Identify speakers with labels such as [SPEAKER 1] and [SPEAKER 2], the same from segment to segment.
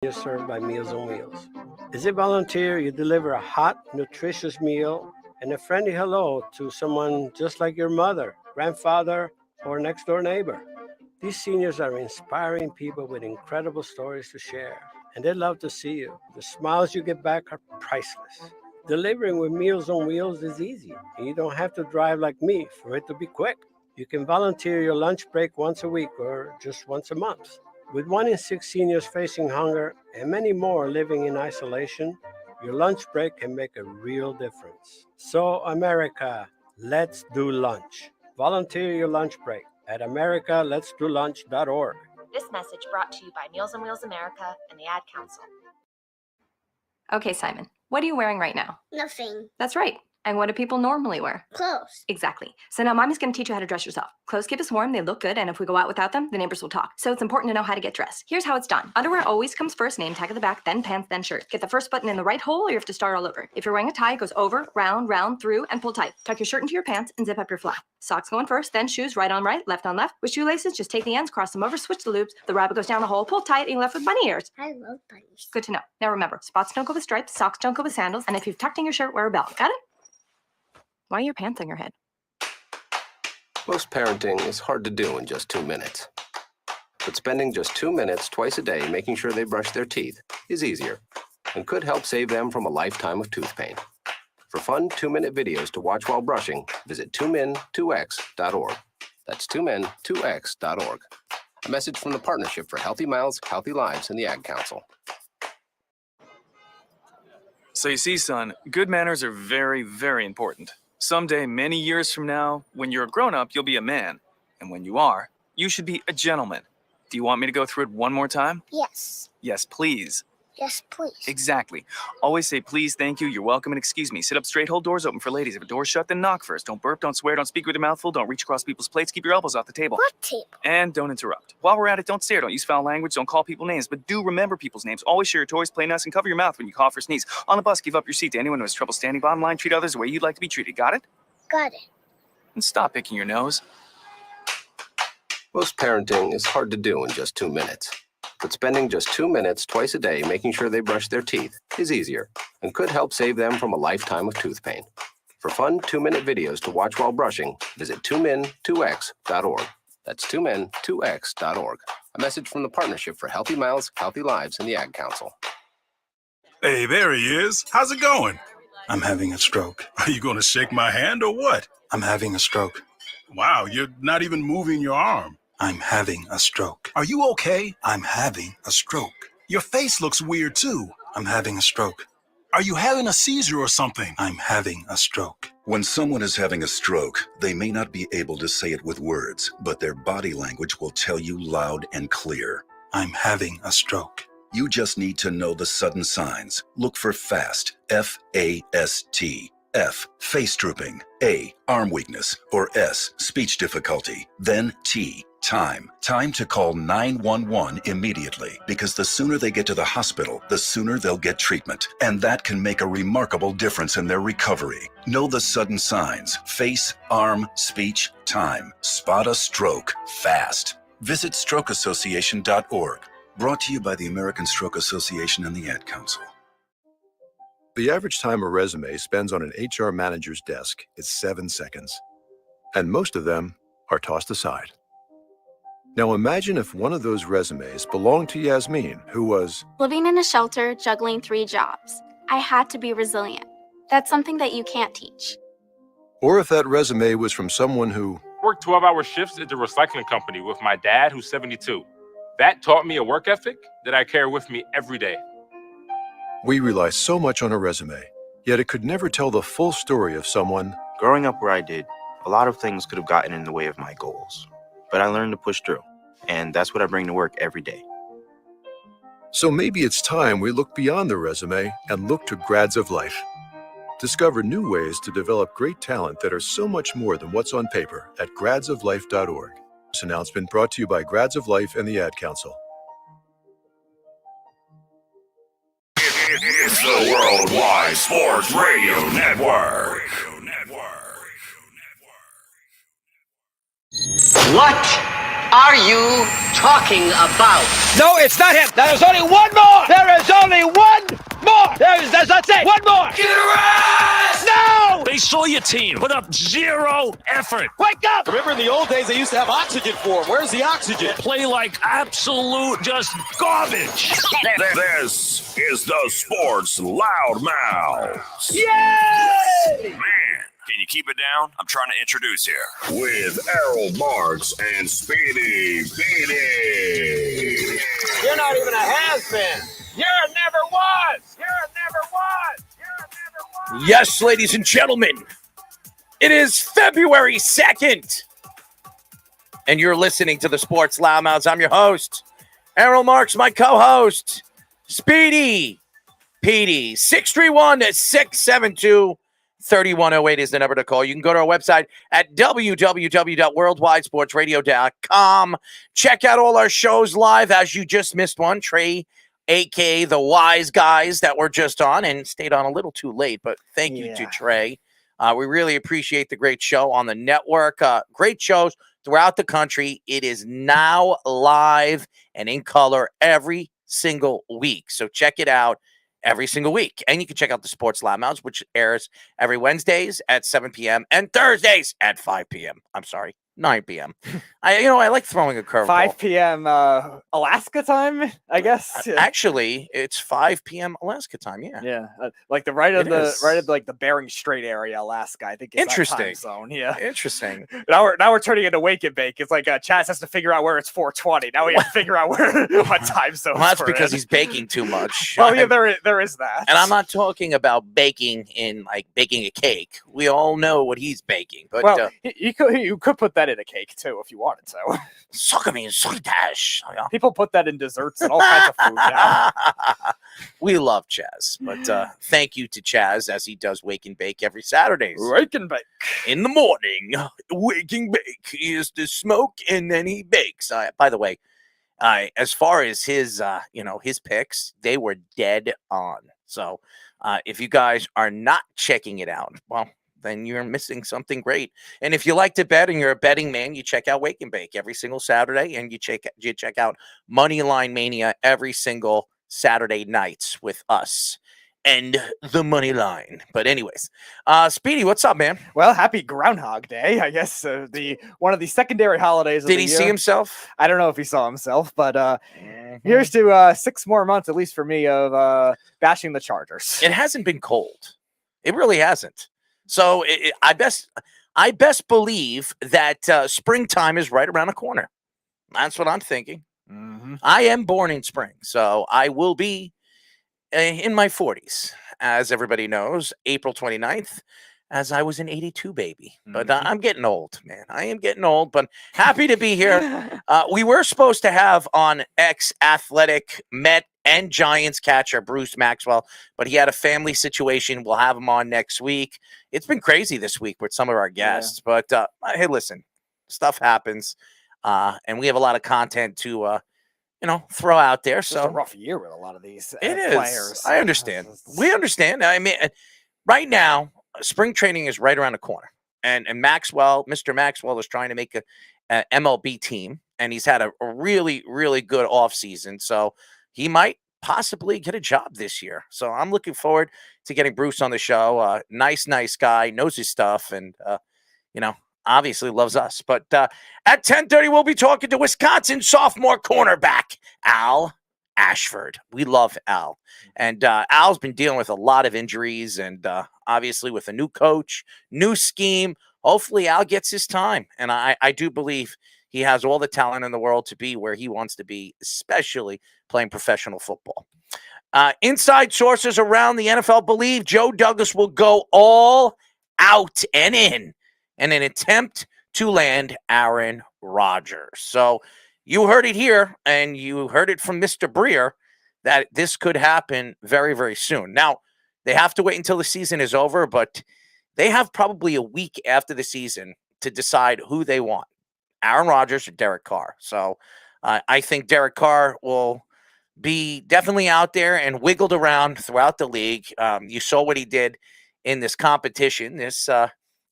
[SPEAKER 1] You're served by Meals on Wheels. As a volunteer, you deliver a hot, nutritious meal and a friendly hello to someone just like your mother, grandfather, or next door neighbor. These seniors are inspiring people with incredible stories to share, and they love to see you. The smiles you get back are priceless. Delivering with Meals on Wheels is easy, and you don't have to drive like me for it to be quick. You can volunteer your lunch break once a week or just once a month. With 1 in 6 seniors facing hunger and many more living in isolation, your lunch break can make a real difference. So, America, let's do lunch. Volunteer your lunch break at americaletsdolunch.org.
[SPEAKER 2] This message brought to you by Meals on Wheels America and the Ad Council.
[SPEAKER 3] Okay, Simon, what are you wearing right now?
[SPEAKER 4] Nothing.
[SPEAKER 3] That's right. And what do people normally wear?
[SPEAKER 4] Clothes.
[SPEAKER 3] Exactly. So now Mommy's going to teach you how to dress yourself. Clothes keep us warm, they look good, and if we go out without them, the neighbors will talk. So it's important to know how to get dressed. Here's how it's done. Underwear always comes first, name tag at the back, then pants, then shirt. Get the first button in the right hole or you have to start all over. If you're wearing a tie, it goes over, round, through, and pull tight. Tuck your shirt into your pants and zip up your flap. Socks going first, then shoes right on right, left on left. With shoelaces, just take the ends, cross them over, switch the loops. The rabbit goes down the hole, pull tight, and you're left with bunny ears.
[SPEAKER 4] I love bunnies.
[SPEAKER 3] Good to know. Now remember, spots don't go with stripes, socks don't go with sandals, and if you've tucked in your shirt, wear a belt. Got it? Why are your pants on your head?
[SPEAKER 5] Most parenting is hard to do in just 2 minutes. But spending just 2 minutes twice a day making sure they brush their teeth is easier and could help save them from a lifetime of tooth pain. For fun 2-minute videos to watch while brushing, visit 2min2x.org. That's 2min2x.org. A message from the Partnership for Healthy Mouths, Healthy Lives, and the Ad Council.
[SPEAKER 6] So you see, son, good manners are very, very important. Someday, many years from now, when you're a grown-up, you'll be a man. And when you are, you should be a gentleman. Do you want me to go through it one more time?
[SPEAKER 4] Yes.
[SPEAKER 6] Yes, please.
[SPEAKER 4] Yes, please.
[SPEAKER 6] Exactly. Always say please, thank you, you're welcome, and excuse me. Sit up straight, hold doors open for ladies. If a door's shut, then knock first. Don't burp, don't swear, don't speak with your mouth full, don't reach across people's plates, keep your elbows off the table.
[SPEAKER 4] What table?
[SPEAKER 6] And don't interrupt. While we're at it, don't stare, don't use foul language, don't call people names, but do remember people's names. Always share your toys, play nice, and cover your mouth when you cough or sneeze. On the bus, give up your seat to anyone who has trouble standing. Bottom line, treat others the way you'd like to be treated. Got it?
[SPEAKER 4] Got it.
[SPEAKER 6] And stop picking your nose.
[SPEAKER 5] Most parenting is hard to do in just 2 minutes. But spending just 2 minutes twice a day making sure they brush their teeth is easier and could help save them from a lifetime of tooth pain. For fun 2-minute videos to watch while brushing, visit 2min2x.org. That's 2min2x.org. A message from the Partnership for Healthy Mouths, Healthy Lives, and the Ad Council.
[SPEAKER 7] Hey, there he is. How's it going?
[SPEAKER 8] I'm having a stroke.
[SPEAKER 7] Are you going to shake my hand or what?
[SPEAKER 8] I'm having a stroke.
[SPEAKER 7] Wow, you're not even moving your arm.
[SPEAKER 8] I'm having a stroke.
[SPEAKER 7] Are you okay?
[SPEAKER 8] I'm having a stroke.
[SPEAKER 7] Your face looks weird too.
[SPEAKER 8] I'm having a stroke.
[SPEAKER 7] Are you having a seizure or something?
[SPEAKER 8] I'm having a stroke.
[SPEAKER 9] When someone is having a stroke, they may not be able to say it with words, but their body language will tell you loud and clear.
[SPEAKER 8] I'm having a stroke.
[SPEAKER 9] You just need to know the sudden signs. Look for FAST, F-A-S-T. F, face drooping. A, arm weakness. Or S, speech difficulty. Then T, time. Time to call 911 immediately, because the sooner they get to the hospital, the sooner they'll get treatment. And that can make a remarkable difference in their recovery. Know the sudden signs. Face, arm, speech, time. Spot a stroke fast. Visit strokeassociation.org. Brought to you by the American Stroke Association and the Ad Council.
[SPEAKER 10] The average time a resume spends on an HR manager's desk is 7 seconds. And most of them are tossed aside. Now imagine if one of those resumes belonged to Yasmin, who was
[SPEAKER 11] living in a shelter, juggling 3 jobs. I had to be resilient. That's something that you can't teach.
[SPEAKER 10] Or if that resume was from someone who
[SPEAKER 12] worked 12-hour shifts at the recycling company with my dad, who's 72. That taught me a work ethic that I carry with me every day.
[SPEAKER 10] We rely so much on a resume, yet it could never tell the full story of someone.
[SPEAKER 13] Growing up where I did, a lot of things could have gotten in the way of my goals. But I learned to push through, and that's what I bring to work every day.
[SPEAKER 10] So maybe it's time we look beyond the resume and look to Grads of Life. Discover new ways to develop great talent that are so much more than what's on paper at gradsoflife.org. This announcement brought to you by Grads of Life and the Ad Council.
[SPEAKER 14] It's the Worldwide Sports Radio Network.
[SPEAKER 15] What are you talking about?
[SPEAKER 16] No, it's not him. There's only one more. There is only one more. That's it. One more.
[SPEAKER 14] Get arrest!
[SPEAKER 16] No!
[SPEAKER 14] They saw your team put up zero effort.
[SPEAKER 16] Wake up!
[SPEAKER 17] Remember in the old days, they used to have oxygen for them. Where's the oxygen?
[SPEAKER 14] Play like absolute just garbage.
[SPEAKER 7] This is the Sports Loudmouths.
[SPEAKER 16] Yay!
[SPEAKER 7] Man, can you keep it down? I'm trying to introduce here. With Errol Marks and Speedy Beatty.
[SPEAKER 16] You're not even a has-been. You're a never was. You're a never was. You're a never was.
[SPEAKER 18] Yes, ladies and gentlemen, it is February 2nd, and you're listening to the Sports Loudmouths. I'm your host, Errol Marks, my co-host, Speedy Petey. 631-672-3108 is the number to call. You can go to our website at www.worldwidesportsradio.com. Check out all our shows live, as you just missed one. Trey, a.k.a. the Wise Guys that were just on and stayed on a little too late, but thank you to Trey. We really appreciate the great show on the network. Great shows throughout the country. It is now live and in color every single week. So check it out every single week. And you can check out the Sports Loudmouths, which airs every Wednesdays at 7 p.m. and Thursdays at 5 p.m. I'm sorry, 9 p.m. I like throwing a curveball.
[SPEAKER 19] 5 p.m. Alaska time, I guess.
[SPEAKER 18] Actually, it's 5 p.m. Alaska time. Yeah.
[SPEAKER 19] Yeah, like the right of the Bering Strait area, Alaska. I think. Is
[SPEAKER 18] Interesting
[SPEAKER 19] that time zone. Yeah.
[SPEAKER 18] Interesting.
[SPEAKER 19] Now we're turning into Wake and Bake. It's like Chaz has to figure out where it's 4:20. Now we have to figure out what time zone.
[SPEAKER 18] Well, that's because he's baking too much.
[SPEAKER 19] Well, yeah, there is that.
[SPEAKER 18] And I'm not talking about baking in like baking a cake. We all know what he's baking. But
[SPEAKER 19] you could put that in a cake too if you wanted to.
[SPEAKER 18] Succotash.
[SPEAKER 19] People put that in desserts and all kinds of food now.
[SPEAKER 18] We love Chaz, but thank you to Chaz as he does Wake and Bake every Saturdays.
[SPEAKER 19] Wake and Bake.
[SPEAKER 18] In the morning, Wake and Bake. He is to smoke and then he bakes. By the way, as far as his picks, they were dead on. So if you guys are not checking it out, well, then you're missing something great. And if you like to bet and you're a betting man, you check out Wake and Bake every single Saturday, and you check out Moneyline Mania every single Saturday nights with us and the money line. But anyways, Speedy, what's up, man?
[SPEAKER 19] Well, happy Groundhog Day, I guess. One of the secondary holidays.
[SPEAKER 18] Did he see himself?
[SPEAKER 19] I don't know if he saw himself, but here's to 6 more months, at least for me, of bashing the Chargers.
[SPEAKER 18] It hasn't been cold. It really hasn't. So I best believe that springtime is right around the corner. That's what I'm thinking.
[SPEAKER 19] Mm-hmm.
[SPEAKER 18] I am born in spring, so I will be in my 40s, as everybody knows, April 29th, as I was an 82 baby. But I'm getting old, man. I am getting old, but happy to be here. We were supposed to have on ex-athletic Met and Giants catcher Bruce Maxwell, but he had a family situation. We'll have him on next week. It's been crazy this week with some of our guests, but hey, listen, stuff happens, and we have a lot of content to throw out there.
[SPEAKER 19] So
[SPEAKER 18] it's
[SPEAKER 19] a rough year with a lot of these
[SPEAKER 18] players. I understand. We understand. I mean, right now, spring training is right around the corner, and Maxwell, Mr. Maxwell, is trying to make a MLB team, and he's had a really, really good offseason. So he might possibly get a job this year. So I'm looking forward to getting Bruce on the show. Nice guy, knows his stuff, and obviously loves us. But at 10:30, we'll be talking to Wisconsin sophomore cornerback Al Ashford. We love Al. And Al's been dealing with a lot of injuries, and obviously with a new coach, new scheme. Hopefully Al gets his time. And I do believe he has all the talent in the world to be where he wants to be, especially playing professional football. Inside sources around the NFL believe Joe Douglas will go all out and in an attempt to land Aaron Rodgers. So you heard it here, and you heard it from Mr. Breer that this could happen very, very soon. Now, they have to wait until the season is over, but they have probably a week after the season to decide who they want, Aaron Rodgers or Derek Carr. So I think Derek Carr will be definitely out there and wiggled around throughout the league. You saw what he did in this competition. This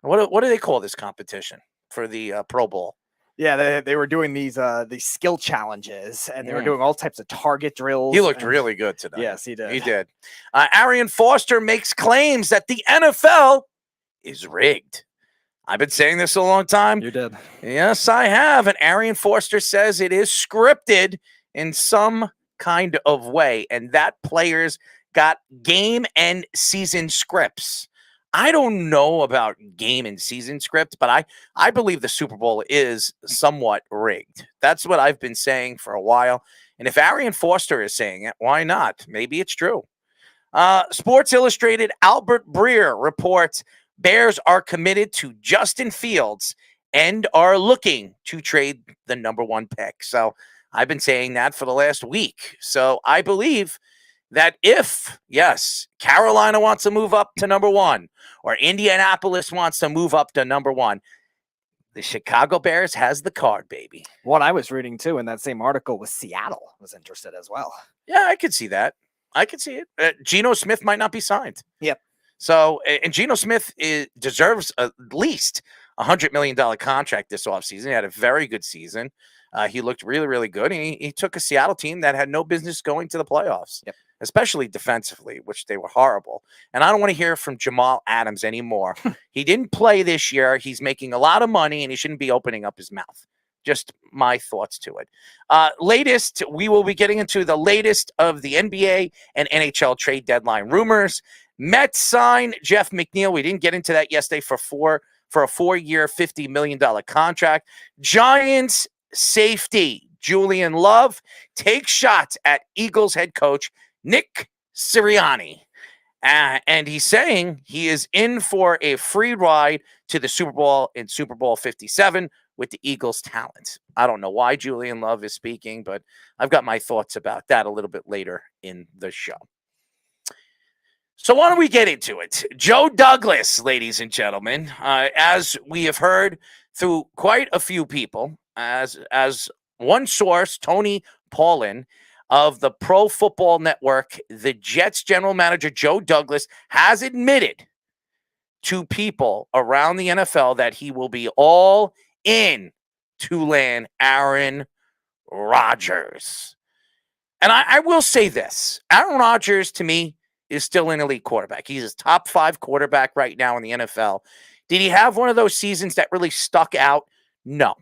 [SPEAKER 18] what do they call this competition for the Pro Bowl?
[SPEAKER 19] Yeah, they were doing these skill challenges, and they were doing all types of target drills.
[SPEAKER 18] He looked really good today.
[SPEAKER 19] Yes, he did.
[SPEAKER 18] He did. Arian Foster makes claims that the NFL is rigged. I've been saying this a long time.
[SPEAKER 19] You did.
[SPEAKER 18] Yes, I have. And Arian Foster says it is scripted in some kind of way, and that players got game and season scripts. I don't know about game and season script, but I believe the Super Bowl is somewhat rigged. That's what I've been saying for a while. And if Arian Foster is saying it, why not? Maybe it's true. Sports Illustrated Albert Breer reports Bears are committed to Justin Fields and are looking to trade the number 1 pick. So I've been saying that for the last week. So I believe that if, yes, Carolina wants to move up to number 1 or Indianapolis wants to move up to number 1, the Chicago Bears has the card, baby.
[SPEAKER 19] One I was reading too in that same article was Seattle was interested as well.
[SPEAKER 18] Yeah, I could see that. I could see it. Geno Smith might not be signed.
[SPEAKER 19] Yep.
[SPEAKER 18] So, and Geno Smith deserves at least $100 million contract this offseason. He had a very good season. He looked really, really good. And he took a Seattle team that had no business going to the playoffs, especially defensively, which they were horrible. And I don't want to hear from Jamal Adams anymore. He didn't play this year. He's making a lot of money, and he shouldn't be opening up his mouth. Just my thoughts to it. Latest, we will be getting into the latest of the NBA and NHL trade deadline rumors. Mets sign Jeff McNeil. We didn't get into that yesterday for a 4-year, $50 million contract. Giants safety Julian Love takes shots at Eagles head coach Nick Sirianni. And he's saying he is in for a free ride to the Super Bowl in Super Bowl 57 with the Eagles' talent. I don't know why Julian Love is speaking, but I've got my thoughts about that a little bit later in the show. So why don't we get into it? Joe Douglas, ladies and gentlemen, as we have heard through quite a few people, as one source, Tony Pauline of the Pro Football Network, the Jets general manager Joe Douglas has admitted to people around the NFL that he will be all in to land Aaron Rodgers. And I will say this, Aaron Rodgers to me is still an elite quarterback. He's a top 5 quarterback right now in the NFL. Did he have one of those seasons that really stuck out? No.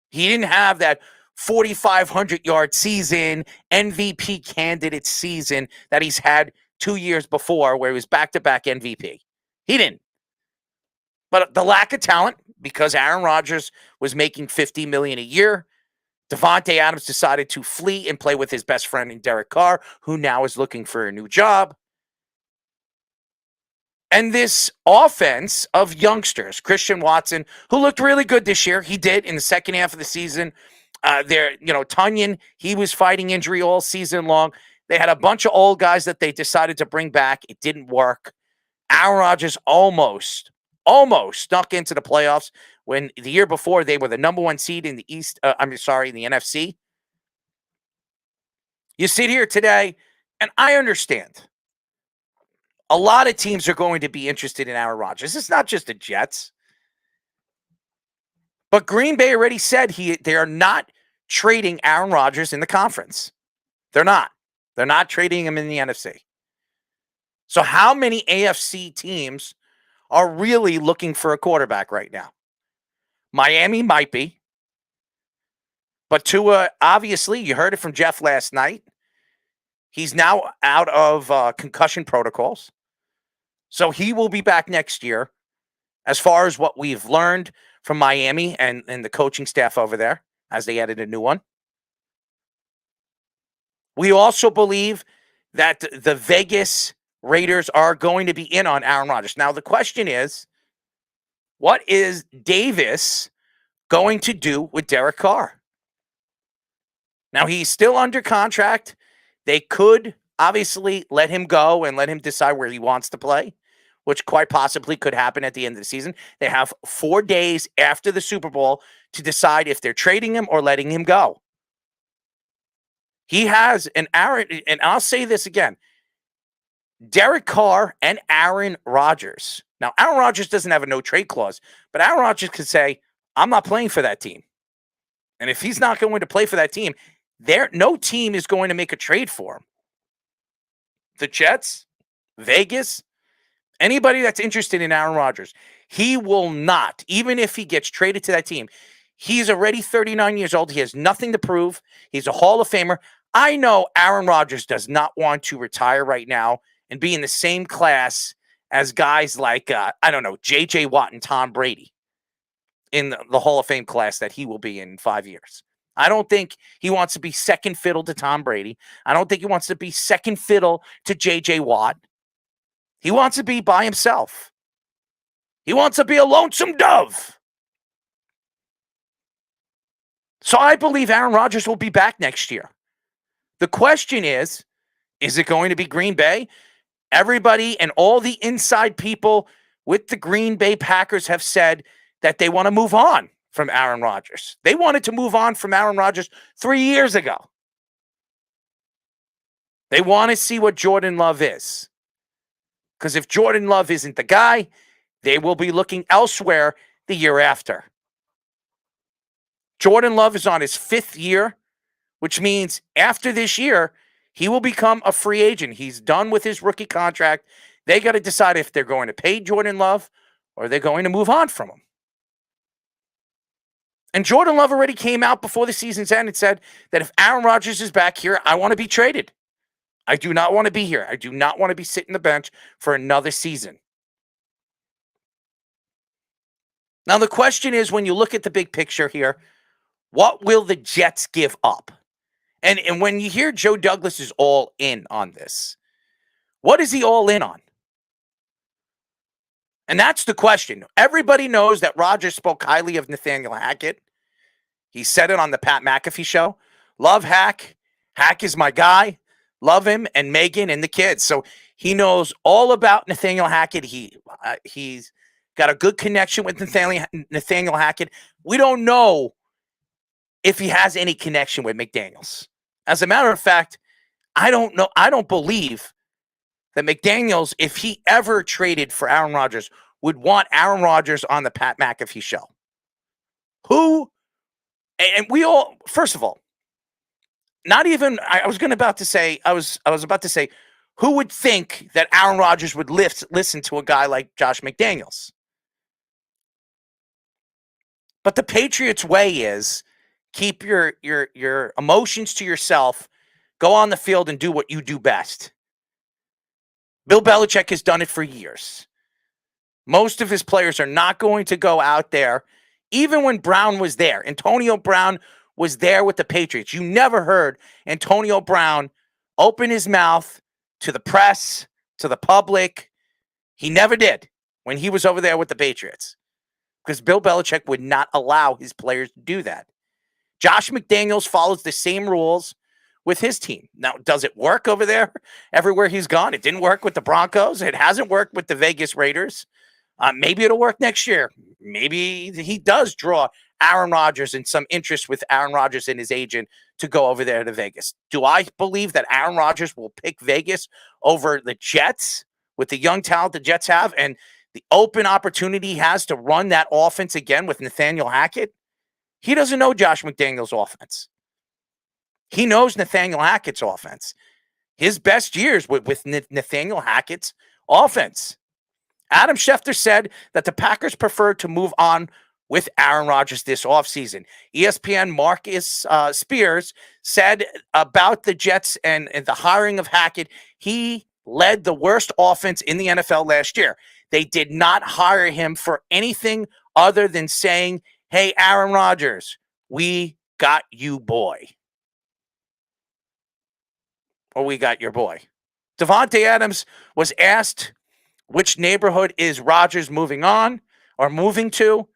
[SPEAKER 18] He didn't have that 4,500-yard season, MVP candidate season that he's had 2 years before where he was back-to-back MVP. He didn't. But the lack of talent, because Aaron Rodgers was making $50 million a year, Devontae Adams decided to flee and play with his best friend in Derek Carr, who now is looking for a new job. And this offense of youngsters, Christian Watson, who looked really good this year. He did in the second half of the season. Tunyon, he was fighting injury all season long. They had a bunch of old guys that they decided to bring back. It didn't work. Aaron Rodgers almost snuck into the playoffs when the year before they were the number 1 seed in the in the NFC. You sit here today, and I understand. A lot of teams are going to be interested in Aaron Rodgers. It's not just the Jets. But Green Bay already said they are not trading Aaron Rodgers in the conference. They're not. They're not trading him in the NFC. So how many AFC teams are really looking for a quarterback right now? Miami might be. But Tua, obviously, you heard it from Jeff last night. He's now out of concussion protocols. So he will be back next year, as far as what we've learned from Miami and the coaching staff over there, as they added a new one. We also believe that the Vegas Raiders are going to be in on Aaron Rodgers. Now, the question is, what is Davis going to do with Derek Carr? Now, he's still under contract. They could obviously let him go and let him decide where he wants to play, which quite possibly could happen at the end of the season. They have 4 days after the Super Bowl to decide if they're trading him or letting him go. He has an Aaron, and I'll say this again, Derek Carr and Aaron Rodgers. Now, Aaron Rodgers doesn't have a no-trade clause, but Aaron Rodgers could say, I'm not playing for that team. And if he's not going to play for that team, no team is going to make a trade for him. The Jets, Vegas, anybody that's interested in Aaron Rodgers, he will not, even if he gets traded to that team. He's already 39 years old. He has nothing to prove. He's a Hall of Famer. I know Aaron Rodgers does not want to retire right now and be in the same class as guys like, J.J. Watt and Tom Brady in the Hall of Fame class that he will be in 5 years. I don't think he wants to be second fiddle to Tom Brady. I don't think he wants to be second fiddle to J.J. Watt. He wants to be by himself. He wants to be a lonesome dove. So I believe Aaron Rodgers will be back next year. The question is it going to be Green Bay? Everybody and all the inside people with the Green Bay Packers have said that they want to move on from Aaron Rodgers. They wanted to move on from Aaron Rodgers 3 years ago. They want to see what Jordan Love is. Because if Jordan Love isn't the guy, they will be looking elsewhere the year after. Jordan Love is on his 5th year, which means after this year, he will become a free agent. He's done with his rookie contract. They got to decide if they're going to pay Jordan Love or they're going to move on from him. And Jordan Love already came out before the season's end and said that if Aaron Rodgers is back here, I want to be traded. I do not want to be here. I do not want to be sitting the bench for another season. Now, the question is, when you look at the big picture here, what will the Jets give up? And when you hear Joe Douglas is all in on this, what is he all in on? And that's the question. Everybody knows that Rodgers spoke highly of Nathaniel Hackett. He said it on the Pat McAfee show. Love Hack. Hack is my guy. Love him and Megan and the kids. So he knows all about Nathaniel Hackett. He's got a good connection with Nathaniel Hackett. We don't know if he has any connection with McDaniels. As a matter of fact, I don't know. I don't believe that McDaniels, if he ever traded for Aaron Rodgers, would want Aaron Rodgers on the Pat McAfee show. Who? And we all, first of all, not even, I was about to say, who would think that Aaron Rodgers would listen to a guy like Josh McDaniels? But the Patriots' way is keep your emotions to yourself, go on the field and do what you do best. Bill Belichick has done it for years. Most of his players are not going to go out there, even when Brown was there. Antonio Brown was there with the Patriots. You never heard Antonio Brown open his mouth to the press, to the public. He never did when he was over there with the Patriots, because Bill Belichick would not allow his players to do that. Josh McDaniels follows the same rules with his team. Now, does it work over there everywhere he's gone? It didn't work with the Broncos. It hasn't worked with the Vegas Raiders. Maybe it'll work next year. Maybe he does draw Aaron Rodgers and some interest with Aaron Rodgers and his agent to go over there to Vegas. Do I believe that Aaron Rodgers will pick Vegas over the Jets with the young talent the Jets have and the open opportunity he has to run that offense again with Nathaniel Hackett? He doesn't know Josh McDaniels' offense. He knows Nathaniel Hackett's offense. His best years with Nathaniel Hackett's offense. Adam Schefter said that the Packers prefer to move on with Aaron Rodgers this offseason. ESPN Marcus Spears said about the Jets and the hiring of Hackett, he led the worst offense in the NFL last year. They did not hire him for anything other than saying, hey, Aaron Rodgers, we got you, boy. Or we got your boy. Davante Adams was asked which neighborhood is Rodgers moving on or moving to,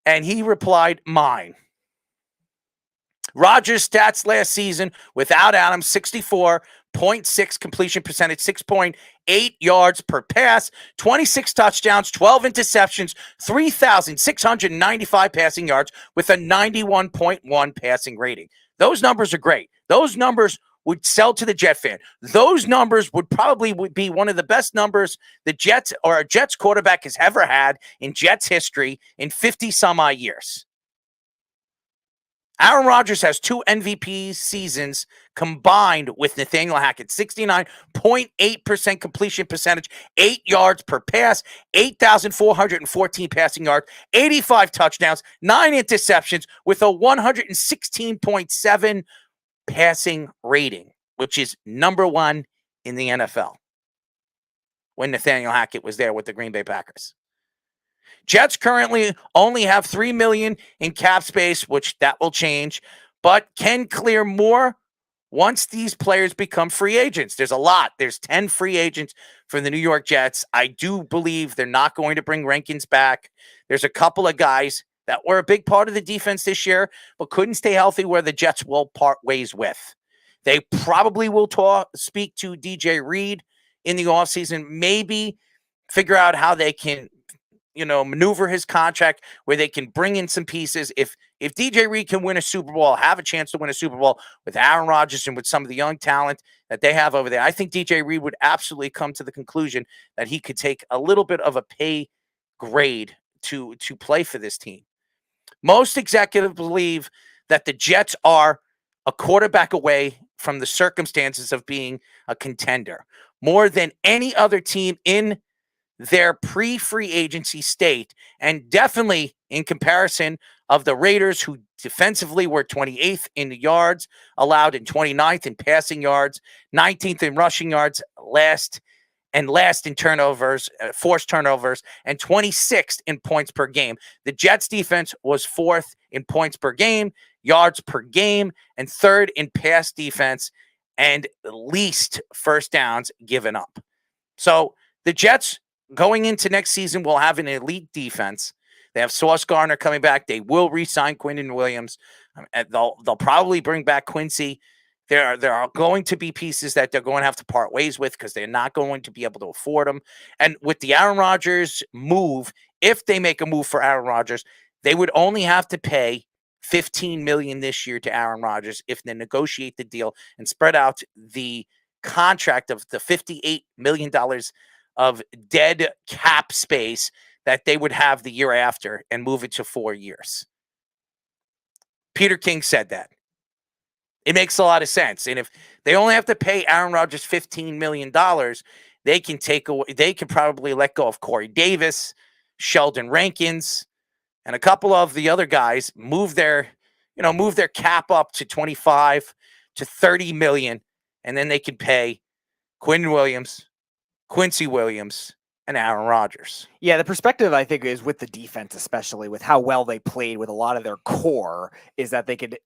[SPEAKER 18] and he replied, mine. Rodgers' stats last season without Adams, 64.6 completion percentage, 6.8 yards per pass, 26 touchdowns, 12 interceptions, 3,695 passing yards with a 91.1 passing rating. Those numbers are great. Those numbers would sell to the Jet fan. Those numbers would probably be one of the best numbers the Jets or a Jets quarterback has ever had in Jets history in 50 some odd years. Aaron Rodgers has 2 MVP seasons combined with Nathaniel Hackett. 69.8% completion percentage, 8 yards per pass, 8,414 passing yards, 85 touchdowns, 9 interceptions with a 116.7 passing rating, which is number 1 in the NFL when Nathaniel Hackett was there with the Green Bay Packers. Jets currently only have $3 million in cap space, which that will change, but can clear more once these players become free agents. There's a lot. There's 10 free agents for the New York Jets. I do believe they're not going to bring Rankins back. There's a couple of guys that were a big part of the defense this year, but couldn't stay healthy, where the Jets will part ways with. They probably will speak to DJ Reed in the offseason, maybe figure out how they can maneuver his contract where they can bring in some pieces. If DJ Reed can win a Super Bowl, have a chance to win a Super Bowl with Aaron Rodgers and with some of the young talent that they have over there, I think DJ Reed would absolutely come to the conclusion that he could take a little bit of a pay grade to play for this team. Most executives believe that the Jets are a quarterback away from the circumstances of being a contender more than any other team in their pre-free agency state, and definitely in comparison of the Raiders, who defensively were 28th in the yards allowed and 29th in passing yards, 19th in rushing yards, last in turnovers, forced turnovers, and 26th in points per game. The Jets defense was 4th in points per game, yards per game, and 3rd in pass defense, and least first downs given up. So the Jets going into next season will have an elite defense. They have Sauce Gardner coming back. They will re-sign Quinnen Williams. And they'll probably bring back Quincy. There are going to be pieces that they're going to have to part ways with because they're not going to be able to afford them. And with the Aaron Rodgers move, if they make a move for Aaron Rodgers, they would only have to pay $15 million this year to Aaron Rodgers if they negotiate the deal and spread out the contract of the $58 million of dead cap space that they would have the year after and move it to 4 years. Peter King said that. It makes a lot of sense. And if they only have to pay Aaron Rodgers $15 million, they can probably let go of Corey Davis, Sheldon Rankins, and a couple of the other guys, move their cap up to 25 to 30 million, and then they can pay Quinnen Williams, Quincy Williams, and Aaron Rodgers.
[SPEAKER 19] Yeah, the perspective, I think, is with the defense, especially with how well they played with a lot of their core, is that they could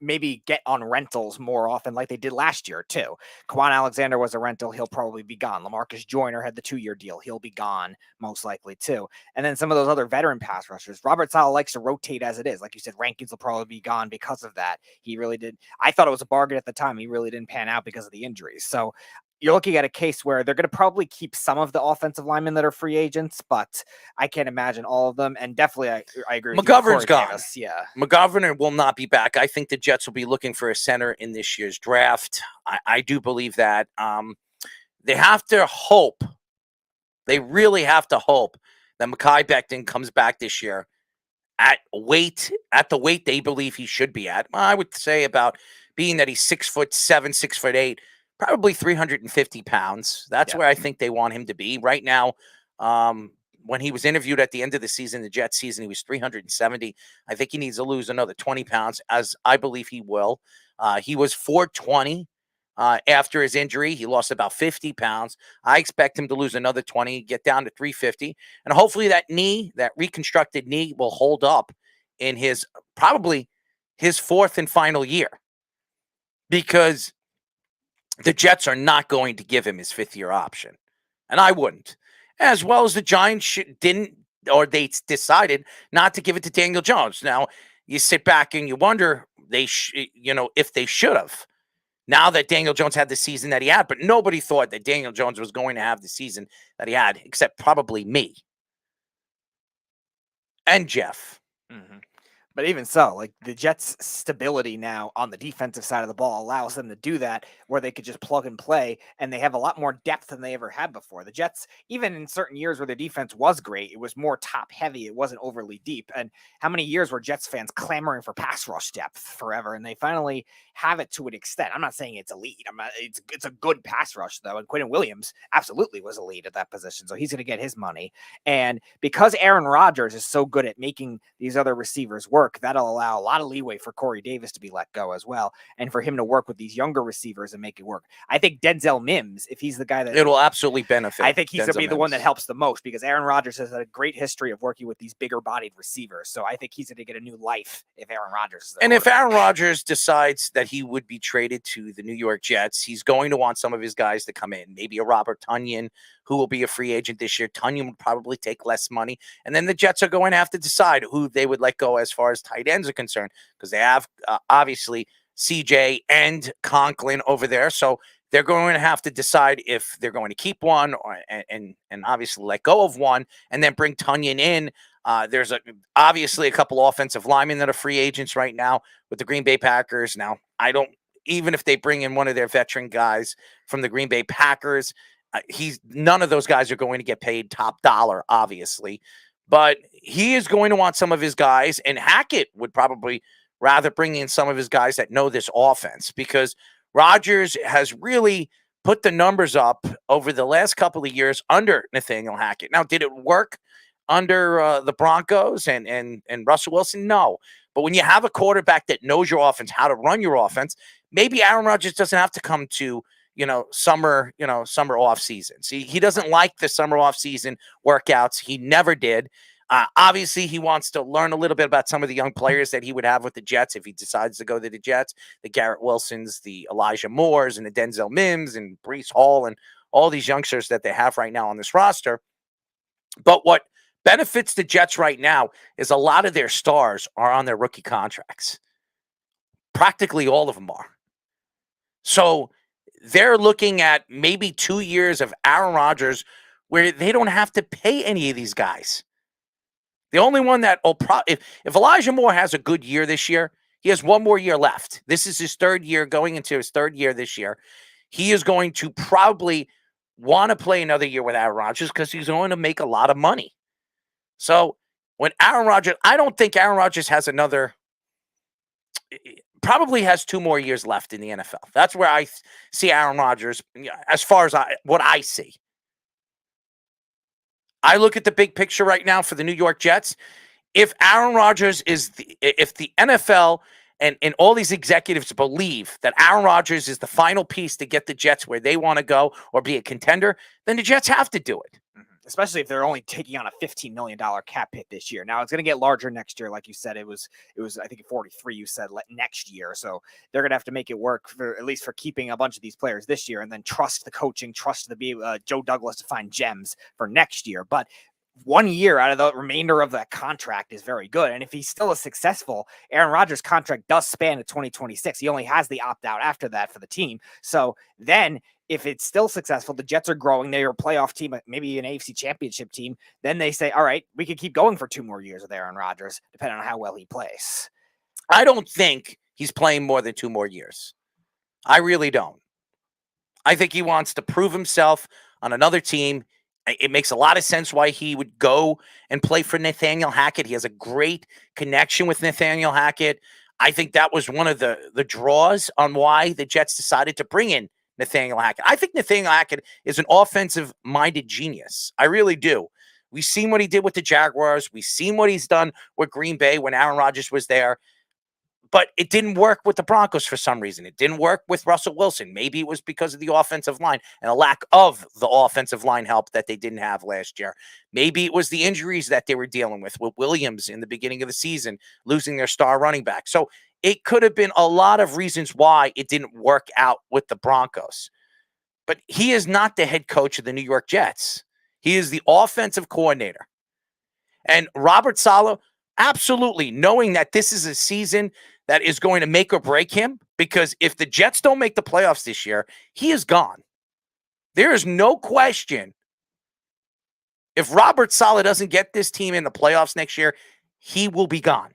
[SPEAKER 19] maybe get on rentals more often like they did last year, too. Quan Alexander was a rental. He'll probably be gone. LaMarcus Joyner had the 2-year deal. He'll be gone, most likely, too. And then some of those other veteran pass rushers. Robert Saleh likes to rotate as it is. Like you said, Rankins will probably be gone because of that. He really did. I thought it was a bargain at the time. He really didn't pan out because of the injuries. So you're looking at a case where they're going to probably keep some of the offensive linemen that are free agents, but I can't imagine all of them. And definitely, I agree with
[SPEAKER 18] McGovern's gone.
[SPEAKER 19] Davis. Yeah.
[SPEAKER 18] McGovern will not be back. I think the Jets will be looking for a center in this year's draft. I do believe that. They have to hope. They really have to hope that Mekhi Becton comes back this year at the weight they believe he should be at. I would say about, being that he's 6'7", 6'8", probably 350 pounds. That's where I think they want him to be right now. When he was interviewed at the end of the season, the Jets season, he was 370. I think he needs to lose another 20 pounds, as I believe he will. He was 420 after his injury. He lost about 50 pounds. I expect him to lose another 20, get down to 350. And hopefully that reconstructed knee will hold up in probably his 4th and final year. Because the Jets are not going to give him his 5th-year option. And I wouldn't. As well as the Giants they decided not to give it to Daniel Jones. Now, you sit back and you wonder if they should have. Now that Daniel Jones had the season that he had, but nobody thought that Daniel Jones was going to have the season that he had, except probably me. And Jeff.
[SPEAKER 19] Mm-hmm. But even so, like the Jets' stability now on the defensive side of the ball allows them to do that, where they could just plug and play, and they have a lot more depth than they ever had before. The Jets, even in certain years where their defense was great, it was more top heavy. It wasn't overly deep. And how many years were Jets fans clamoring for pass rush depth forever? And they finally have it to an extent. I'm not saying it's elite. It's a good pass rush though. And Quentin Williams absolutely was elite at that position, so he's going to get his money. And because Aaron Rodgers is so good at making these other receivers work, that'll allow a lot of leeway for Corey Davis to be let go as well, and for him to work with these younger receivers and make it work. I think Denzel Mims, if he's the guy that
[SPEAKER 18] it'll absolutely benefit,
[SPEAKER 19] I think he's going to be the one that
[SPEAKER 18] Mims.
[SPEAKER 19] helps the most, because Aaron Rodgers has had a great history of working with these bigger-bodied receivers. So I think he's going to get a new life if Aaron Rodgers is the
[SPEAKER 18] And if
[SPEAKER 19] quarterback.
[SPEAKER 18] Aaron Rodgers decides that he would be traded to the New York Jets, he's going to want some of his guys to come in. Maybe a Robert Tonyan, who will be a free agent this year. Tonyan would probably take less money. And then the Jets are going to have to decide who they would let go as far as tight ends are concerned, because they have obviously CJ and Conklin over there. So they're going to have to decide if they're going to keep one and obviously let go of one and then bring Tonyan in. There's obviously a couple offensive linemen that are free agents right now with the Green Bay Packers. Now, even if they bring in one of their veteran guys from the Green Bay Packers, none of those guys are going to get paid top dollar, obviously, but he is going to want some of his guys, and Hackett would probably rather bring in some of his guys that know this offense, because Rodgers has really put the numbers up over the last couple of years under Nathaniel Hackett. Now, did it work under the Broncos and Russell Wilson? No. But when you have a quarterback that knows your offense, how to run your offense, maybe Aaron Rodgers doesn't have to come to summer off season. See, he doesn't like the summer off season workouts. He never did. Obviously, he wants to learn a little bit about some of the young players that he would have with the Jets if he decides to go to the Jets, the Garrett Wilsons, the Elijah Moores, and the Denzel Mims, and Breece Hall, and all these youngsters that they have right now on this roster. But what benefits the Jets right now is a lot of their stars are on their rookie contracts. Practically all of them are. So they're looking at maybe 2 years of Aaron Rodgers where they don't have to pay any of these guys. The only one that will if Elijah Moore has a good year this year, he has one more year left. This is his third year, going into his third year this year. He is going to probably want to play another year with Aaron Rodgers because he's going to make a lot of money. So when Aaron Rodgers, I don't think Aaron Rodgers has probably has 2 more years left in the NFL. That's where I see Aaron Rodgers as far as what I see. I look at the big picture right now for the New York Jets. If Aaron Rodgers if the NFL and all these executives believe that Aaron Rodgers is the final piece to get the Jets where they want to go or be a contender, then the Jets have to do it.
[SPEAKER 19] Especially if they're only taking on a $15 million cap hit this year. Now it's going to get larger next year. Like you said, it was, I think 43, you said next year. So they're going to have to make it work for, at least for keeping a bunch of these players this year, and then trust the coaching, trust the Joe Douglas to find gems for next year. But 1 year out of the remainder of that contract is very good. And if he's still a successful, Aaron Rodgers' contract does span to 2026. He only has the opt-out after that for the team. So then if it's still successful, the Jets are growing, they're a playoff team, maybe an AFC championship team, then they say, all right, we could keep going for 2 more years with Aaron Rodgers, depending on how well he plays.
[SPEAKER 18] I don't think he's playing more than 2 more years. I really don't. I think he wants to prove himself on another team. It makes a lot of sense why he would go and play for Nathaniel Hackett. He has a great connection with Nathaniel Hackett. I think that was one of the draws on why the Jets decided to bring in Nathaniel Hackett. I think Nathaniel Hackett is an offensive-minded genius. I really do. We've seen what he did with the Jaguars. We've seen what he's done with Green Bay when Aaron Rodgers was there. But it didn't work with the Broncos for some reason. It didn't work with Russell Wilson. Maybe it was because of the offensive line and a lack of the offensive line help that they didn't have last year. Maybe it was the injuries that they were dealing with Williams in the beginning of the season, losing their star running back. So it could have been a lot of reasons why it didn't work out with the Broncos. But he is not the head coach of the New York Jets. He is the offensive coordinator. And Robert Saleh, absolutely, knowing that this is a season that is going to make or break him, because if the Jets don't make the playoffs this year, he is gone. There is no question. If Robert Saleh doesn't get this team in the playoffs next year, he will be gone.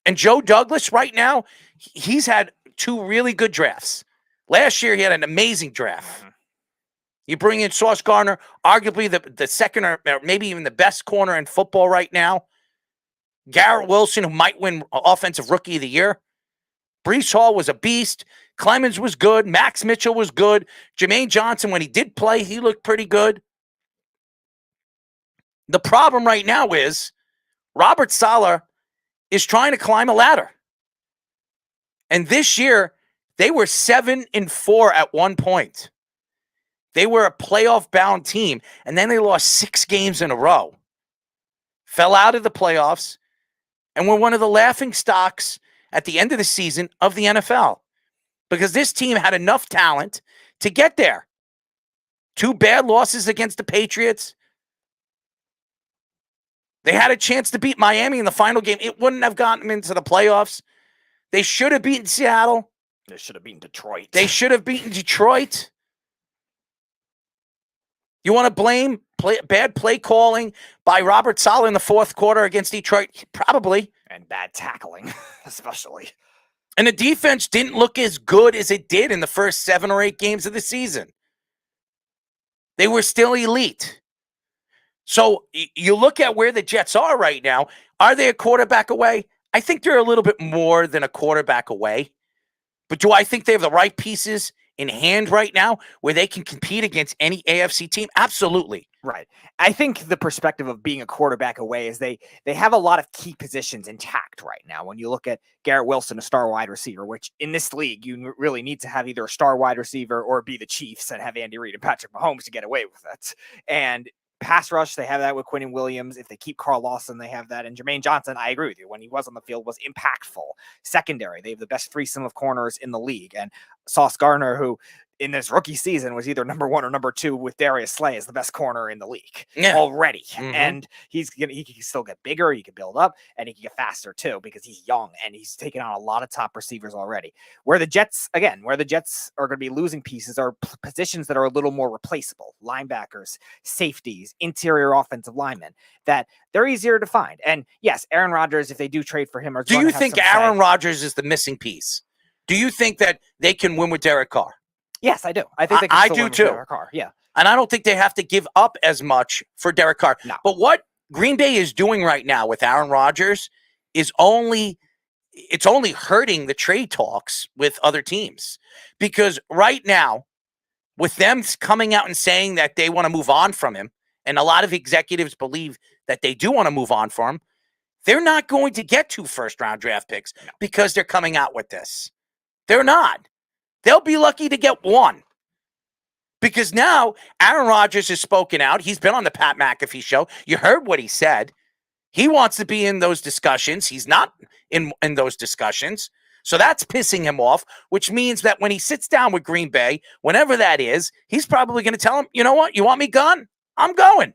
[SPEAKER 18] And Joe Douglas right now, he's had 2 really good drafts. Last year, he had an amazing draft. You bring in Sauce Gardner, arguably the second or maybe even the best corner in football right now. Garrett Wilson, who might win Offensive Rookie of the Year. Breece Hall was a beast. Clemens was good. Max Mitchell was good. Jermaine Johnson, when he did play, he looked pretty good. The problem right now is Robert Saleh is trying to climb a ladder. And this year, they were 7-4 at one point. They were a playoff-bound team, and then they lost 6 games in a row. Fell out of the playoffs, and were one of the laughing stocks at the end of the season of the NFL. Because this team had enough talent to get there. 2 bad losses against the Patriots. They had a chance to beat Miami in the final game. It wouldn't have gotten them into the playoffs. They should have beaten Seattle.
[SPEAKER 19] They should have beaten Detroit.
[SPEAKER 18] They should have beaten Detroit. You want to blame bad play calling by Robert Saleh in the fourth quarter against Detroit? Probably.
[SPEAKER 19] And bad tackling, especially.
[SPEAKER 18] And the defense didn't look as good as it did in the first 7 or 8 games of the season. They were still elite. So you look at where the Jets are right now. Are they a quarterback away? I think they're a little bit more than a quarterback away. But do I think they have the right pieces in hand right now where they can compete against any AFC team? Absolutely.
[SPEAKER 19] Right. I think the perspective of being a quarterback away is they have a lot of key positions intact right now. When you look at Garrett Wilson, a star wide receiver, which in this league, you really need to have either a star wide receiver or be the Chiefs and have Andy Reid and Patrick Mahomes to get away with it. And pass rush, they have that with Quinnen Williams. If they keep Carl Lawson, they have that. And Jermaine Johnson, I agree with you. When he was on the field, was impactful. Secondary, they have the best threesome of corners in the league. And Sauce Gardner, who in this rookie season was either number 1 or number 2 with Darius Slay as the best corner in the league already. And he can still get bigger, he can build up, and he can get faster too because he's young and he's taken on a lot of top receivers already. Where the Jets are going to be losing pieces are positions that are a little more replaceable. Linebackers, safeties, interior offensive linemen, that they're easier to find. And yes, Aaron Rodgers, if they do trade for him,
[SPEAKER 18] do you think Aaron Rodgers is the missing piece? Do you think that they can win with Derek Carr?
[SPEAKER 19] Yes, I do. I think they can still win with Derek Carr. Yeah.
[SPEAKER 18] And I don't think they have to give up as much for Derek Carr.
[SPEAKER 19] No.
[SPEAKER 18] But what Green Bay is doing right now with Aaron Rodgers is only hurting the trade talks with other teams. Because right now, with them coming out and saying that they want to move on from him, and a lot of executives believe that they do want to move on from him, they're not going to get 2 first-round draft picks because they're coming out with this. They're not. They'll be lucky to get 1. Because now Aaron Rodgers has spoken out. He's been on the Pat McAfee show. You heard what he said. He wants to be in those discussions. He's not in those discussions. So that's pissing him off, which means that when he sits down with Green Bay, whenever that is, he's probably going to tell him, you know what? You want me gone? I'm going.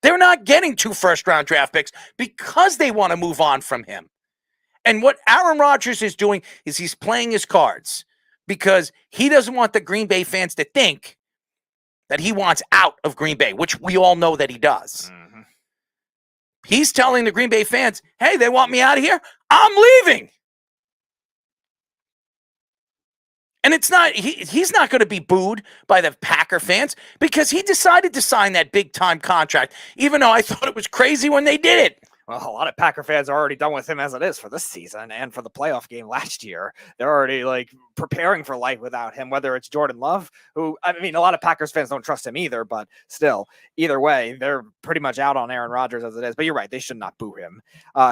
[SPEAKER 18] They're not getting 2 first-round draft picks because they want to move on from him. And what Aaron Rodgers is doing is he's playing his cards because he doesn't want the Green Bay fans to think that he wants out of Green Bay, which we all know that he does.
[SPEAKER 19] Mm-hmm.
[SPEAKER 18] He's telling the Green Bay fans, hey, they want me out of here? I'm leaving. And it's not he's not going to be booed by the Packer fans because he decided to sign that big-time contract, even though I thought it was crazy when they did it.
[SPEAKER 19] Well, a lot of Packer fans are already done with him as it is for this season and for the playoff game last year. They're already preparing for life without him, whether it's Jordan Love, who, I mean, a lot of Packers fans don't trust him either, but still, either way, they're pretty much out on Aaron Rodgers as it is. But you're right, they should not boo him.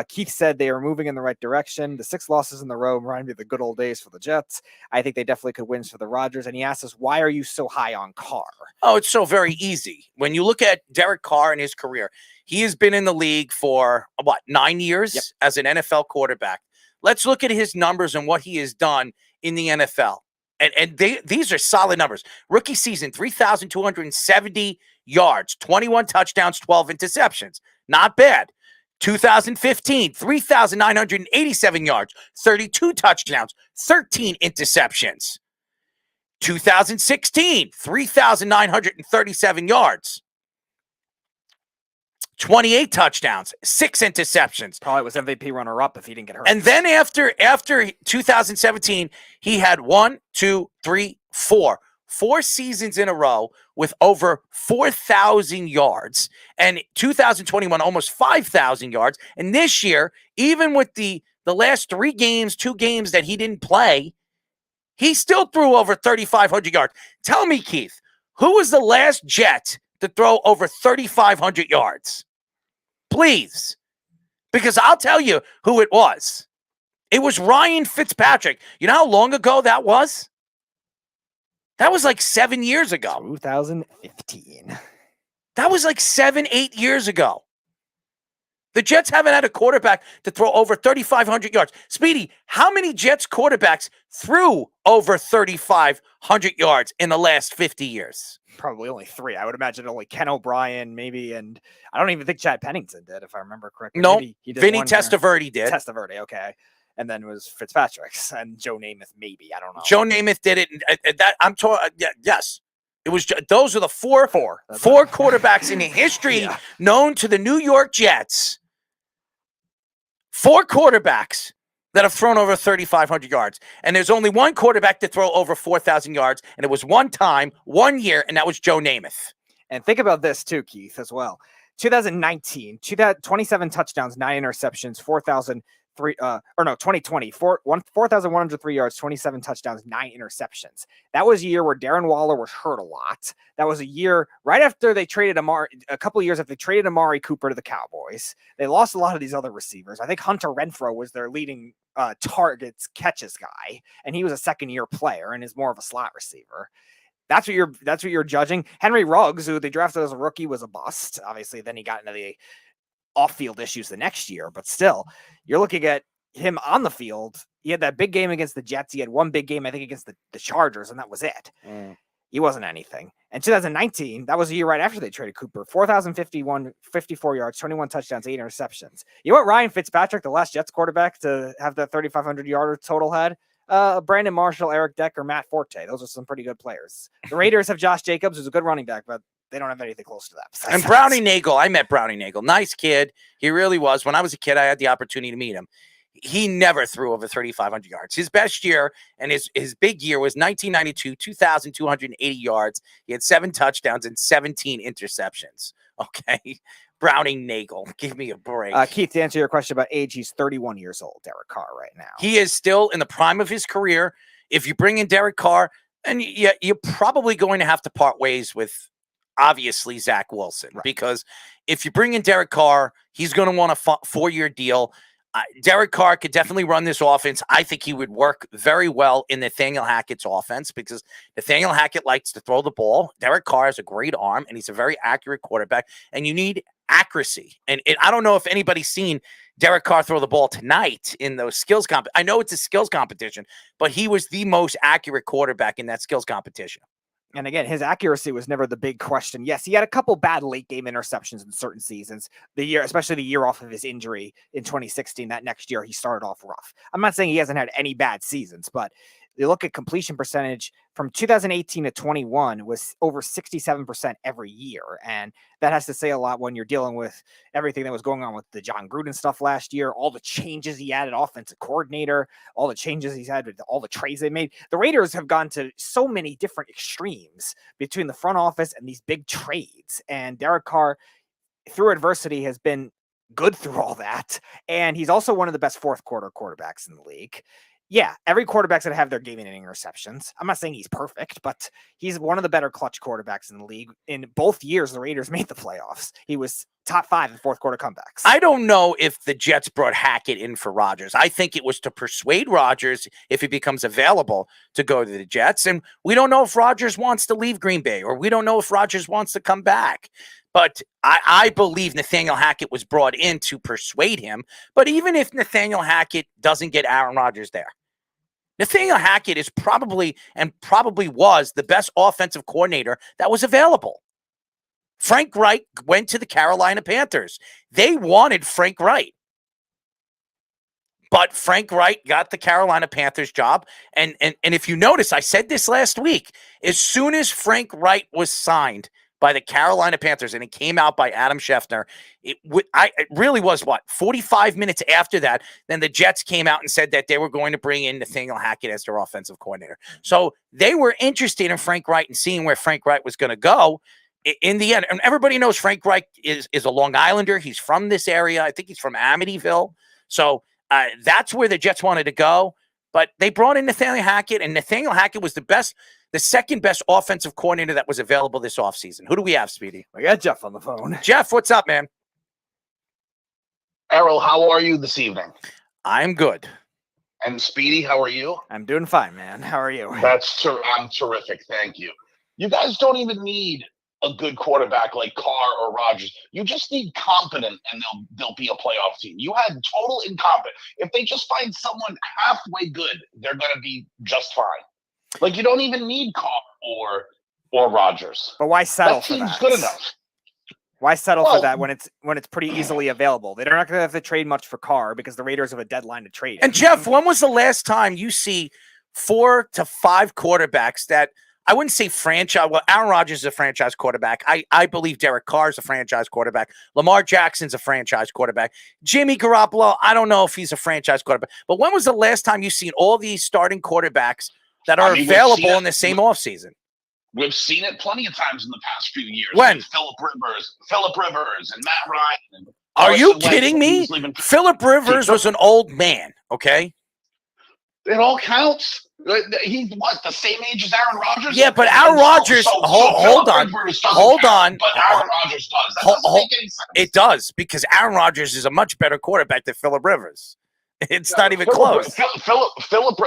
[SPEAKER 19] Keith said they are moving in the right direction. The 6 losses in the row remind me of the good old days for the Jets. I think they definitely could win for the Rodgers. And he asked us, why are you so high on Carr?
[SPEAKER 18] Oh, it's so very easy. When you look at Derek Carr and his career, he has been in the league for, 9 years as an NFL quarterback. Let's look at his numbers and what he has done in the NFL. And these are solid numbers. Rookie season, 3,270 yards, 21 touchdowns, 12 interceptions. Not bad. 2015, 3,987 yards, 32 touchdowns, 13 interceptions. 2016, 3,937 yards. 28 touchdowns, 6 interceptions.
[SPEAKER 19] Probably was MVP runner-up if he didn't get hurt.
[SPEAKER 18] And then after 2017, he had 4 seasons in a row with over 4,000 yards. And 2021, almost 5,000 yards. And this year, even with the last 2 games that he didn't play, he still threw over 3,500 yards. Tell me, Keith, who was the last Jet to throw over 3,500 yards? Please. Because I'll tell you who it was. It was Ryan Fitzpatrick. You know how long ago that was? That was like 7 years ago.
[SPEAKER 19] 2015.
[SPEAKER 18] That was like 7-8 years ago. The Jets haven't had a quarterback to throw over 3,500 yards. Speedy, how many Jets quarterbacks threw over 3,500 yards in the last 50 years?
[SPEAKER 19] Probably only 3. I would imagine only Ken O'Brien, maybe, and I don't even think Chad Pennington did, if I remember correctly.
[SPEAKER 18] No,
[SPEAKER 19] he did
[SPEAKER 18] Vinny
[SPEAKER 19] one year.
[SPEAKER 18] Testaverde did.
[SPEAKER 19] Testaverde, okay. And then it was Fitzpatrick's and Joe Namath, maybe. I don't know.
[SPEAKER 18] Joe Namath did it. Yes. It was. Those are the four
[SPEAKER 19] Four
[SPEAKER 18] quarterbacks in history known to the New York Jets. 4 quarterbacks that have thrown over 3,500 yards. And there's only one quarterback to throw over 4,000 yards. And it was one time, 1 year, and that was Joe Namath.
[SPEAKER 19] And think about this too, Keith, as well. 2019, 27 touchdowns, 9 interceptions, 2020, 4,103 yards, 27 touchdowns, 9 interceptions. That was a year where Darren Waller was hurt a lot. That was a year right after they traded a couple of years after they traded Amari Cooper to the Cowboys. They lost a lot of these other receivers. I think Hunter Renfrow was their leading targets catches guy, and he was a second-year player and is more of a slot receiver. That's what you're judging. Henry Ruggs, who they drafted as a rookie, was a bust. Obviously, then he got into the off-field issues the next year, but still, you're looking at him on the field. He had that big game against the Jets. He had one big game, I think, against the Chargers, and that was it. He wasn't anything. And 2019, that was a year right after they traded Cooper. 4,054 yards, 21 touchdowns, 8 interceptions. You know what Ryan Fitzpatrick, the last Jets quarterback to have that 3,500-yarder total had? Brandon Marshall, Eric Decker, Matt Forte. Those are some pretty good players. The Raiders have Josh Jacobs, who's a good running back, but they don't have anything close to that.
[SPEAKER 18] And Brownie Nagel, I met Brownie Nagel. Nice kid. He really was. When I was a kid, I had the opportunity to meet him. He never threw over 3,500 yards. His best year and his big year was 1992, 2,280 yards. He had 7 touchdowns and 17 interceptions. Okay. Brownie Nagel. Give me a break.
[SPEAKER 19] Keith, to answer your question about age, he's 31 years old, Derek Carr, right now.
[SPEAKER 18] He is still in the prime of his career. If you bring in Derek Carr, and you're probably going to have to part ways with, obviously, Zach Wilson. Right. Because if you bring in Derek Carr, he's going to want a 4-year deal. Derek Carr could definitely run this offense. I think he would work very well in Nathaniel Hackett's offense because Nathaniel Hackett likes to throw the ball. Derek Carr has a great arm, and he's a very accurate quarterback, and you need accuracy. And I don't know if anybody's seen Derek Carr throw the ball tonight in those skills comp. I know it's a skills competition, but he was the most accurate quarterback in that skills competition.
[SPEAKER 19] And again, his accuracy was never the big question. Yes, he had a couple bad late game interceptions in certain seasons. Especially the year off of his injury in 2016, that next year he started off rough. I'm not saying he hasn't had any bad seasons, but you look at completion percentage from 2018 to 21 was over 67% every year. And that has to say a lot when you're dealing with everything that was going on with the John Gruden stuff last year, all the changes he added, offensive coordinator, all the changes he's had with all the trades they made. The Raiders have gone to so many different extremes between the front office and these big trades. And Derek Carr, through adversity, has been good through all that. And he's also one of the best fourth quarter quarterbacks in the league. Yeah, every quarterback's going to have their game-winning interceptions. I'm not saying he's perfect, but he's one of the better clutch quarterbacks in the league. In both years, the Raiders made the playoffs. He was top 5 in fourth quarter comebacks.
[SPEAKER 18] I don't know if the Jets brought Hackett in for Rodgers. I think it was to persuade Rodgers, if he becomes available, to go to the Jets. And we don't know if Rodgers wants to leave Green Bay, or we don't know if Rodgers wants to come back. But I believe Nathaniel Hackett was brought in to persuade him. But even if Nathaniel Hackett doesn't get Aaron Rodgers there, Nathaniel Hackett is probably was the best offensive coordinator that was available. Frank Reich went to the Carolina Panthers. They wanted Frank Reich. But Frank Reich got the Carolina Panthers job. And if you notice, I said this last week, as soon as Frank Reich was signed by the Carolina Panthers, and it came out by Adam Schefter. It really was, 45 minutes after that, then the Jets came out and said that they were going to bring in Nathaniel Hackett as their offensive coordinator. So they were interested in Frank Reich and seeing where Frank Reich was going to go. In the end, and everybody knows Frank Reich is a Long Islander. He's from this area. I think he's from Amityville. So that's where the Jets wanted to go. But they brought in Nathaniel Hackett, and Nathaniel Hackett was the second best offensive coordinator that was available this offseason. Who do we have, Speedy?
[SPEAKER 19] We got Jeff on the phone.
[SPEAKER 18] Jeff, what's up, man?
[SPEAKER 20] Errol, how are you this evening?
[SPEAKER 18] I'm good.
[SPEAKER 20] And Speedy, how are you?
[SPEAKER 19] I'm doing fine, man. How are you?
[SPEAKER 20] I'm terrific. Thank you. You guys don't even need a good quarterback like Carr or Rodgers. You just need competent, and they'll be a playoff team. You had total incompetent. If they just find someone halfway good, they're going to be just fine. Like, you don't even need Carr or Rodgers.
[SPEAKER 19] But why settle
[SPEAKER 20] that
[SPEAKER 19] for
[SPEAKER 20] team's
[SPEAKER 19] that?
[SPEAKER 20] Good enough.
[SPEAKER 19] Why settle for that when it's pretty easily available? They're not going to have to trade much for Carr because the Raiders have a deadline to trade.
[SPEAKER 18] And Jeff, when was the last time you see 4 to 5 quarterbacks that I wouldn't say franchise? Well, Aaron Rodgers is a franchise quarterback. I believe Derek Carr is a franchise quarterback. Lamar Jackson's a franchise quarterback. Jimmy Garoppolo, I don't know if he's a franchise quarterback. But when was the last time you've seen all these starting quarterbacks that are available in the same offseason?
[SPEAKER 20] We've seen it plenty of times in the past few years.
[SPEAKER 18] When?
[SPEAKER 20] Phillip Rivers and Matt Ryan. And
[SPEAKER 18] are you
[SPEAKER 20] Carson
[SPEAKER 18] kidding
[SPEAKER 20] Wentz
[SPEAKER 18] me? Phillip Rivers was an old man, okay?
[SPEAKER 20] It all counts. He's what, the same age as Aaron Rodgers?
[SPEAKER 18] Yeah, but Aaron Rodgers, hold on.
[SPEAKER 20] But Aaron Rodgers does. That doesn't make any sense.
[SPEAKER 18] It does, because Aaron Rodgers is a much better quarterback than Phillip Rivers. It's not even close.
[SPEAKER 20] Phillip,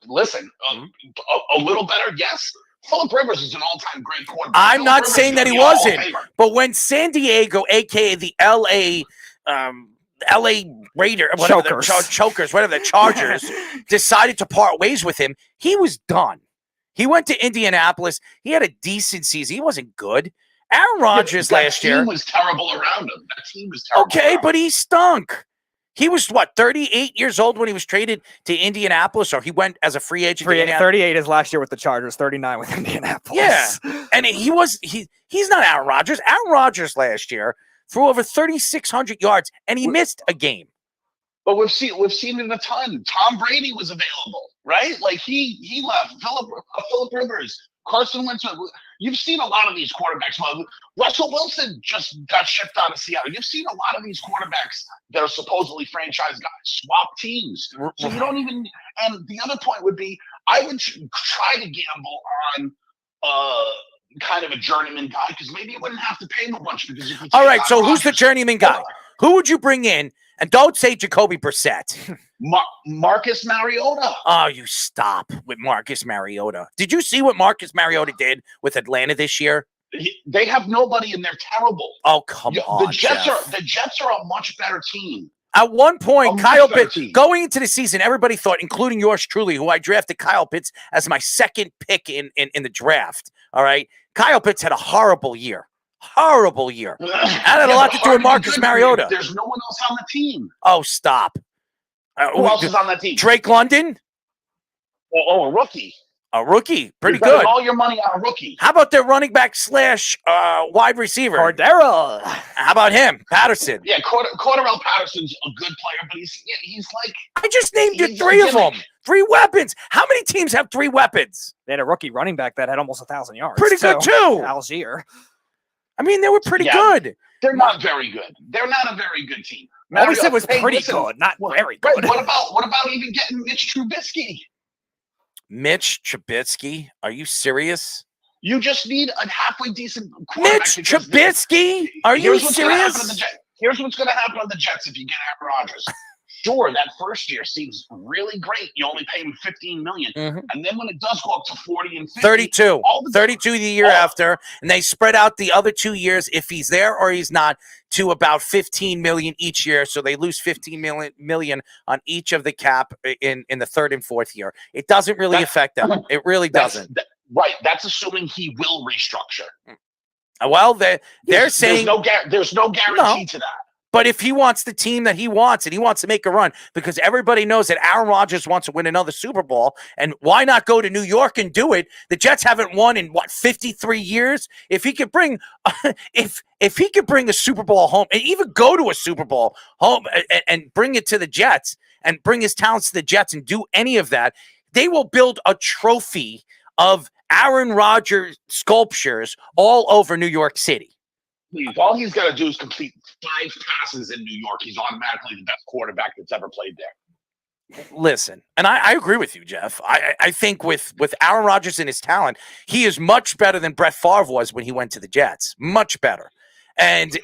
[SPEAKER 20] listen, a little better, yes. Phillip Rivers is an all-time great quarterback.
[SPEAKER 18] I'm
[SPEAKER 20] Phillip
[SPEAKER 18] not
[SPEAKER 20] Rivers
[SPEAKER 18] saying
[SPEAKER 20] is
[SPEAKER 18] that he
[SPEAKER 20] the Hall of
[SPEAKER 18] wasn't,
[SPEAKER 20] Famer.
[SPEAKER 18] but when San Diego, aka the LA Raider, whatever Chokers, whatever the Chargers, decided to part ways with him, he was done. He went to Indianapolis. He had a decent season. He wasn't good. Aaron Rodgers last year.
[SPEAKER 20] That team was terrible around him. That team was terrible.
[SPEAKER 18] Okay, but he stunk. He was, 38 years old when he was traded to Indianapolis, or he went as a free agent.
[SPEAKER 19] 38 is last year with the Chargers, 39 with Indianapolis.
[SPEAKER 18] Yeah, and he's not Aaron Rodgers. Aaron Rodgers last year threw over 3,600 yards, and he missed a game.
[SPEAKER 20] But we've seen it a ton. Tom Brady was available, right? Like he left. Phillip Rivers, Carson Wentz. You've seen a lot of these quarterbacks. Russell Wilson just got shipped out of Seattle. You've seen a lot of these quarterbacks that are supposedly franchise guys swap teams. So you don't even. And the other point would be, I would try to gamble on kind of a journeyman guy, because maybe you wouldn't have to pay him a bunch. Because
[SPEAKER 18] all right, so who's the journeyman guy? Who would you bring in? And don't say Jacoby Brissett.
[SPEAKER 20] Marcus Mariota.
[SPEAKER 18] Oh, you stop with Marcus Mariota. Did you see what Marcus Mariota did with Atlanta this year?
[SPEAKER 20] They have nobody, and they're terrible.
[SPEAKER 18] Oh, come on,
[SPEAKER 20] the Jets are a much better team.
[SPEAKER 18] At one point, Kyle Pitts, going into the season, everybody thought, including yours truly, who I drafted Kyle Pitts as my second pick in the draft. All right. Kyle Pitts had a horrible year. Horrible year. That had a lot to do with Marcus Mariota.
[SPEAKER 20] There's no one else on the team.
[SPEAKER 18] Oh, stop.
[SPEAKER 20] Who else is on that team?
[SPEAKER 18] Drake London?
[SPEAKER 20] Oh, a rookie.
[SPEAKER 18] A rookie. Pretty
[SPEAKER 20] You're
[SPEAKER 18] good.
[SPEAKER 20] all your money on a rookie.
[SPEAKER 18] How about their running back / wide receiver?
[SPEAKER 19] Cordero.
[SPEAKER 18] How about him? Patterson.
[SPEAKER 20] Yeah, Cordarrelle Patterson's a good player, but he's like...
[SPEAKER 18] I just named you 3 of them. 3 weapons. How many teams have 3 weapons?
[SPEAKER 19] They had a rookie running back that had almost 1,000 yards.
[SPEAKER 18] Pretty good, too.
[SPEAKER 19] Algier.
[SPEAKER 18] I mean, they were pretty good.
[SPEAKER 20] They're not very good. They're not a very good team.
[SPEAKER 19] All we said was pretty good, not very good.
[SPEAKER 20] What about even getting Mitch Trubisky?
[SPEAKER 18] Mitch Trubisky? Are you serious?
[SPEAKER 20] You just need a halfway decent quarterback.
[SPEAKER 18] Mitch Trubisky? Are you serious?
[SPEAKER 20] Here's what's going to happen on the Jets if you get Aaron Rodgers. Sure, that first year seems really great. You only pay him $15 million. And then when it does go up to 40 and 50,
[SPEAKER 18] 32 the year after, and they spread out the other 2 years, if he's there or he's not, to about $15 million each year. So they lose $15 million on each of the cap in the 3rd and 4th year. It doesn't really affect them. It really doesn't.
[SPEAKER 20] Right. That's assuming he will restructure.
[SPEAKER 18] Well, they're saying
[SPEAKER 20] there's no guarantee to that.
[SPEAKER 18] But if he wants the team that he wants and he wants to make a run, because everybody knows that Aaron Rodgers wants to win another Super Bowl, and why not go to New York and do it? The Jets haven't won in 53 years. If he could bring, if he could bring a Super Bowl home and even go to a Super Bowl home and bring it to the Jets and bring his talents to the Jets and do any of that, they will build a trophy of Aaron Rodgers sculptures all over New York City.
[SPEAKER 20] All he's got to do is complete 5 passes in New York. He's automatically the best quarterback that's ever played there.
[SPEAKER 18] Listen, and I agree with you, Jeff. I think with Aaron Rodgers and his talent, he is much better than Brett Favre was when he went to the Jets. Much better. And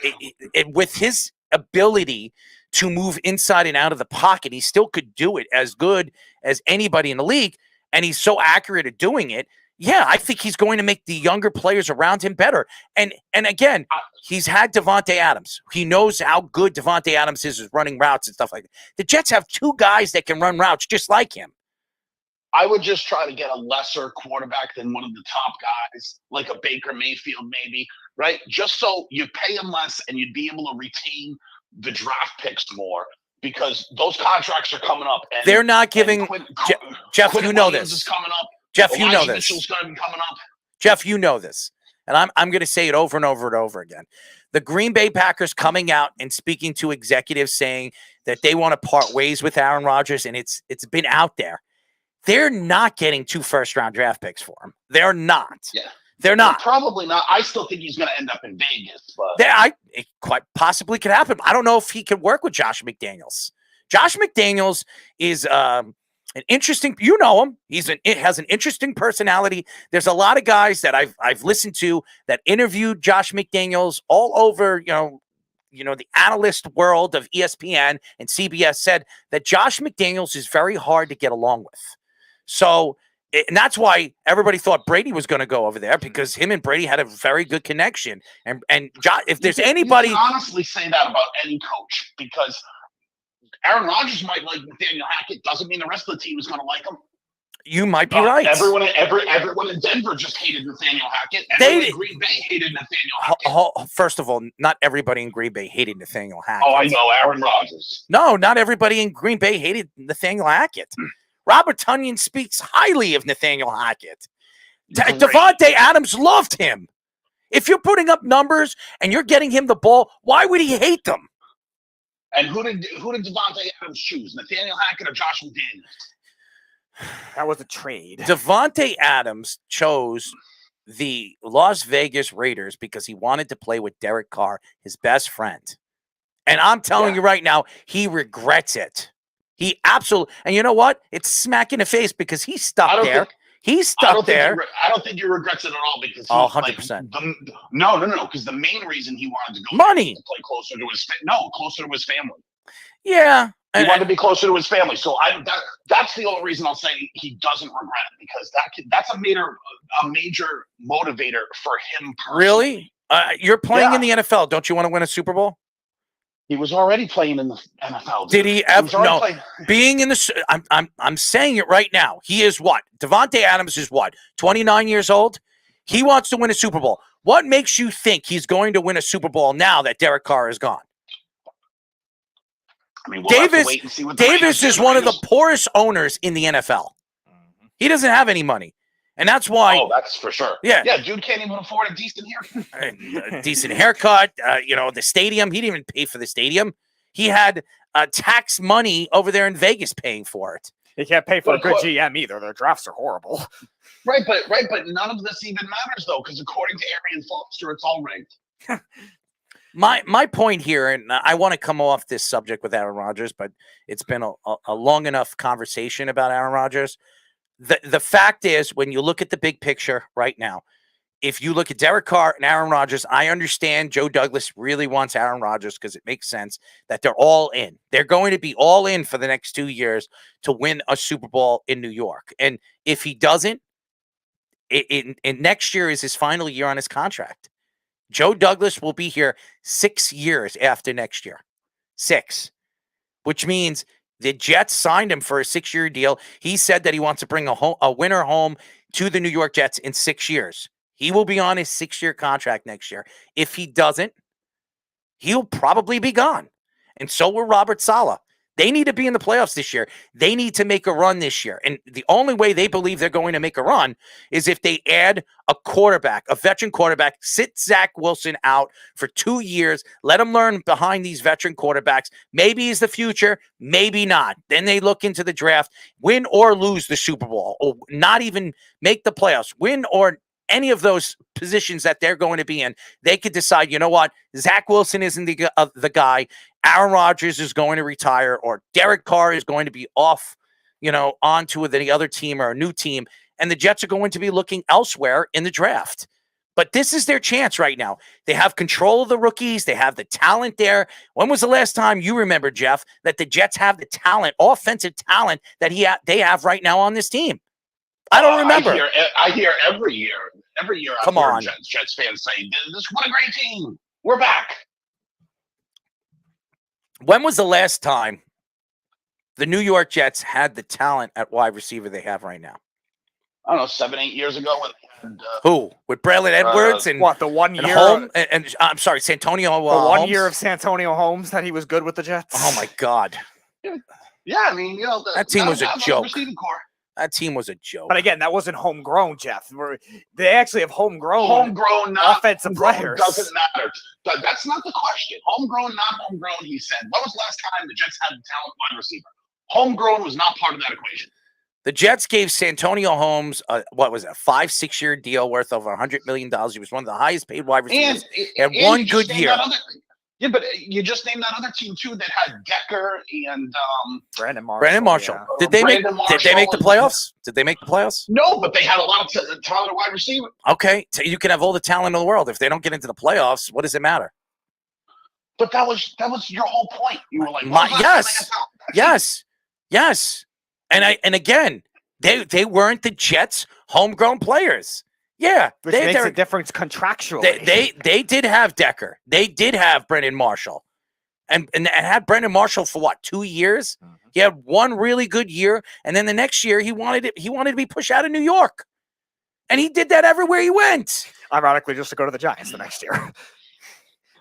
[SPEAKER 18] with his ability to move inside and out of the pocket, he still could do it as good as anybody in the league. And he's so accurate at doing it. Yeah, I think he's going to make the younger players around him better. And again, he's had Davante Adams. He knows how good Davante Adams is running routes and stuff like that. The Jets have 2 guys that can run routes just like him.
[SPEAKER 20] I would just try to get a lesser quarterback than one of the top guys, like a Baker Mayfield maybe, right? Just so you pay him less and you'd be able to retain the draft picks more, because those contracts are coming up. And
[SPEAKER 18] they're not giving Jeff, you know this.
[SPEAKER 20] Is coming up.
[SPEAKER 18] Jeff,
[SPEAKER 20] Elijah
[SPEAKER 18] you know this.
[SPEAKER 20] Mitchell's going to be coming up.
[SPEAKER 18] Jeff, you know this. And I'm going to say it over and over and over again. The Green Bay Packers coming out and speaking to executives saying that they want to part ways with Aaron Rodgers, and it's been out there. They're not getting 2 first-round draft picks for him. They're not.
[SPEAKER 20] Yeah.
[SPEAKER 18] They're not.
[SPEAKER 20] Probably not. I still think he's going to end up in Vegas. But
[SPEAKER 18] It quite possibly could happen. I don't know if he could work with Josh McDaniels. Josh McDaniels is an interesting. You know him. It has an interesting personality. There's a lot of guys that I've listened to that interviewed Josh McDaniels all over. The analyst world of ESPN and CBS said that Josh McDaniels is very hard to get along with. So. And that's why everybody thought Brady was going to go over there, because him and Brady had a very good connection. And if there's anybody,
[SPEAKER 20] you can honestly say that about any coach, because Aaron Rodgers might like Nathaniel Hackett, doesn't mean the rest of the team is going to like him.
[SPEAKER 18] You might be right.
[SPEAKER 20] Everyone in Denver just hated Nathaniel Hackett. Everyone in Green Bay hated Nathaniel Hackett.
[SPEAKER 18] First of all, not everybody in Green Bay hated Nathaniel Hackett.
[SPEAKER 20] Oh, I know, Aaron Rodgers.
[SPEAKER 18] No, not everybody in Green Bay hated Nathaniel Hackett. Robert Tonyan speaks highly of Nathaniel Hackett. Davante Adams loved him. If you're putting up numbers and you're getting him the ball, why would he hate them?
[SPEAKER 20] And who did Davante Adams choose? Nathaniel Hackett or Josh McDaniels?
[SPEAKER 19] That was a trade.
[SPEAKER 18] Davante Adams chose the Las Vegas Raiders because he wanted to play with Derek Carr, his best friend. And I'm telling you right now, he regrets it. He absolutely, and you know what? It's smack in the face because he's stuck there. He's stuck there.
[SPEAKER 20] I don't think he regrets it at all, because
[SPEAKER 18] 100%.
[SPEAKER 20] No, because the main reason he wanted to go
[SPEAKER 18] money
[SPEAKER 20] to play closer to his family.
[SPEAKER 18] Yeah,
[SPEAKER 20] he wanted to be closer to his family. So that's the only reason I'll say he doesn't regret it, because that's a major motivator for him personally.
[SPEAKER 18] Really? You're playing in the NFL. Don't you want to win a Super Bowl?
[SPEAKER 20] He was already playing in the NFL.
[SPEAKER 18] Did he ever? No. Being in the, I'm saying it right now. He is what? Davante Adams is what? 29 years old. He wants to win a Super Bowl. What makes you think he's going to win a Super Bowl now that Derek Carr is gone?
[SPEAKER 20] I mean, we'll have to wait and see what the
[SPEAKER 18] Davis is one of the poorest owners in the NFL. He doesn't have any money. And that's why.
[SPEAKER 20] Oh, that's for sure.
[SPEAKER 18] Yeah.
[SPEAKER 20] Yeah, dude can't even afford a decent haircut.
[SPEAKER 18] A decent haircut. The stadium. He didn't even pay for the stadium. He had tax money over there in Vegas paying for it.
[SPEAKER 19] He can't pay for a good GM either. Their drafts are horrible.
[SPEAKER 20] Right, but none of this even matters, though, because according to Arian Foster, it's all rigged.
[SPEAKER 18] My point here, and I want to come off this subject with Aaron Rodgers, but it's been a long enough conversation about Aaron Rodgers. The fact is, when you look at the big picture right now, if you look at Derek Carr and Aaron Rodgers, I understand Joe Douglas really wants Aaron Rodgers because it makes sense that they're all in. They're going to be all in for the next 2 years to win a Super Bowl in New York. And if he doesn't, next year is his final year on his contract. Joe Douglas will be here 6 years after next year. 6. Which means the Jets signed him for a 6-year deal. He said that he wants to bring a winner home to the New York Jets in 6 years. He will be on his 6-year contract next year. If he doesn't, he'll probably be gone. And so will Robert Saleh. They need to be in the playoffs this year. They need to make a run this year. And the only way they believe they're going to make a run is if they add a quarterback, a veteran quarterback, sit Zach Wilson out for 2 years, let him learn behind these veteran quarterbacks. Maybe he's the future, maybe not. Then they look into the draft, win or lose the Super Bowl, or not even make the playoffs, win or any of those positions that they're going to be in. They could decide, you know what, Zach Wilson isn't the guy. Aaron Rodgers is going to retire, or Derek Carr is going to be off, onto the other team or a new team, and the Jets are going to be looking elsewhere in the draft. But this is their chance right now. They have control of the rookies. They have the talent there. When was the last time you remember, Jeff, that the Jets have the talent, offensive talent, that they have right now on this team? I don't remember.
[SPEAKER 20] I hear every year.
[SPEAKER 18] Come on.
[SPEAKER 20] Jets fans say, what a great team. We're back.
[SPEAKER 18] When was the last time the New York Jets had the talent at wide receiver they have right now?
[SPEAKER 20] I don't know, 7-8 years ago.
[SPEAKER 18] Who? With Braylon Edwards and
[SPEAKER 19] the 1 year?
[SPEAKER 18] And I'm sorry, Santonio.
[SPEAKER 19] The 1 year of Santonio Holmes that he was good with the Jets.
[SPEAKER 18] Oh my God.
[SPEAKER 20] Yeah, I mean,
[SPEAKER 18] that team was a joke.
[SPEAKER 20] Receiving core.
[SPEAKER 18] That team was a joke.
[SPEAKER 19] But again, that wasn't homegrown, Jeff. They actually have homegrown offensive players.
[SPEAKER 20] Doesn't matter. That's not the question. Homegrown, not homegrown, he said. When was the last time the Jets had a talent wide receiver? Homegrown was not part of that equation.
[SPEAKER 18] The Jets gave Santonio Holmes, a 5-6 year deal worth over $100 million. He was one of the highest paid wide receivers. He had one good year.
[SPEAKER 20] Yeah, but you just named that other team too that had Decker and
[SPEAKER 19] Brandon
[SPEAKER 18] Marshall.
[SPEAKER 19] Yeah.
[SPEAKER 18] Did they make the playoffs? Did they make the playoffs?
[SPEAKER 20] No, but they had a lot of talented wide receiver.
[SPEAKER 18] Okay, so you can have all the talent in the world. If they don't get into the playoffs, what does it matter?
[SPEAKER 20] But that was your whole point. You were like,
[SPEAKER 18] yes. And again, they weren't the Jets' homegrown players. Yeah,
[SPEAKER 19] which makes a difference contractually.
[SPEAKER 18] They did have Decker. They did have Brendan Marshall, and had Brendan Marshall for what, 2 years? Mm-hmm. He had one really good year, and then the next year he wanted to be pushed out of New York, and he did that everywhere he went.
[SPEAKER 19] Ironically, just to go to the Giants the next year.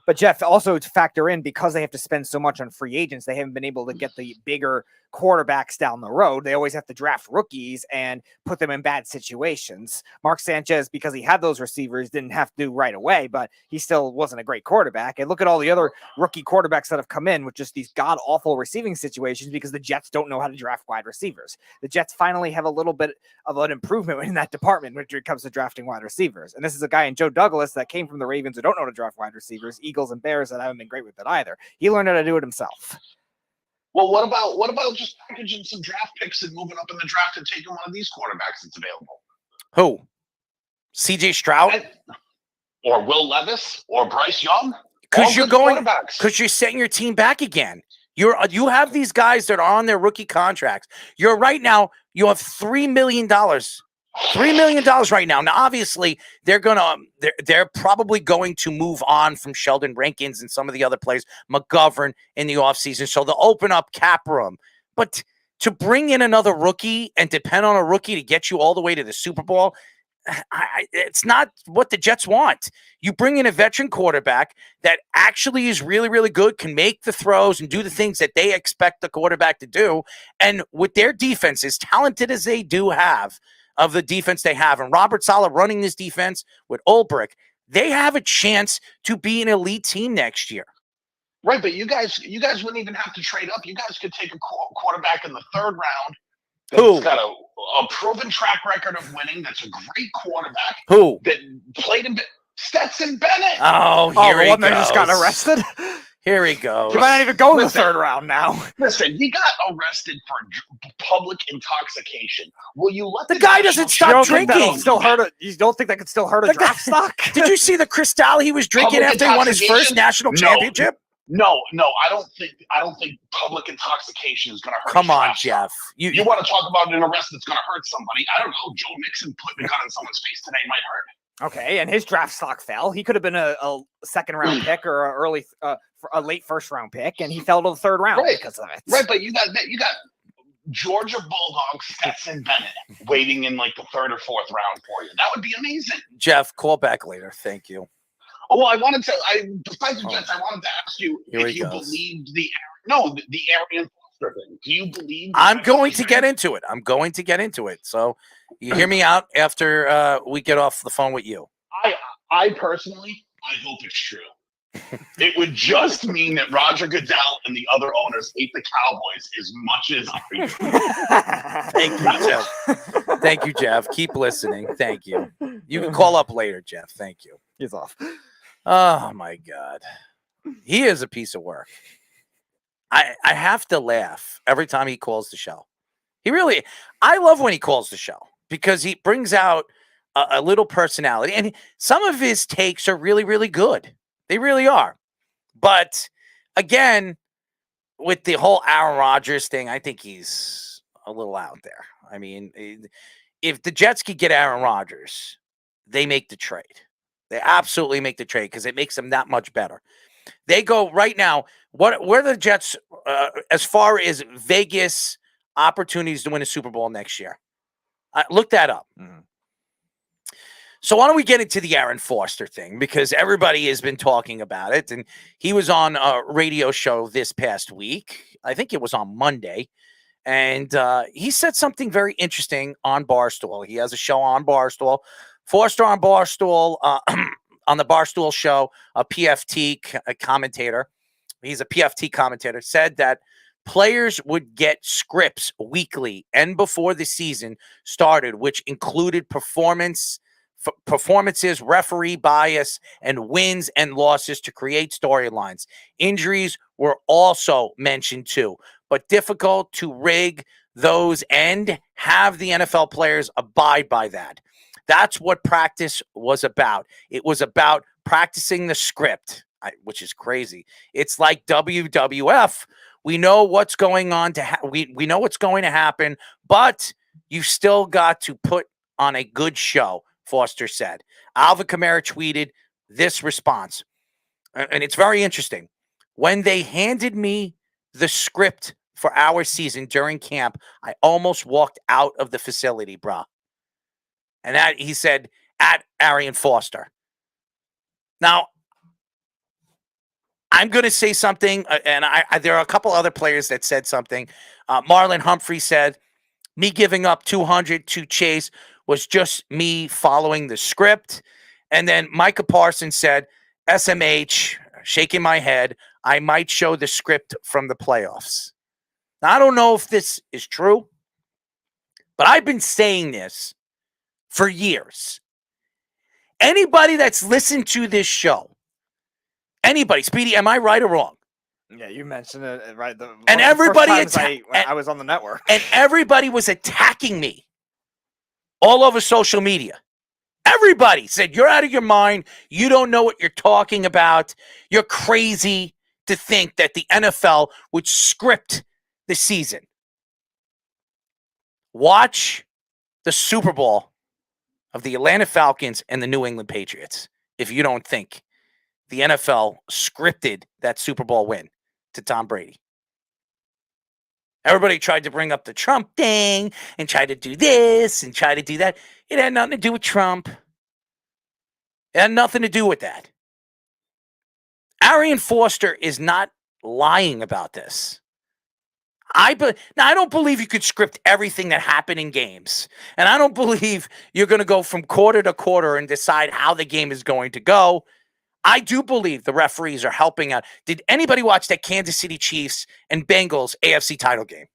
[SPEAKER 19] But Jeff, also to factor in, because they have to spend so much on free agents, they haven't been able to get the bigger quarterbacks down the road. They always have to draft rookies and put them in bad situations. Mark Sanchez, because he had those receivers, didn't have to do right away, but he still wasn't a great quarterback. And look at all the other rookie quarterbacks that have come in with just these god-awful receiving situations because the Jets don't know how to draft wide receivers. The Jets finally have a little bit of an improvement in that department when it comes to drafting wide receivers. And this is a guy in Joe Douglas that came from the Ravens who don't know how to draft wide receivers, Eagles and Bears that haven't been great with it either. He learned how to do it himself.
[SPEAKER 20] Well, what about just packaging some draft picks and moving up in the draft and taking one of these quarterbacks that's available?
[SPEAKER 18] Who? C.J. Stroud?
[SPEAKER 20] Or Will Levis? Or Bryce Young?
[SPEAKER 18] Because you're setting your team back again. You have these guys that are on their rookie contracts. You have $3 million. $3 million right now. Now, obviously, they're probably going to move on from Sheldon Rankins and some of the other players, McGovern in the offseason. So they'll open up cap room. But to bring in another rookie and depend on a rookie to get you all the way to the Super Bowl, it's not what the Jets want. You bring in a veteran quarterback that actually is really, really good, can make the throws and do the things that they expect the quarterback to do. And with their defense, as talented as they do have, of the defense they have, and Robert Saleh running this defense with Ulbrich, they have a chance to be an elite team next year.
[SPEAKER 20] Right, but you guys wouldn't even have to trade up. You guys could take a quarterback in the third round. Who's got a proven track record of winning. That's a great quarterback.
[SPEAKER 18] Who?
[SPEAKER 20] That played in Stetson Bennett.
[SPEAKER 18] Oh, here he goes.
[SPEAKER 19] That just got arrested?
[SPEAKER 18] Here he goes.
[SPEAKER 19] He might not even go in the third round now.
[SPEAKER 20] Listen, he got arrested for public intoxication. Will you let
[SPEAKER 18] the guy doesn't stop drinking?
[SPEAKER 19] You don't think that could still hurt a draft stock?
[SPEAKER 18] Did you see the Cristal he was drinking after he won his first national championship?
[SPEAKER 20] No, I don't think public intoxication is going to hurt.
[SPEAKER 18] Come on, Jeff.
[SPEAKER 20] You want to talk about an arrest that's going to hurt somebody? I don't know. Joe Mixon putting a gun in someone's face today might hurt.
[SPEAKER 19] Okay, and his draft stock fell. He could have been a second round pick or a late first round pick, and he fell to the third round because of it.
[SPEAKER 20] Right, but you got Georgia Bulldogs Stetson Bennett waiting in like the third or fourth round for you. That would be amazing.
[SPEAKER 18] Jeff, call back later. Thank you.
[SPEAKER 20] well, besides the Jets, I wanted to ask you if you believed the Arian Foster thing. Do you believe?
[SPEAKER 18] I'm going to get into it. So you hear me out after we get off the phone with you.
[SPEAKER 20] I personally, I hope it's true. It would just mean that Roger Goodell and the other owners hate the Cowboys as much as I do.
[SPEAKER 18] Thank you, Jeff. Thank you, Jeff. Keep listening. Thank you. You can call up later, Jeff. Thank you.
[SPEAKER 19] He's off.
[SPEAKER 18] Oh, my God. He is a piece of work. I have to laugh every time he calls the show. I love when he calls the show because he brings out a little personality. And some of his takes are really, really good. They really are. But again, with the whole Aaron Rodgers thing, I think he's a little out there. I mean, if the Jets could get Aaron Rodgers, they make the trade. They absolutely make the trade because it makes them that much better. They go right now. Where are the Jets as far as Vegas opportunities to win a Super Bowl next year? Look that up.
[SPEAKER 19] Mm-hmm.
[SPEAKER 18] So why don't we get into the Aaron Foster thing? Because everybody has been talking about it. And he was on a radio show this past week. I think it was on Monday. And he said something very interesting on Barstool. He has a show on Barstool. Foster on Barstool, on the Barstool show, a PFT commentator. He's a PFT commentator, said that players would get scripts weekly and before the season started, which included performances, referee bias, and wins and losses to create storylines. Injuries were also mentioned too, but difficult to rig those and have the NFL players abide by that. That's what practice was about. It was about practicing the script, which is crazy. It's like WWF. We know what's going on we know what's going to happen, but you still got to put on a good show, Foster said. Alvin Kamara tweeted this response, and it's very interesting. When they handed me the script for our season during camp, I almost walked out of the facility, brah. And that, he said, at Arian Foster. Now, I'm going to say something, and there are a couple other players that said something. Marlon Humphrey said, me giving up 200 to Chase was just me following the script. And then Micah Parsons said, SMH, shaking my head, I might show the script from the playoffs. Now, I don't know if this is true, but I've been saying this for years. Anybody that's listened to this show, anybody, Speedy, am I right or wrong?
[SPEAKER 19] Yeah, you mentioned it right.
[SPEAKER 18] And everybody,
[SPEAKER 19] I was on the network,
[SPEAKER 18] and everybody was attacking me all over social media. Everybody said, you're out of your mind. You don't know what you're talking about. You're crazy to think that the NFL would script the season. Watch the Super Bowl of the Atlanta Falcons and the New England Patriots if you don't think the NFL scripted that Super Bowl win to Tom Brady. Everybody tried to bring up the Trump thing and try to do this and try to do that. It had nothing to do with Trump. It had nothing to do with that. Arian Foster is not lying about this. I don't believe you could script everything that happened in games. And I don't believe you're going to go from quarter to quarter and decide how the game is going to go. I do believe the referees are helping out. Did anybody watch that Kansas City Chiefs and Bengals AFC title game?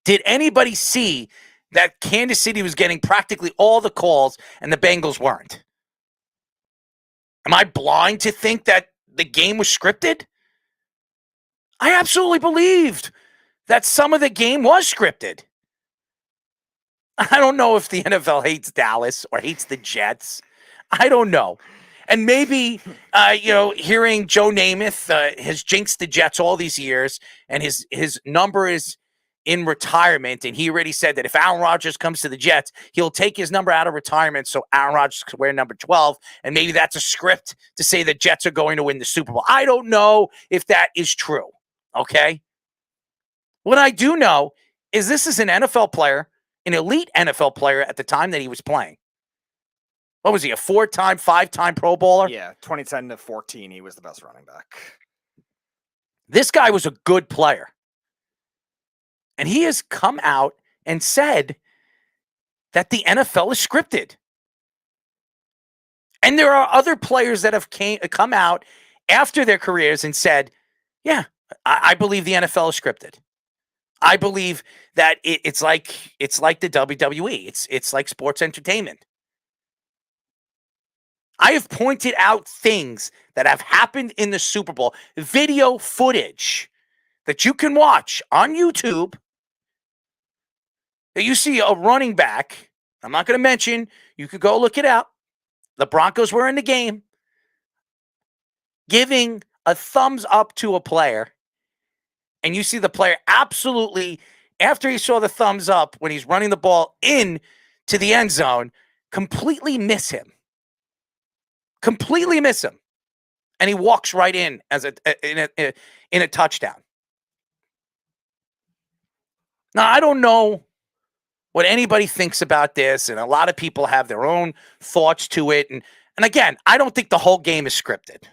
[SPEAKER 18] Did anybody see that Kansas City was getting practically all the calls and the Bengals weren't? Am I blind to think that the game was scripted? I absolutely believed that some of the game was scripted. I don't know if the NFL hates Dallas or hates the Jets. I don't know. And maybe, hearing Joe Namath has jinxed the Jets all these years, and his number is in retirement, and he already said that if Aaron Rodgers comes to the Jets, he'll take his number out of retirement so Aaron Rodgers could wear number 12, and maybe that's a script to say the Jets are going to win the Super Bowl. I don't know if that is true, okay? What I do know is this is an NFL player, an elite NFL player at the time that he was playing. What was he, a 4-time, 5-time Pro Bowler?
[SPEAKER 19] Yeah, 2010 to 14, he was the best running back.
[SPEAKER 18] This guy was a good player. And he has come out and said that the NFL is scripted. And there are other players that have come out after their careers and said, yeah, I believe the NFL is scripted. I believe that it's like the WWE. It's like sports entertainment. I have pointed out things that have happened in the Super Bowl, video footage that you can watch on YouTube, that you see a running back. I'm not going to mention, you could go look it up. The Broncos were in the game, giving a thumbs up to a player. And you see the player absolutely, after he saw the thumbs up, when he's running the ball in to the end zone, completely miss him. Completely miss him. And he walks right in as in a touchdown. Now, I don't know what anybody thinks about this, and a lot of people have their own thoughts to it. And again, I don't think the whole game is scripted.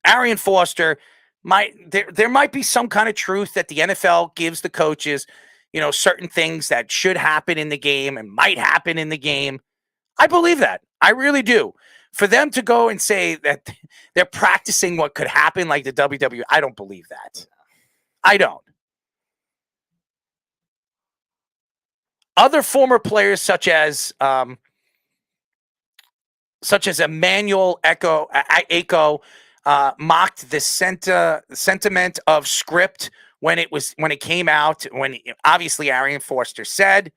[SPEAKER 18] Arian Foster, there might be some kind of truth that the NFL gives the coaches, certain things that should happen in the game and might happen in the game. I believe that. I really do. For them to go and say that they're practicing what could happen like the WWE, I don't believe that. I don't. Other former players such as Emmanuel Aiko mocked the sentiment of script when it came out, when obviously Arian Foster said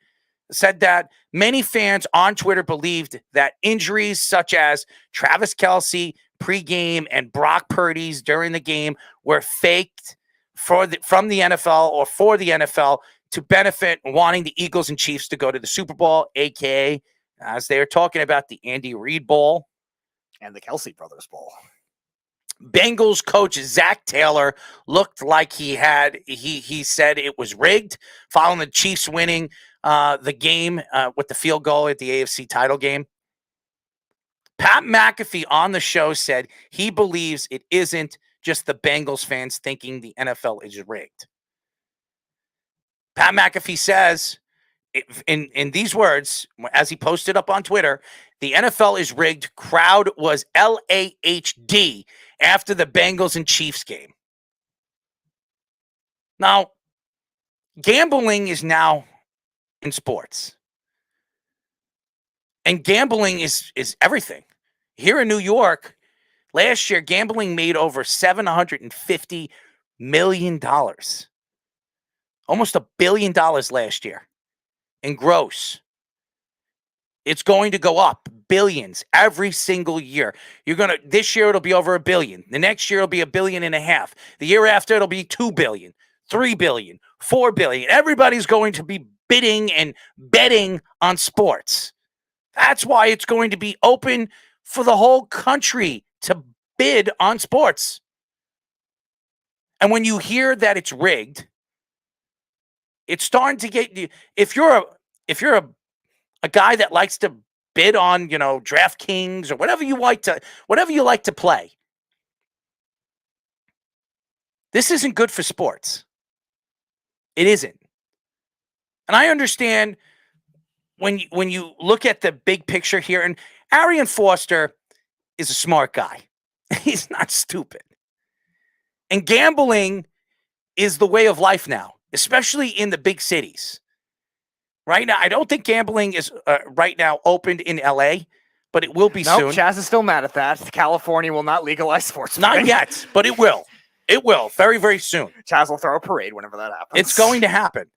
[SPEAKER 18] that many fans on Twitter believed that injuries such as Travis Kelce pregame and Brock Purdy's during the game were faked from the NFL or for the NFL to benefit wanting the Eagles and Chiefs to go to the Super Bowl, aka as they are talking about the Andy Reid Bowl
[SPEAKER 19] and the Kelce Brothers Bowl.
[SPEAKER 18] Bengals coach Zach Taylor looked like he said it was rigged following the Chiefs winning the game with the field goal at the AFC title game. Pat McAfee on the show said he believes it isn't just the Bengals fans thinking the NFL is rigged. Pat McAfee says in these words, as he posted up on Twitter, the NFL is rigged. Crowd was LAHD after the Bengals and Chiefs game. Now, gambling is now in sports. And gambling is everything. Here in New York, last year, gambling made over $750 million. Almost $1 billion last year in gross. It's going to go up billions every single year. This year it'll be over $1 billion. The next year it'll be $1.5 billion. The year after it'll be $2 billion, $3 billion, $4 billion. Everybody's going to be bidding and betting on sports. That's why it's going to be open for the whole country to bid on sports. And when you hear that it's rigged, it's starting to get, if you're a guy that likes to bid on, DraftKings or whatever you like to play, this isn't good for sports. It isn't. And I understand when you look at the big picture here, and Arian Foster is a smart guy. He's not stupid. And gambling is the way of life now, especially in the big cities. Right now, I don't think gambling is right now opened in LA, but it will be soon.
[SPEAKER 19] Chaz is still mad at that. California will not legalize sports betting.
[SPEAKER 18] Not yet, but it will. It will very, very soon.
[SPEAKER 19] Chaz will throw a parade whenever that happens.
[SPEAKER 18] It's going to happen.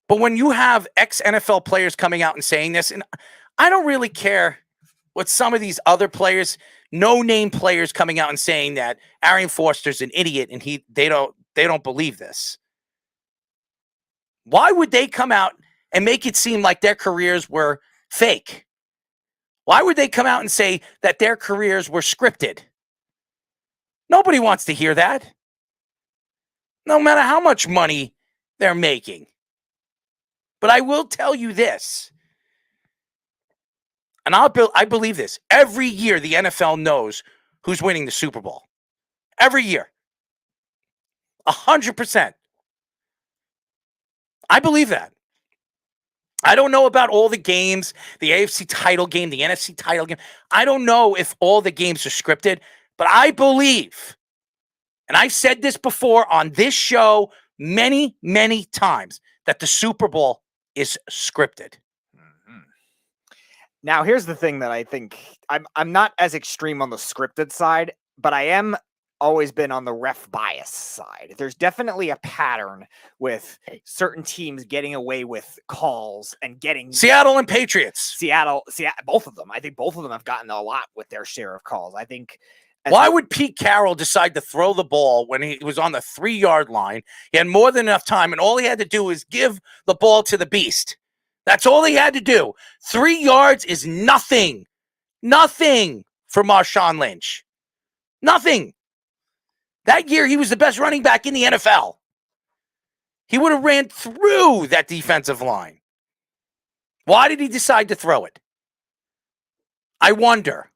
[SPEAKER 18] But when you have ex-NFL players coming out and saying this, and I don't really care what some of these other players, no-name players coming out and saying that Arian Foster's an idiot and they don't believe this. Why would they come out and make it seem like their careers were fake? Why would they come out and say that their careers were scripted? Nobody wants to hear that. No matter how much money they're making. But I will tell you this. And I believe this. Every year, the NFL knows who's winning the Super Bowl. Every year. 100%. I believe that. I don't know about all the games, the AFC title game, the NFC title game. I don't know if all the games are scripted, but I believe, and I've said this before on this show many, many times, that the Super Bowl is scripted.
[SPEAKER 19] Now, here's the thing that I think I'm not as extreme on the scripted side, but I am always been on the ref bias side. There's definitely a pattern with certain teams getting away with calls and getting
[SPEAKER 18] Seattle and Patriots.
[SPEAKER 19] Seattle, both of them. I think both of them have gotten a lot with their share of calls. I think.
[SPEAKER 18] Why would Pete Carroll decide to throw the ball when he was on the 3-yard line? He had more than enough time, and all he had to do was give the ball to the beast. That's all he had to do. 3 yards is nothing. Nothing for Marshawn Lynch. Nothing. That year, he was the best running back in the NFL. He would have ran through that defensive line. Why did he decide to throw it? I wonder.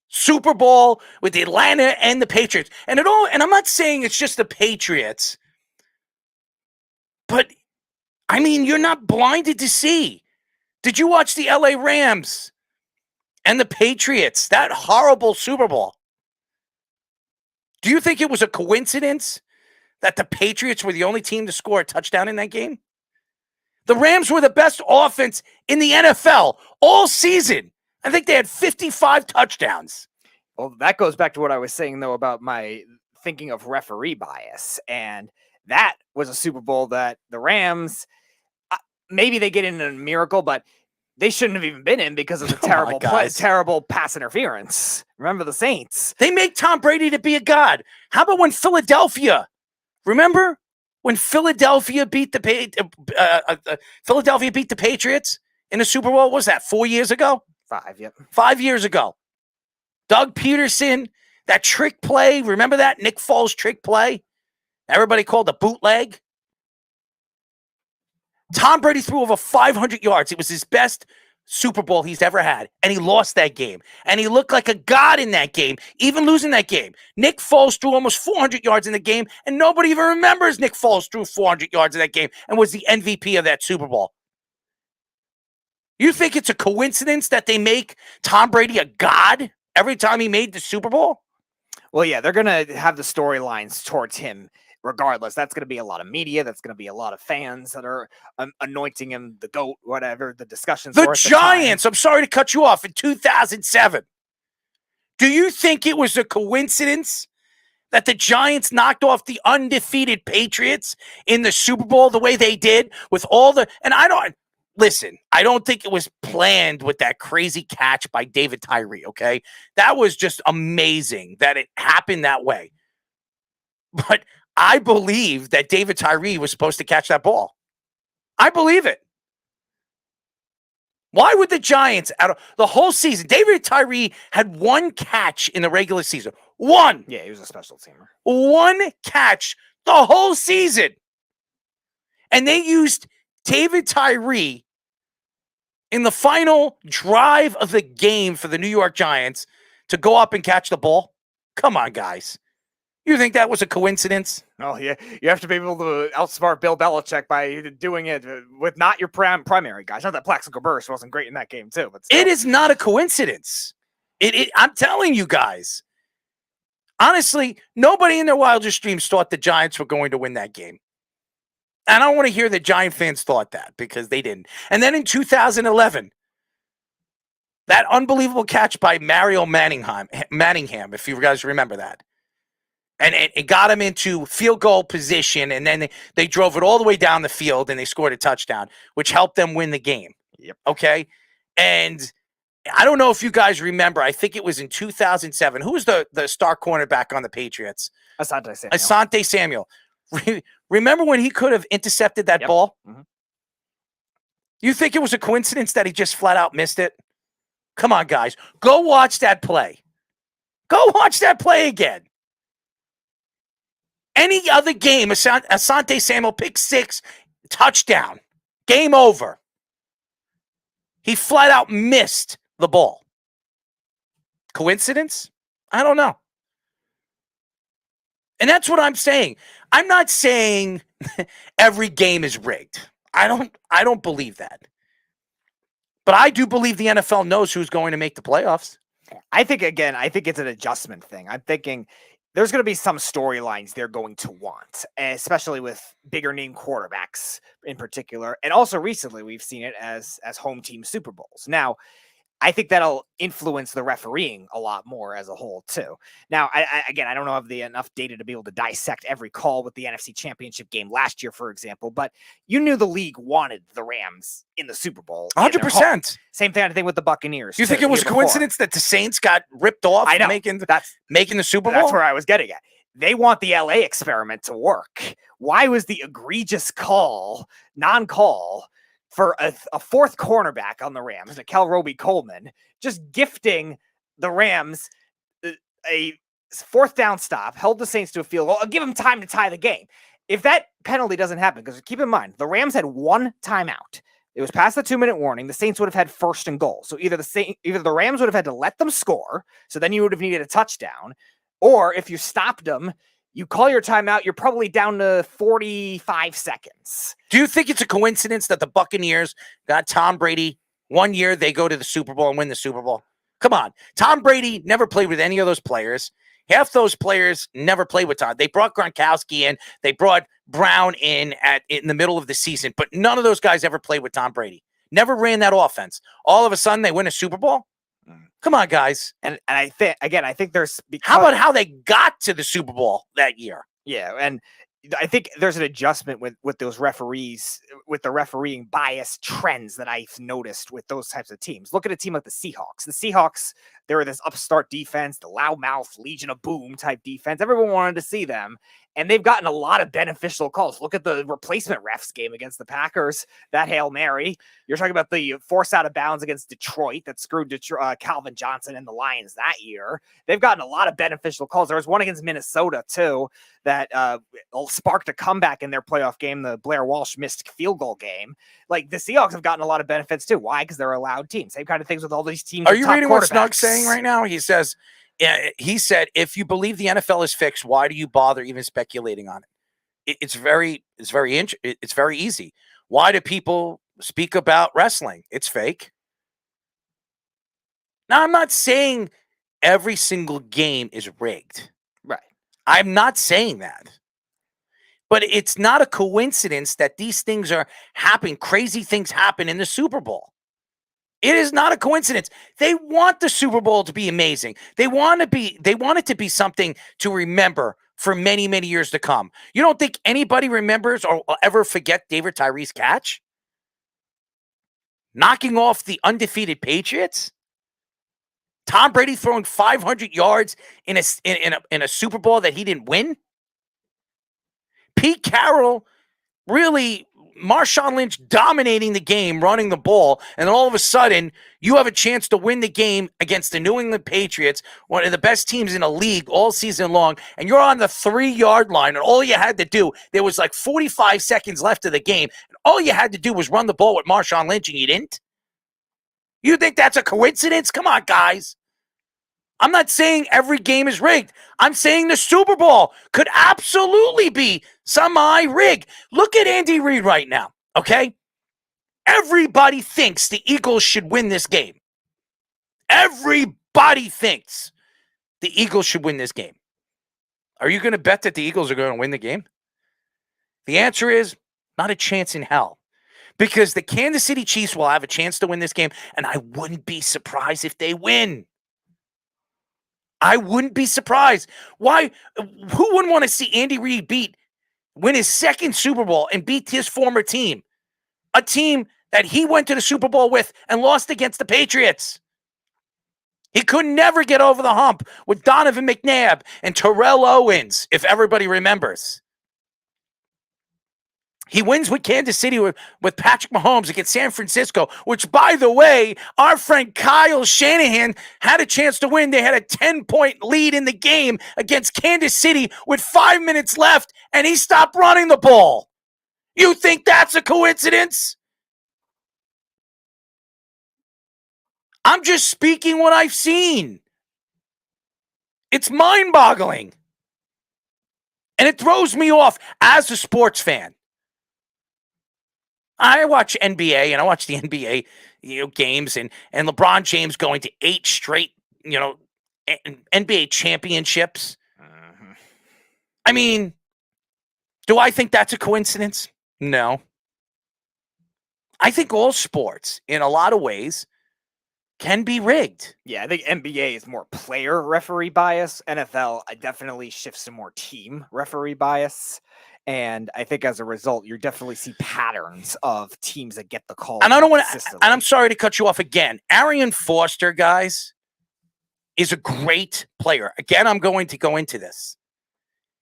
[SPEAKER 18] Super Bowl with Atlanta and the Patriots. And I'm not saying it's just the Patriots, but I mean, you're not blinded to see. Did you watch the LA Rams and the Patriots, that horrible Super Bowl? Do you think it was a coincidence that the Patriots were the only team to score a touchdown in that game? The Rams were the best offense in the NFL all season. I think they had 55 touchdowns.
[SPEAKER 19] Well, that goes back to what I was saying, though, about my thinking of referee bias. And that was a Super Bowl that the Rams, maybe they get in a miracle, but they shouldn't have even been in because of the terrible pass interference. Remember the Saints?
[SPEAKER 18] They make Tom Brady to be a god. How about when Philadelphia? Remember when Philadelphia beat the Patriots in the Super Bowl? What was that, 4 years ago?
[SPEAKER 19] 5, yep.
[SPEAKER 18] 5 years ago. Doug Peterson, that trick play. Remember that? Nick Foles trick play? Everybody called a bootleg. Tom Brady threw over 500 yards. It was his best Super Bowl he's ever had. And he lost that game. And he looked like a god in that game, even losing that game. Nick Foles threw almost 400 yards in the game, and nobody even remembers Nick Foles threw 400 yards in that game and was the MVP of that Super Bowl. You think it's a coincidence that they make Tom Brady a god every time he made the Super Bowl?
[SPEAKER 19] Well, yeah, they're going to have the storylines towards him regardless. That's going to be a lot of media. That's going to be a lot of fans that are anointing him the GOAT, whatever the discussions were.
[SPEAKER 18] The Giants, I'm sorry to cut you off, in 2007. Do you think it was a coincidence that the Giants knocked off the undefeated Patriots in the Super Bowl the way they did with all the... And I don't think it was planned with that crazy catch by David Tyree, okay? That was just amazing that it happened that way. But I believe that David Tyree was supposed to catch that ball. I believe it. Why would the Giants, out of the whole season, David Tyree had one catch in the regular season. One.
[SPEAKER 19] Yeah, he was a special teamer.
[SPEAKER 18] One catch the whole season. And they used David Tyree in the final drive of the game for the New York Giants to go up and catch the ball. Come on, guys. You think that was a coincidence?
[SPEAKER 19] Oh, yeah. You have to be able to outsmart Bill Belichick by doing it with not your primary guys. Not that Plaxico Burress wasn't great in that game, too. But still.
[SPEAKER 18] It is not a coincidence. I'm telling you guys. Honestly, nobody in their wildest dreams thought the Giants were going to win that game. And I don't want to hear that Giant fans thought that, because they didn't. And then in 2011, that unbelievable catch by Mario Manningham, if you guys remember that. And it got him into field goal position, and then they drove it all the way down the field, and they scored a touchdown, which helped them win the game.
[SPEAKER 19] Yep.
[SPEAKER 18] Okay? And I don't know if you guys remember, I think it was in 2007. Who was the star cornerback on the Patriots?
[SPEAKER 19] Asante
[SPEAKER 18] Samuel. Remember when he could have intercepted that ball?
[SPEAKER 19] Mm-hmm.
[SPEAKER 18] You think it was a coincidence that he just flat out missed it? Come on, guys. Go watch that play. Go watch that play again. Any other game, Asante Samuel, pick 6, touchdown. Game over. He flat out missed the ball. Coincidence? I don't know. And that's what I'm saying. I'm not saying every game is rigged. I don't believe that. But I do believe the NFL knows who's going to make the playoffs.
[SPEAKER 19] I think it's an adjustment thing. I'm thinking there's going to be some storylines they're going to want, especially with bigger name quarterbacks in particular. And also recently we've seen it as home team Super Bowls. Now, I think that'll influence the refereeing a lot more as a whole too. Now, I don't know if enough data to be able to dissect every call with the NFC Championship game last year, for example, but you knew the league wanted the Rams in the Super Bowl.
[SPEAKER 18] 100%.
[SPEAKER 19] Same thing, I think, with the Buccaneers.
[SPEAKER 18] You think it was a coincidence that the Saints got ripped off making the Super Bowl?
[SPEAKER 19] That's where I was getting at. They want the LA experiment to work. Why was the egregious non-call, for a fourth cornerback on the Rams, Kel Roby-Coleman, just gifting the Rams a fourth down stop, held the Saints to a field goal, give them time to tie the game. If that penalty doesn't happen, because keep in mind, the Rams had one timeout. It was past the 2-minute warning. The Saints would have had first and goal. So either the Rams would have had to let them score, so then you would have needed a touchdown, or if you stopped them, you call your timeout, you're probably down to 45 seconds.
[SPEAKER 18] Do you think it's a coincidence that the Buccaneers got Tom Brady 1 year, they go to the Super Bowl and win the Super Bowl? Come on. Tom Brady never played with any of those players. Half those players never played with Tom. They brought Gronkowski in. They brought Brown in the middle of the season, but none of those guys ever played with Tom Brady. Never ran that offense. All of a sudden, they win a Super Bowl? Come on, guys.
[SPEAKER 19] And I think there's...
[SPEAKER 18] How about how they got to the Super Bowl that year?
[SPEAKER 19] Yeah, and I think there's an adjustment with those referees, with the refereeing bias trends that I've noticed with those types of teams. Look at a team like the Seahawks. The Seahawks, they were this upstart defense, the loudmouth Legion of Boom type defense. Everyone wanted to see them, and they've gotten a lot of beneficial calls. Look at the replacement refs game against the Packers, that Hail Mary. You're talking about the force out of bounds against Detroit that screwed Calvin Johnson and the Lions that year. They've gotten a lot of beneficial calls. There was one against Minnesota, too, that sparked a comeback in their playoff game, the Blair Walsh missed field goal game. Like, the Seahawks have gotten a lot of benefits, too. Why? Because they're a loud team. Same kind of things with all these teams.
[SPEAKER 18] Are you reading what Snug's saying right now? He said, if you believe the NFL is fixed, why do you bother even speculating on it? It's very easy. Why do people speak about wrestling? It's fake. Now, I'm not saying every single game is rigged.
[SPEAKER 19] Right.
[SPEAKER 18] I'm not saying that. But it's not a coincidence that these things are happening. Crazy things happen in the Super Bowl. It is not a coincidence. They want the Super Bowl to be amazing. They want it to be something to remember for many, many years to come. You don't think anybody remembers or will ever forget David Tyree's catch? Knocking off the undefeated Patriots? Tom Brady throwing 500 yards in a Super Bowl that he didn't win? Pete Carroll really, Marshawn Lynch dominating the game, running the ball, and then all of a sudden, you have a chance to win the game against the New England Patriots, one of the best teams in the league all season long, and you're on the 3-yard line, and all you had to do, there was like 45 seconds left of the game, and all you had to do was run the ball with Marshawn Lynch, and you didn't? You think that's a coincidence? Come on, guys. I'm not saying every game is rigged. I'm saying the Super Bowl could absolutely be semi-rigged. Look at Andy Reid right now, okay? Everybody thinks the Eagles should win this game. Everybody thinks the Eagles should win this game. Are you going to bet that the Eagles are going to win the game? The answer is not a chance in hell. Because the Kansas City Chiefs will have a chance to win this game, and I wouldn't be surprised if they win. I wouldn't be surprised. Why? Who wouldn't want to see Andy Reid win his second Super Bowl and beat his former team? A team that he went to the Super Bowl with and lost against the Patriots. He could never get over the hump with Donovan McNabb and Terrell Owens, if everybody remembers. He wins with Kansas City with Patrick Mahomes against San Francisco, which, by the way, our friend Kyle Shanahan had a chance to win. They had a 10-point lead in the game against Kansas City with 5 minutes left, and he stopped running the ball. You think that's a coincidence? I'm just speaking what I've seen. It's mind-boggling. And it throws me off as a sports fan. I watch NBA and I watch the NBA, games and LeBron James going to 8 straight, NBA championships. I mean, do I think that's a coincidence? No. I think all sports, in a lot of ways, can be rigged.
[SPEAKER 19] Yeah, I think NBA is more player referee bias. NFL definitely shifts to more team referee bias. And I think as a result, you definitely see patterns of teams that get the call.
[SPEAKER 18] And I don't want to, and I'm sorry to cut you off again. Arian Foster, guys, is a great player. Again, I'm going to go into this.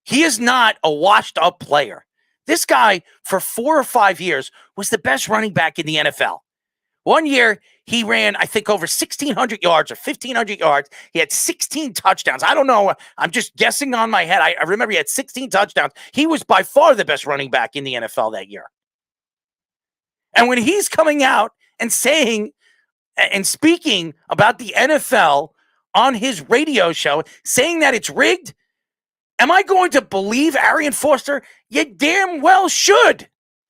[SPEAKER 18] He is not a washed up player. This guy, for 4 or 5 years, was the best running back in the NFL. One year, he ran, I think, over 1,600 yards or 1,500 yards. He had 16 touchdowns. I don't know. I'm just guessing on my head. I remember he had 16 touchdowns. He was by far the best running back in the NFL that year. And when he's coming out and saying and speaking about the NFL on his radio show, saying that it's rigged, am I going to believe Arian Foster? You damn well should.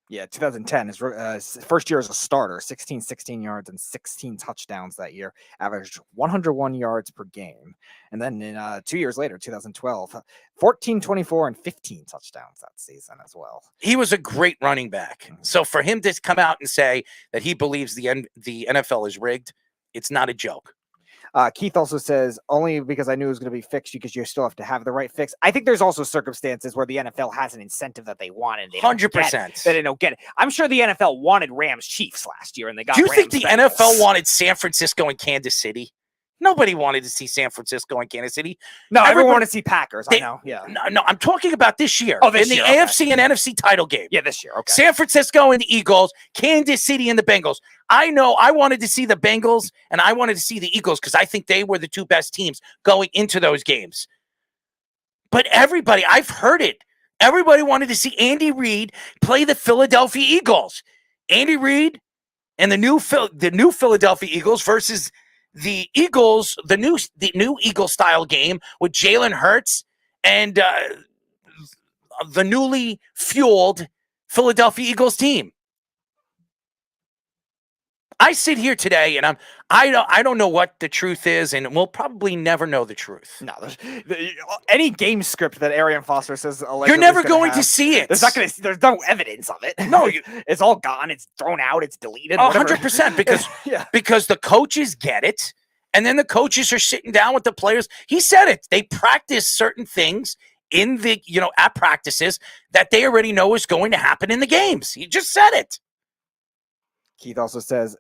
[SPEAKER 19] Yeah, 2010, his first year as a starter, 16 yards and 16 touchdowns that year, averaged 101 yards per game. And then in 2 years later, 2012, 14, 24, and 15 touchdowns that season as well.
[SPEAKER 18] He was a great running back. So for him to come out and say that he believes the NFL is rigged, it's not a joke.
[SPEAKER 19] Keith also says, only because I knew it was going to be fixed because you still have to have the right fix. I think there's also circumstances where the NFL has an incentive that they want and they
[SPEAKER 18] 100%.
[SPEAKER 19] They don't get it. I'm sure the NFL wanted Rams Chiefs last year and they got
[SPEAKER 18] Do you
[SPEAKER 19] Rams
[SPEAKER 18] think the
[SPEAKER 19] Bengals.
[SPEAKER 18] NFL wanted San Francisco and Kansas City? Nobody wanted to see San Francisco and Kansas City.
[SPEAKER 19] No, everyone wanted to see Packers. I know. Yeah.
[SPEAKER 18] No, I'm talking about this year.
[SPEAKER 19] Oh, this
[SPEAKER 18] in
[SPEAKER 19] year,
[SPEAKER 18] the
[SPEAKER 19] okay.
[SPEAKER 18] AFC and NFC title game.
[SPEAKER 19] Yeah, this year. Okay.
[SPEAKER 18] San Francisco and the Eagles, Kansas City and the Bengals. I know I wanted to see the Bengals and I wanted to see the Eagles because I think they were the two best teams going into those games. But everybody, I've heard it. Everybody wanted to see Andy Reid play the Philadelphia Eagles. Andy Reid and the new Philadelphia Eagles versus the Eagles, the new Eagle style game with Jalen Hurts and the newly fueled Philadelphia Eagles team. I sit here today and I don't know what the truth is, and we'll probably never know the truth.
[SPEAKER 19] No, any game script that Arian Foster says
[SPEAKER 18] you're never going to see it.
[SPEAKER 19] There's no evidence of it.
[SPEAKER 18] No,
[SPEAKER 19] it's all gone. It's thrown out. It's deleted.
[SPEAKER 18] 100% because the coaches get it, and then the coaches are sitting down with the players. He said it. They practice certain things in the at practices that they already know is going to happen in the games. He just said it.
[SPEAKER 19] Keith also says,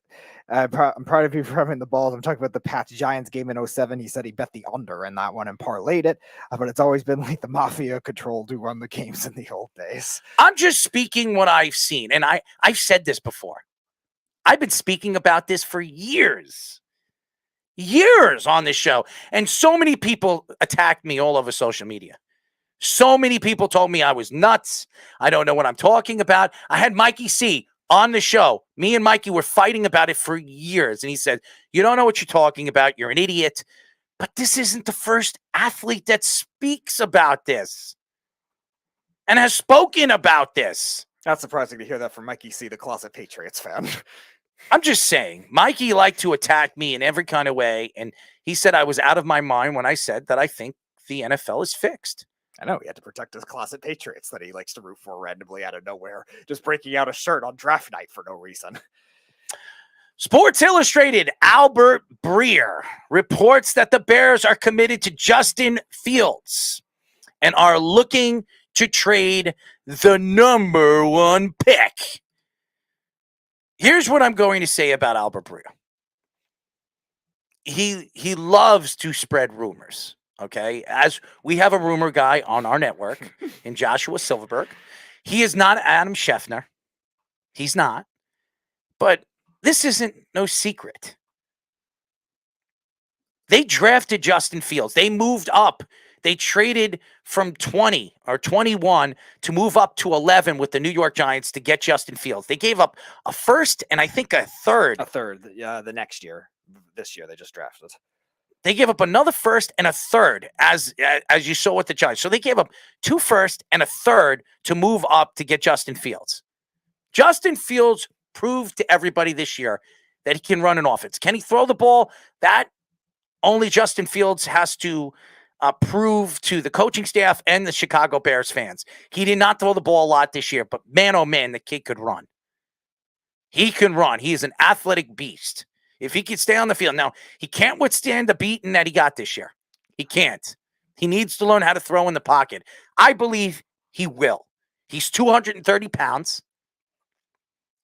[SPEAKER 19] I'm proud of you for having the balls. I'm talking about the Pats Giants game in 2007. He said he bet the under in that one and parlayed it, but it's always been like the mafia controlled who run the games in the old days.
[SPEAKER 18] I'm just speaking what I've seen, and I've said this before. I've been speaking about this for years on this show, and so many people attacked me all over social media. So many people told me I was nuts. I don't know what I'm talking about. I had Mikey C on the show. Me and Mikey were fighting about it for years. And he said, you don't know what you're talking about. You're an idiot. But this isn't the first athlete that speaks about this and has spoken about this.
[SPEAKER 19] That's surprising to hear that from Mikey C, the closet Patriots fan.
[SPEAKER 18] I'm just saying, Mikey liked to attack me in every kind of way. And he said I was out of my mind when I said that I think the NFL is fixed.
[SPEAKER 19] I know he had to protect his closet Patriots that he likes to root for randomly out of nowhere, just breaking out a shirt on draft night for no reason.
[SPEAKER 18] Sports Illustrated, Albert Breer reports that the Bears are committed to Justin Fields and are looking to trade the number 1 pick. Here's what I'm going to say about Albert Breer. He loves to spread rumors. Okay, as we have a rumor guy on our network in Joshua Silverberg. He is not Adam Schefter. He's not. But this isn't no secret. They drafted Justin Fields. They moved up They traded from 20 or 21 to move up to 11 with the New York Giants to get Justin Fields. They gave up a first and I think a third.
[SPEAKER 19] A third, the next year. This year they just drafted.
[SPEAKER 18] They gave up another first and a third, as you saw with the Giants. So they gave up 2 firsts and a third to move up to get Justin Fields. Justin Fields proved to everybody this year that he can run an offense. Can he throw the ball? That only Justin Fields has to prove to the coaching staff and the Chicago Bears fans. He did not throw the ball a lot this year, but man, oh man, the kid could run. He can run. He is an athletic beast. If he can stay on the field. Now, he can't withstand the beating that he got this year. He can't. He needs to learn how to throw in the pocket. I believe he will. He's 230 pounds.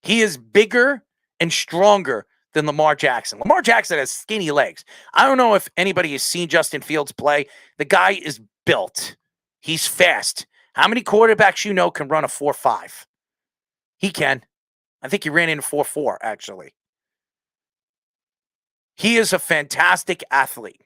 [SPEAKER 18] He is bigger and stronger than Lamar Jackson. Lamar Jackson has skinny legs. I don't know if anybody has seen Justin Fields play. The guy is built. He's fast. How many quarterbacks you know can run a 4.5? He can. I think he ran in a 4.4, actually. He is a fantastic athlete.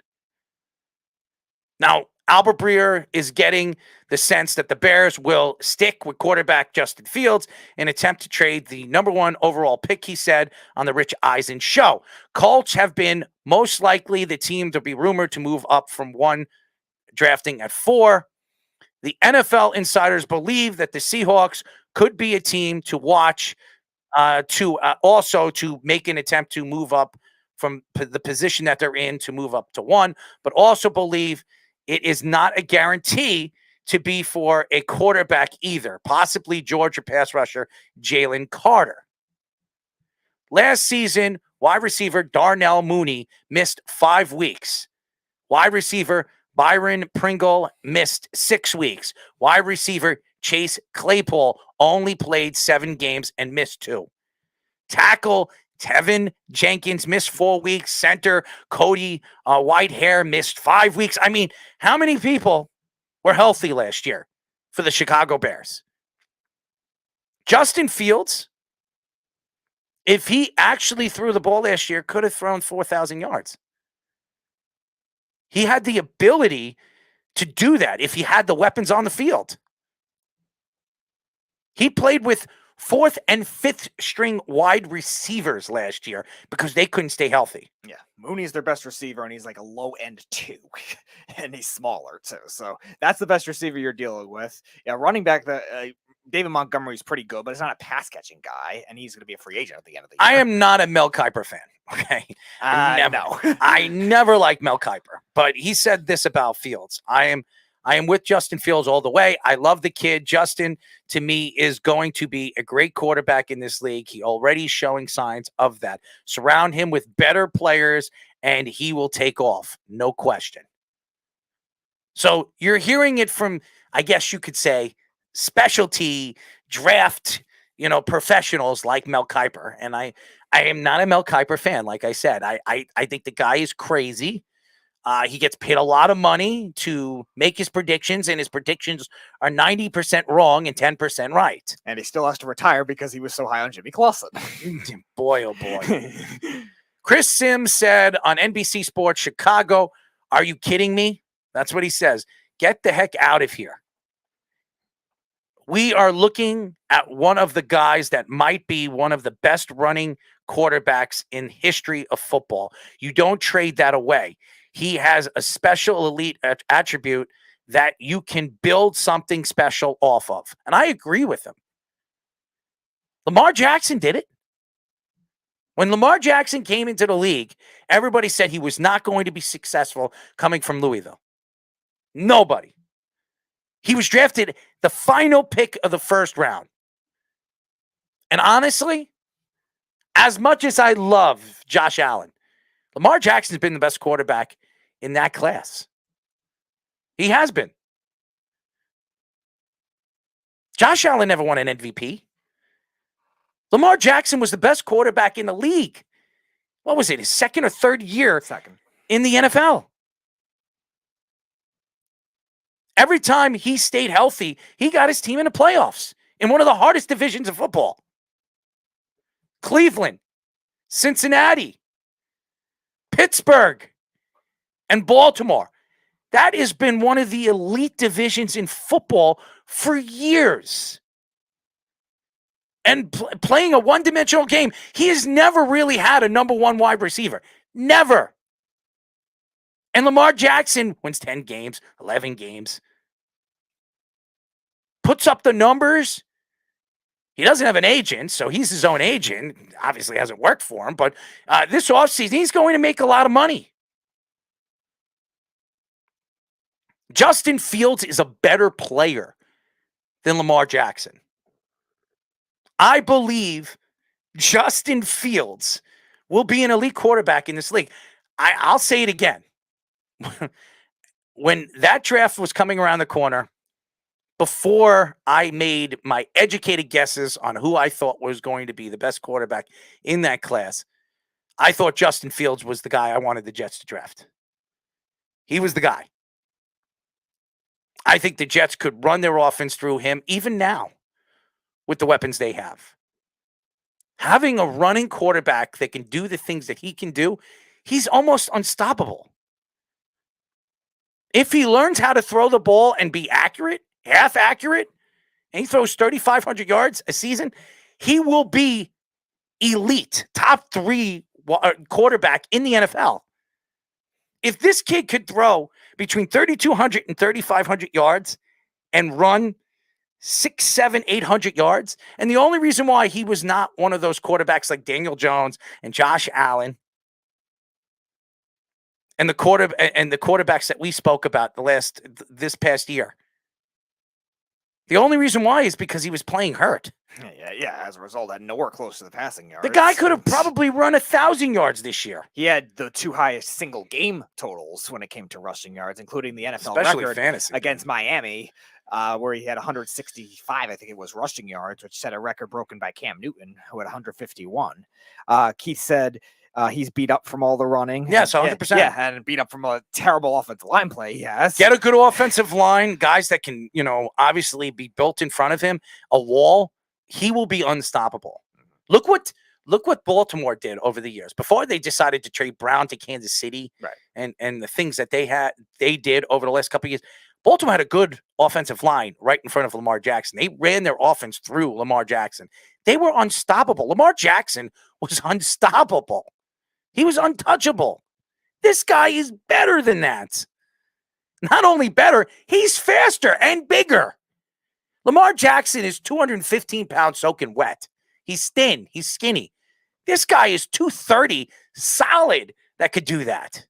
[SPEAKER 18] Now, Albert Breer is getting the sense that the Bears will stick with quarterback Justin Fields and attempt to trade the number 1 overall pick, he said, on the Rich Eisen show. Colts have been most likely the team to be rumored to move up from 1, drafting at 4. The NFL insiders believe that the Seahawks could be a team to watch, also to make an attempt to move up from the position that they're in to move up to 1, but also believe it is not a guarantee to be for a quarterback either, possibly Georgia pass rusher Jalen Carter. Last season, wide receiver Darnell Mooney missed 5 weeks. Wide receiver Byron Pringle missed 6 weeks. Wide receiver Chase Claypool only played 7 games and missed 2. Tackle Tevin Jenkins missed 4 weeks. Center Cody Whitehair missed 5 weeks. I mean, how many people were healthy last year for the Chicago Bears? Justin Fields, if he actually threw the ball last year, could have thrown 4,000 yards. He had the ability to do that if he had the weapons on the field. He played with 4th and 5th string wide receivers last year because they couldn't stay healthy.
[SPEAKER 19] Yeah, Mooney's their best receiver, and he's like a low end 2, and he's smaller too. So that's the best receiver you're dealing with. Yeah, running back, David Montgomery's pretty good, but he's not a pass catching guy, and he's going to be a free agent at the end of the year.
[SPEAKER 18] I am not a Mel Kiper fan. Okay,
[SPEAKER 19] no.
[SPEAKER 18] I never liked Mel Kiper, but he said this about Fields. I am with Justin Fields all the way. I love the kid. Justin, to me, is going to be a great quarterback in this league. He already is showing signs of that. Surround him with better players, and he will take off. No question. So you're hearing it from, I guess you could say, specialty draft, professionals like Mel Kiper. And I am not a Mel Kiper fan. Like I said, I think the guy is crazy. He gets paid a lot of money to make his predictions, and his predictions are 90% wrong and 10% right.
[SPEAKER 19] And he still has to retire because he was so high on Jimmy Clausen.
[SPEAKER 18] Boy, oh boy. Chris Sims said on NBC Sports Chicago, "Are you kidding me?" That's what he says. Get the heck out of here. We are looking at one of the guys that might be one of the best running quarterbacks in history of football. You don't trade that away. He has a special elite attribute that you can build something special off of. And I agree with him. Lamar Jackson did it. When Lamar Jackson came into the league, everybody said he was not going to be successful coming from Louisville. Nobody. He was drafted the final pick of the 1st round. And honestly, as much as I love Josh Allen, Lamar Jackson's been the best quarterback in that class. He has been. Josh Allen never won an MVP. Lamar Jackson was the best quarterback in the league. What was it, his 2nd or 3rd year in the NFL? Every time he stayed healthy, he got his team in the playoffs in one of the hardest divisions of football. Cleveland, Cincinnati, Pittsburgh, and Baltimore. That has been one of the elite divisions in football for years. And playing a one-dimensional game, he has never really had a number one wide receiver. Never. And Lamar Jackson wins 10 games, 11 games, puts up the numbers. He doesn't have an agent, so he's his own agent. Obviously hasn't worked for him, but this offseason, he's going to make a lot of money. Justin Fields is a better player than Lamar Jackson. I believe Justin Fields will be an elite quarterback in this league. I'll say it again. When that draft was coming around the corner, before I made my educated guesses on who I thought was going to be the best quarterback in that class, I thought Justin Fields was the guy I wanted the Jets to draft. He was the guy. I think the Jets could run their offense through him even now with the weapons they have. Having a running quarterback that can do the things that he can do, he's almost unstoppable. If he learns how to throw the ball and be accurate, half accurate, and he throws 3,500 yards a season, he will be elite, top 3 quarterback in the NFL. If this kid could throw between 3,200 and 3,500 yards and run 600, 700, 800 yards, and the only reason why he was not one of those quarterbacks like Daniel Jones and Josh Allen and the quarterbacks that we spoke about this past year, the only reason why is because he was playing hurt.
[SPEAKER 19] Yeah. As a result, had nowhere close to the passing yards.
[SPEAKER 18] The guy could have probably run 1,000 yards this year.
[SPEAKER 19] He had the 2 highest single game totals when it came to rushing yards, including the NFL
[SPEAKER 18] Especially
[SPEAKER 19] record
[SPEAKER 18] fantasy
[SPEAKER 19] against Miami, where he had 165, I think it was, rushing yards, which set a record broken by Cam Newton, who had 151. Keith said he's beat up from all the running.
[SPEAKER 18] Yes, 100%.
[SPEAKER 19] Yeah, and beat up from a terrible offensive line play. Yes.
[SPEAKER 18] Get a good offensive line, guys that can, obviously be built in front of him, a wall. He will be unstoppable. Look what Baltimore did over the years before they decided to trade Brown to Kansas City,
[SPEAKER 19] right?
[SPEAKER 18] And the things that they did over the last couple of years. Baltimore had a good offensive line right in front of Lamar Jackson. They ran their offense through Lamar Jackson. They were unstoppable. Lamar Jackson was unstoppable. He was untouchable. This guy is better than that. Not only better, he's faster and bigger. Lamar Jackson is 215 pounds soaking wet. He's thin. He's skinny. This guy is 230 solid that could do that.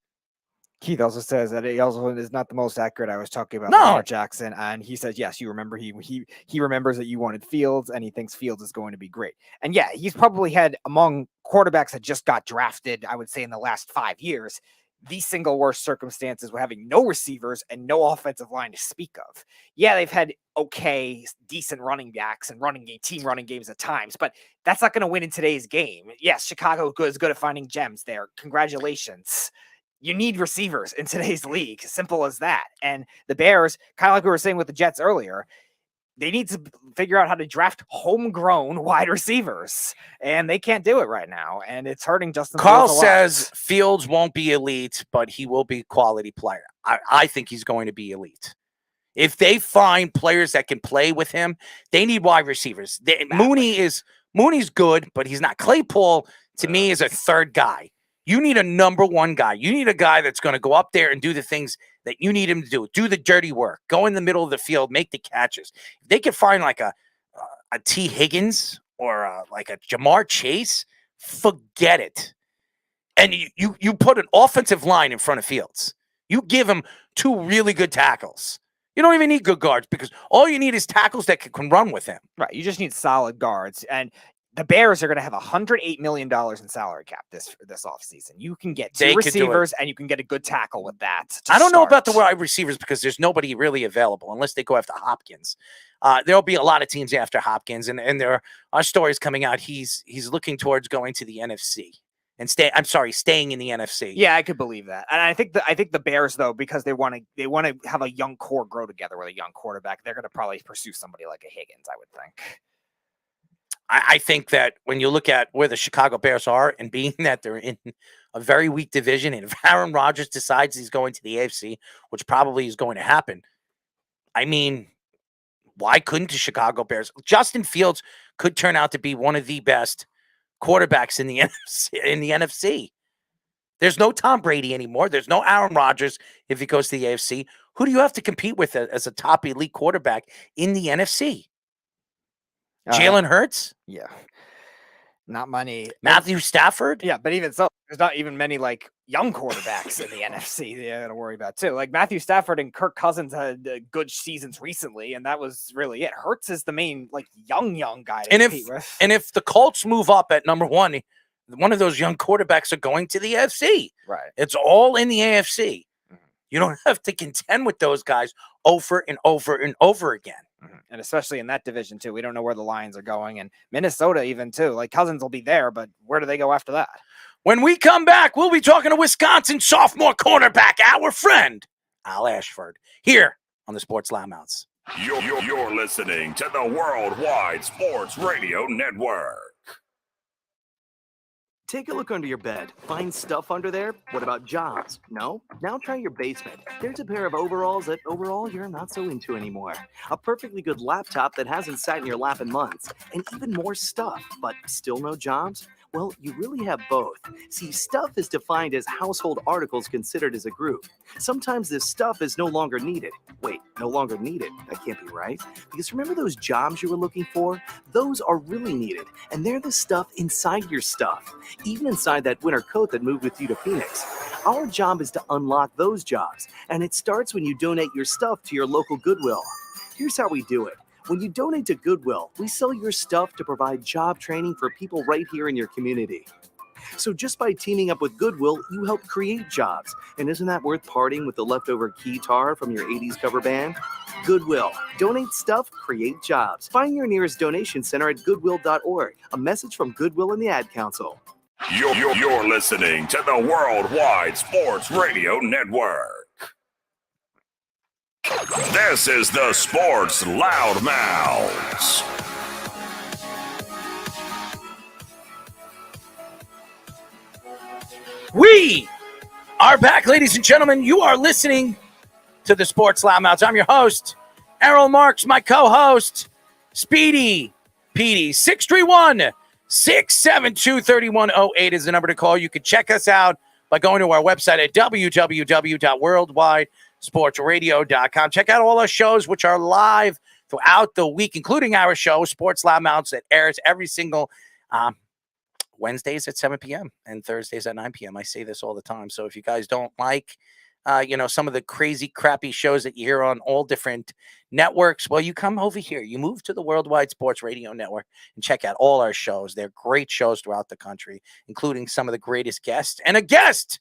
[SPEAKER 19] Keith also says that he also is not the most accurate. I was talking about Lamar Jackson, and he says, yes, you remember he remembers that you wanted Fields, and he thinks Fields is going to be great. And yeah, he's probably had, among quarterbacks that just got drafted, I would say in the last 5 years, the single worst circumstances with having no receivers and no offensive line to speak of. Yeah, they've had okay, decent running backs and team running games at times, but that's not going to win in today's game. Yes, Chicago is good at finding gems there. Congratulations. You need receivers in today's league. Simple as that. And the Bears, kind of like we were saying with the Jets earlier, they need to figure out how to draft homegrown wide receivers. And they can't do it right now. And it's hurting Justin
[SPEAKER 18] Carl
[SPEAKER 19] Fields a lot.
[SPEAKER 18] says Fields won't be elite, but he will be a quality player. I think he's going to be elite. If they find players that can play with him, they need wide receivers. Mooney's good, but he's not. Claypool, to me, is a third guy. You need a number one guy. You need a guy that's going to go up there and do the things that you need him to do the dirty work, go in the middle of the field, make the catches. If they could find like a T. Higgins or like a Jamar Chase, forget it. And you put an offensive line in front of Fields. You give him 2 really good tackles. You don't even need good guards because all you need is tackles that can run with him.
[SPEAKER 19] Right. You just need solid guards. And the Bears are going to have $108 million in salary cap this offseason. You can get 2 receivers and you can get a good tackle with that.
[SPEAKER 18] I don't know about the wide receivers because there's nobody really available unless they go after Hopkins. There'll be a lot of teams after Hopkins, and there are stories coming out. He's looking towards going to the NFC and staying in the NFC.
[SPEAKER 19] Yeah, I could believe that. And I think the Bears, though, because they want to have a young core grow together with a young quarterback, they're going to probably pursue somebody like a Higgins, I would think.
[SPEAKER 18] I think that when you look at where the Chicago Bears are and being that they're in a very weak division. And if Aaron Rodgers decides he's going to the AFC, which probably is going to happen, I mean, why couldn't the Chicago Bears? Justin Fields could turn out to be one of the best quarterbacks in the NFC. There's no Tom Brady anymore. There's no Aaron Rodgers if he goes to the AFC. Who do you have to compete with as a top elite quarterback in the NFC? Jalen Hurts?
[SPEAKER 19] Yeah. Not many.
[SPEAKER 18] Matthew Stafford?
[SPEAKER 19] Yeah, but even so, there's not even many like young quarterbacks in the NFC that you got to worry about too. Like Matthew Stafford and Kirk Cousins had good seasons recently, and that was really it. Hurts is the main like young guy to compete with.
[SPEAKER 18] And if the Colts move up at number one of those young quarterbacks are going to the AFC.
[SPEAKER 19] Right.
[SPEAKER 18] It's all in the AFC. You don't have to contend with those guys over and over and over again.
[SPEAKER 19] And especially in that division too. We don't know where the Lions are going, and Minnesota even too. Like Cousins will be there, but where do they go after that?
[SPEAKER 18] When we come back, we'll be talking to Wisconsin sophomore cornerback, our friend Al Ashford, here on the Sports Loudmouths.
[SPEAKER 14] You're listening to the Worldwide Sports Radio Network.
[SPEAKER 21] Take a look under your bed. Find stuff under there? What about jobs? No? Now try your basement. There's a pair of overalls that overall you're not so into anymore. A perfectly good laptop that hasn't sat in your lap in months. And even more stuff, but still no jobs? Well, you really have both. See, stuff is defined as household articles considered as a group. Sometimes this stuff is no longer needed. Wait, no longer needed? That can't be right. Because remember those jobs you were looking for? Those are really needed, and they're the stuff inside your stuff. Even inside that winter coat that moved with you to Phoenix. Our job is to unlock those jobs, and it starts when you donate your stuff to your local Goodwill. Here's how we do it. When you donate to Goodwill, we sell your stuff to provide job training for people right here in your community. So just by teaming up with Goodwill, you help create jobs. And isn't that worth parting with the leftover guitar from your 80s cover band? Goodwill. Donate stuff, create jobs. Find your nearest donation center at goodwill.org. A message from Goodwill and the Ad Council.
[SPEAKER 14] You're listening to the Worldwide Sports Radio Network. This is the Sports Loudmouths.
[SPEAKER 18] We are back, ladies and gentlemen. You are listening to the Sports Loudmouths. I'm your host, Errol Marks, my co-host, Speedy Petey. 631-672-3108 is the number to call. You can check us out by going to our website at www.worldwidesportsradio.com. Check out all our shows, which are live throughout the week, including our show, Sports Loudmouths, that airs every single Wednesdays at 7 p.m. and Thursdays at 9 p.m. I say this all the time. So if you guys don't like, some of the crazy, crappy shows that you hear on all different networks, well, you come over here. You move to the Worldwide Sports Radio Network and check out all our shows. They're great shows throughout the country, including some of the greatest guests. And a guest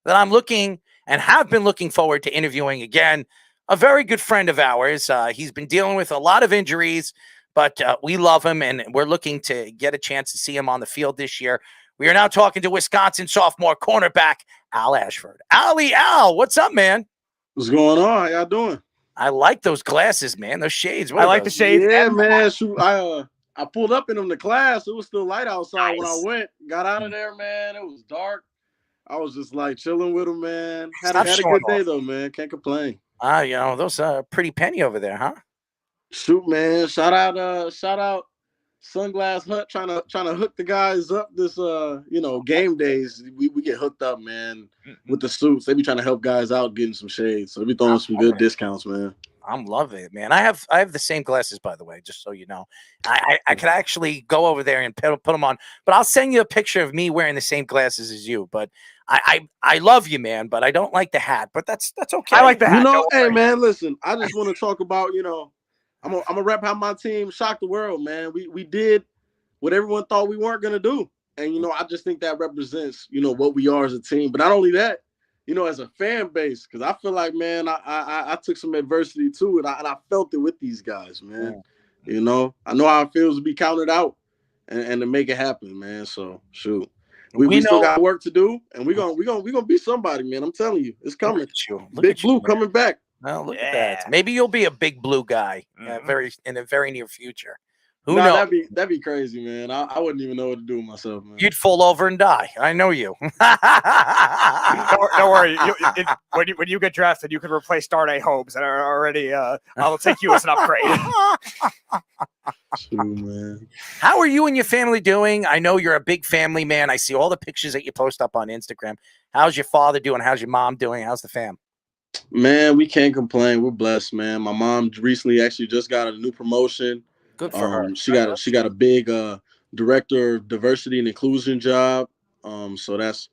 [SPEAKER 18] that I'm looking and have been looking forward to interviewing again, a very good friend of ours. He's been dealing with a lot of injuries, but we love him, and we're looking to get a chance to see him on the field this year. We are now talking to Wisconsin sophomore cornerback Al Ashford. Al, what's up, man?
[SPEAKER 22] What's going on? How y'all doing?
[SPEAKER 18] I like those glasses, man. Those shades.
[SPEAKER 19] I like the shades.
[SPEAKER 22] Yeah, man. Shoot, I pulled up in them to class. It was still light outside when I went. Got out of there, man. It was dark. I was just like chilling with them, man. Had a good day though, man. Can't complain.
[SPEAKER 18] Those pretty penny over there, huh?
[SPEAKER 22] Shoot, man. Shout out Sunglass Hut trying to hook the guys up this game days. We get hooked up, man, with the suits. They be trying to help guys out getting some shades. So they be throwing some good discounts, man.
[SPEAKER 18] I'm loving it, man. I have the same glasses, by the way, just so you know. I could actually go over there and put them on, but I'll send you a picture of me wearing the same glasses as you. But I love you, man, but I don't like the hat. But that's okay.
[SPEAKER 19] I like the hat.
[SPEAKER 22] Hey, man, listen. I just want to talk about, I'm gonna rep how my team shocked the world, man. We did what everyone thought we weren't gonna do, and I just think that represents what we are as a team. But not only that, as a fan base, because I feel like, man, I took some adversity too, and I felt it with these guys, man. I know how it feels to be counted out and to make it happen, man. So shoot, we still got work to do, and we're gonna be somebody, man. I'm telling you, it's coming. Big Blue coming back.
[SPEAKER 18] Well, look at that. Maybe you'll be a big blue guy in the very near future. Who
[SPEAKER 22] No,
[SPEAKER 18] knows?
[SPEAKER 22] that'd be crazy, man. I wouldn't even know what to do with myself, man.
[SPEAKER 18] You'd fall over and die. I know you.
[SPEAKER 19] Don't worry. When you get drafted, you can replace Darnay Holmes, and are already. I'll take you as an upgrade.
[SPEAKER 22] True, man.
[SPEAKER 18] How are you and your family doing? I know you're a big family man. I see all the pictures that you post up on Instagram. How's your father doing? How's your mom doing? How's the fam?
[SPEAKER 22] Man, we can't complain. We're blessed, man. My mom recently actually just got a new promotion.
[SPEAKER 18] Good for her.
[SPEAKER 22] She got a big director of diversity and inclusion job. So that's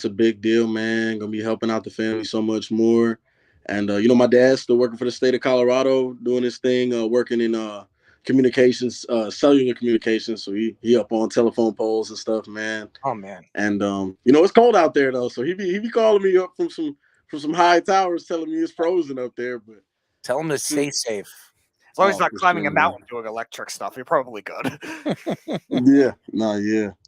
[SPEAKER 22] a big deal, man. Gonna be helping out the family so much more. And my dad's still working for the state of Colorado, doing his thing, working in communications, cellular communications. So he up on telephone poles and stuff, man.
[SPEAKER 18] Oh man.
[SPEAKER 22] And it's cold out there though, so he be calling me up from some high towers, telling me it's frozen up there. But
[SPEAKER 18] tell him to stay safe.
[SPEAKER 19] As long as he's not climbing a mountain doing electric stuff, you're probably good.
[SPEAKER 22] Yeah.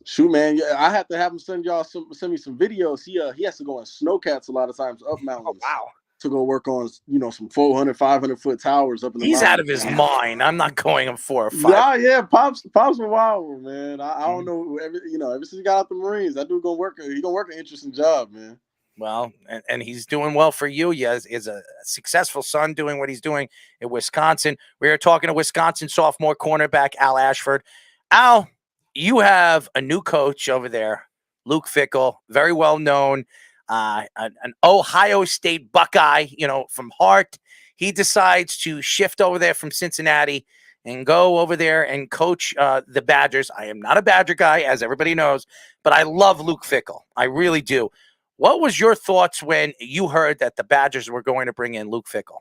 [SPEAKER 22] Shoot, man. Yeah, I have to have him send me some videos. He has to go on snowcats a lot of times up mountains.
[SPEAKER 19] Oh, wow.
[SPEAKER 22] To go work on, some 400, 500 foot towers up in the
[SPEAKER 18] He's
[SPEAKER 22] mountains.
[SPEAKER 18] out of his mind. I'm not going him 4 or 5.
[SPEAKER 22] Nah, yeah, Pops a wild one, man. I don't know. Ever since he got out the Marines, that dude gonna work an interesting job, man.
[SPEAKER 18] Well, and he's doing well for you. He is a successful son doing what he's doing in Wisconsin. We are talking to Wisconsin sophomore cornerback Al Ashford. Al, you have a new coach over there, Luke Fickell, very well known, an Ohio State Buckeye, from heart. He decides to shift over there from Cincinnati and go over there and coach the Badgers. I am not a Badger guy, as everybody knows, but I love Luke Fickell. I really do. What was your thoughts when you heard that the Badgers were going to bring in Luke Fickell?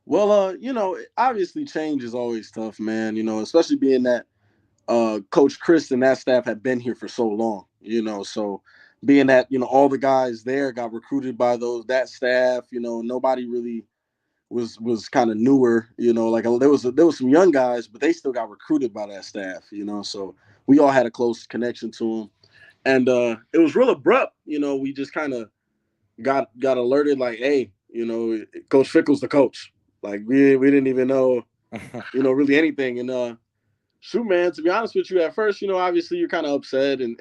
[SPEAKER 22] Well, obviously change is always tough, man, especially being that Coach Chris and that staff had been here for so long, so being that, all the guys there got recruited by that staff, nobody really was kind of newer, like there was some young guys, but they still got recruited by that staff, so we all had a close connection to them. And it was real abrupt, we just kind of got alerted like, hey, Coach Fickell's the coach. Like we didn't even know, really anything. And shoot, man, to be honest with you, at first, obviously you're kind of upset and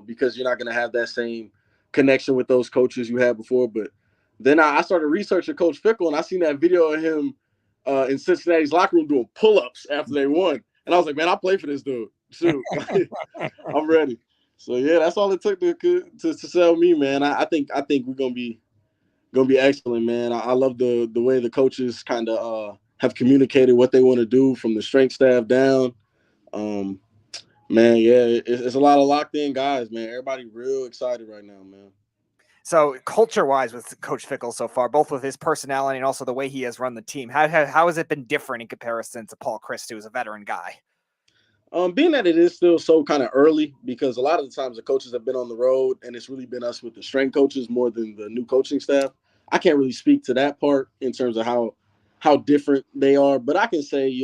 [SPEAKER 22] because you're not going to have that same connection with those coaches you had before. But then I started researching Coach Fickell, and I seen that video of him in Cincinnati's locker room doing pull-ups after they won. And I was like, man, I'll play for this dude. Shoot, I'm ready. So yeah, that's all it took to sell me, man. I think we're gonna be excellent, man. I love the way the coaches kind of have communicated what they want to do from the strength staff down. Man, yeah, it's a lot of locked in guys, man. Everybody real excited right now, man.
[SPEAKER 19] So culture-wise with Coach Fickell so far, both with his personality and also the way he has run the team, how has it been different in comparison to Paul Chryst, who's a veteran guy?
[SPEAKER 22] Being that it is still so kind of early, because a lot of the times the coaches have been on the road and it's really been us with the strength coaches more than the new coaching staff. I can't really speak to that part in terms of how different they are, but I can say,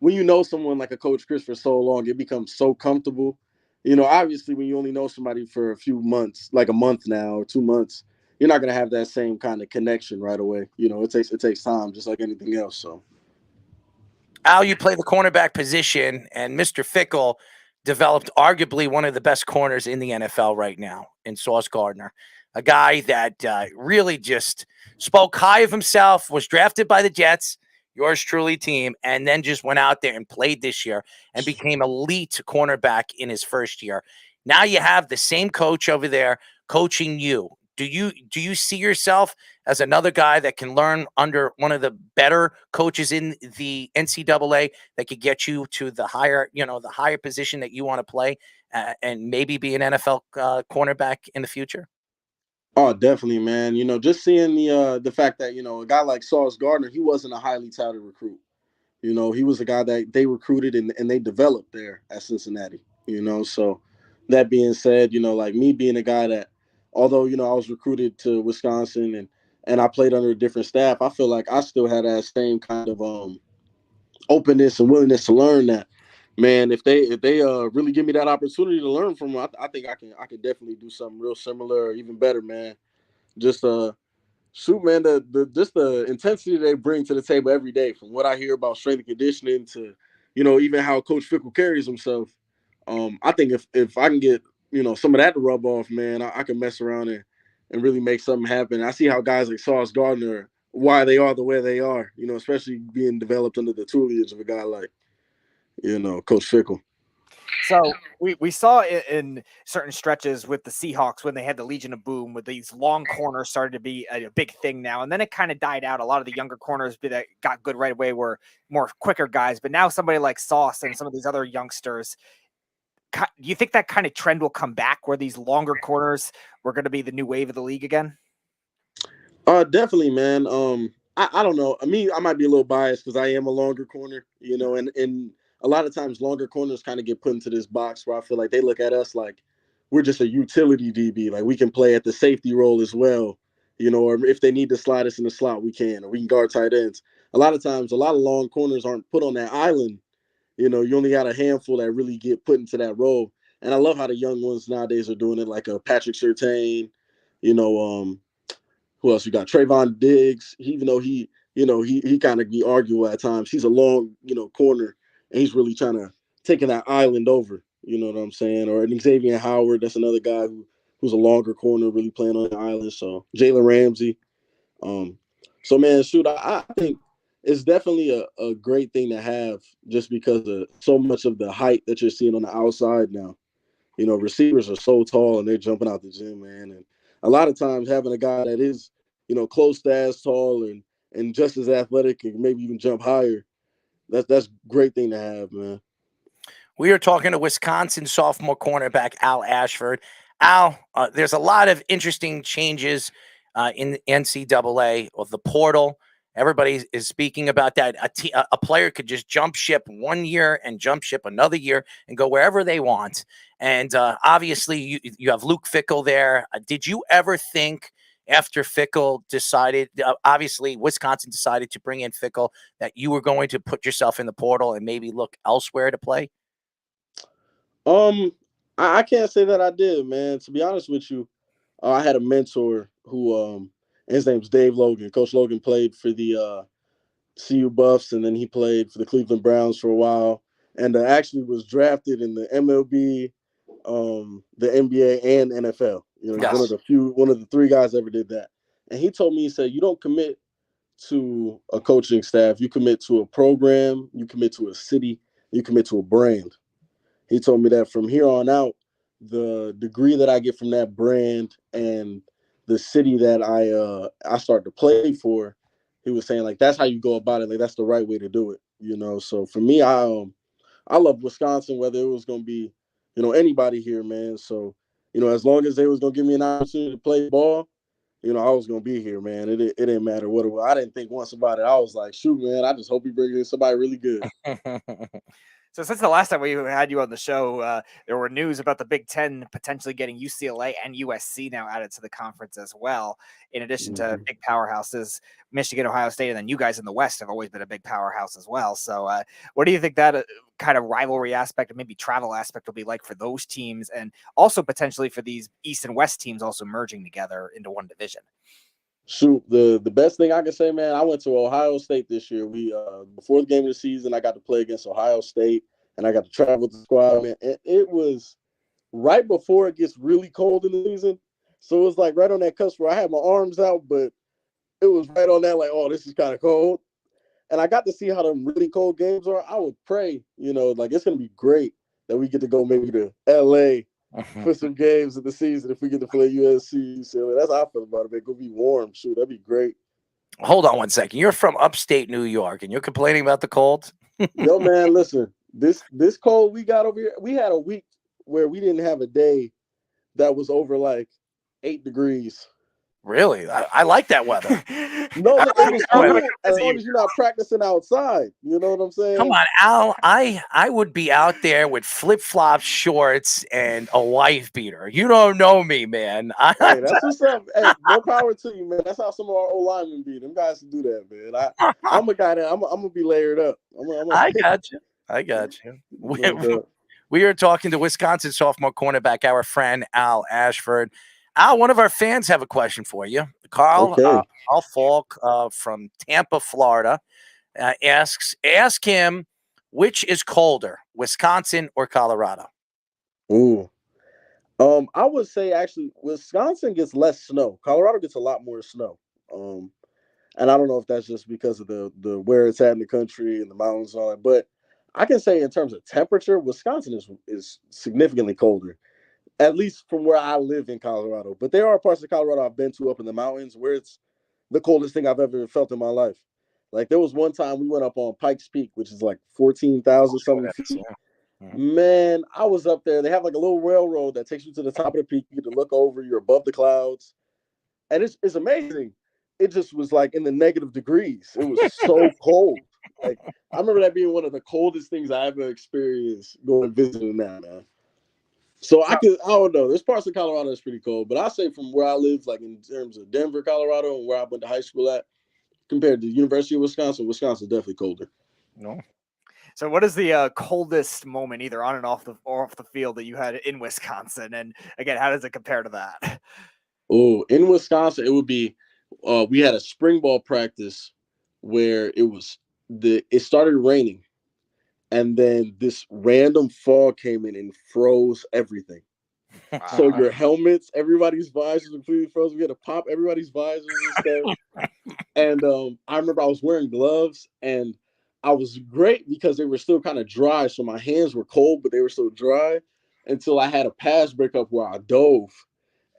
[SPEAKER 22] when you know someone like a Coach Chris for so long, it becomes so comfortable. Obviously when you only know somebody for a few months, like a month now or 2 months, you're not going to have that same kind of connection right away. It takes time, just like anything else. So.
[SPEAKER 18] Al, you play the cornerback position, and Mr. Fickell developed arguably one of the best corners in the NFL right now in Sauce Gardner, a guy that really just spoke high of himself, was drafted by the Jets, yours truly team, and then just went out there and played this year and became elite cornerback in his first year. Now you have the same coach over there coaching you. Do you see yourself as another guy that can learn under one of the better coaches in the NCAA that could get you to the higher position that you want to play and maybe be an NFL cornerback in the future?
[SPEAKER 22] Oh, definitely, man. Just seeing the fact that, a guy like Sauce Gardner, he wasn't a highly touted recruit. He was a guy that they recruited and they developed there at Cincinnati, So that being said, like me being a guy that, although, I was recruited to Wisconsin and I played under a different staff, I feel like I still had that same kind of openness and willingness to learn that, man, if they really give me that opportunity to learn from them, I think I can definitely do something real similar or even better, man. Just shoot, man, the intensity they bring to the table every day, from what I hear about strength and conditioning to, even how Coach Fickle carries himself. I think if I can get, some of that to rub off, man, I can mess around and really make something happen. I see how guys like Sauce Gardner, why they are the way they are, especially being developed under the tutelage of a guy like, Coach Fickle.
[SPEAKER 19] So we saw in certain stretches with the Seahawks when they had the Legion of Boom, with these long corners started to be a big thing now, and then it kind of died out. A lot of the younger corners that got good right away were more quicker guys, but now somebody like Sauce and some of these other youngsters, do you think that kind of trend will come back where these longer corners were going to be the new wave of the league again?
[SPEAKER 22] Definitely, man. I don't know. I might be a little biased because I am a longer corner, and a lot of times longer corners kind of get put into this box where I feel like they look at us like we're just a utility DB. Like we can play at the safety role as well, or if they need to slide us in the slot, we can, or we can guard tight ends. A lot of times, a lot of long corners aren't put on that island. You only got a handful that really get put into that role. And I love how the young ones nowadays are doing it, like a Patrick Surtain, who else you got? Trayvon Diggs, even though he kind of be arguable at times. He's a long, corner, and he's really trying to taking that island over. You know what I'm saying? Or Xavier Howard, that's another guy who's a longer corner, really playing on the island. So Jalen Ramsey. So man, shoot, I think it's definitely a great thing to have just because of so much of the height that you're seeing on the outside now. Receivers are so tall and they're jumping out the gym, man. And a lot of times having a guy that is, close to as tall and just as athletic and maybe even jump higher, that's a great thing to have, man.
[SPEAKER 18] We are talking to Wisconsin sophomore cornerback Al Ashford. Al, there's a lot of interesting changes in the NCAA of the portal. Everybody is speaking about that. A player could just jump ship 1 year and jump ship another year and go wherever they want. And obviously, you have Luke Fickell there. Did you ever think after Fickell decided, obviously, Wisconsin decided to bring in Fickell, that you were going to put yourself in the portal and maybe look elsewhere to play?
[SPEAKER 22] I can't say that I did, man. To be honest with you, I had a mentor who his name's Dave Logan. Coach Logan played for the CU Buffs, and then he played for the Cleveland Browns for a while, and actually was drafted in the MLB, the NBA, and NFL.
[SPEAKER 18] Yes.
[SPEAKER 22] One of the three guys ever did that. And he told me, he said, you don't commit to a coaching staff, you commit to a program, you commit to a city, you commit to a brand. He told me that from here on out, the degree that I get from that brand and the city that I start to play for, he was saying, like, that's how you go about it. Like, that's the right way to do it. So for me, I love Wisconsin, whether it was going to be, anybody here, man. So, as long as they was going to give me an opportunity to play ball, I was going to be here, man. It didn't matter what it was. I didn't think once about it. I was like, shoot, man, I just hope he brings in somebody really good.
[SPEAKER 19] So since the last time we had you on the show, there were news about the Big Ten potentially getting UCLA and USC now added to the conference as well, in addition to big powerhouses. Michigan, Ohio State, and then you guys in the West have always been a big powerhouse as well. So what do you think that kind of rivalry aspect and maybe travel aspect will be like for those teams, and also potentially for these East and West teams also merging together into one division?
[SPEAKER 22] Shoot, the best thing I can say, man, I went to Ohio State this year. We before the game of the season, I got to play against Ohio State, and I got to travel with the squad, man. And it was right before it gets really cold in the season. So it was like right on that cusp where I had my arms out, but it was right on that, like, oh, this is kind of cold. And I got to see how them really cold games are. I would pray, like, it's going to be great that we get to go maybe to L.A. for some games of the season if we get to play USC. So that's how I feel about it. It's going to be warm. Shoot, that'd be great.
[SPEAKER 18] Hold on one second. You're from upstate New York, and you're complaining about the cold?
[SPEAKER 22] Yo, man, listen. This cold we got over here, we had a week where we didn't have a day that was over like 8 degrees.
[SPEAKER 18] Really? I like that weather.
[SPEAKER 22] No, it was cool as long as you're not practicing outside. You know what I'm saying?
[SPEAKER 18] Come on, Al. I would be out there with flip-flops, shorts, and a wife beater. You don't know me, man.
[SPEAKER 22] Hey, that's what's up. Hey, more power to you, man. That's how some of our old linemen be. Them guys do that, man. I'm a guy that I'm gonna be layered up.
[SPEAKER 18] I got you. We are talking to Wisconsin sophomore cornerback, our friend Al Ashford. Al, one of our fans have a question for you. Carl Falk from Tampa, Florida, asks him, Which is colder, Wisconsin or Colorado?
[SPEAKER 22] Ooh. I would say actually Wisconsin gets less snow. Colorado gets a lot more snow. And I don't know if that's just because of the where it's at in the country and the mountains and all that, but I can say in terms of temperature, Wisconsin is significantly colder, at least from where I live in Colorado. But there are parts of Colorado I've been to up in the mountains where it's the coldest thing I've ever felt in my life. Like there was one time we went up on Pikes Peak, which is like 14,000 something feet. Man, I was up there. They have like a little railroad that takes you to the top of the peak. You get to look over. You're above the clouds, and it's amazing. It just was like in the negative degrees. It was so cold. Like I remember that being one of the coldest things I ever experienced going visiting that, man. So I don't know. There's parts of Colorado that's pretty cold, but I say from where I live, like in terms of Denver, Colorado, and where I went to high school at, compared to the University of Wisconsin, Wisconsin's definitely colder.
[SPEAKER 19] No. So what is the coldest moment either on and off the field that you had in Wisconsin? And again, how does it compare to that?
[SPEAKER 22] Oh, in Wisconsin, it would be we had a spring ball practice where it started raining, and then this random fog came in and froze everything. So your helmets, everybody's visors were completely frozen. We had to pop everybody's visors and stuff. And I remember I was wearing gloves, and I was great because they were still kind of dry. So my hands were cold, but they were still dry until I had a pass breakup where I dove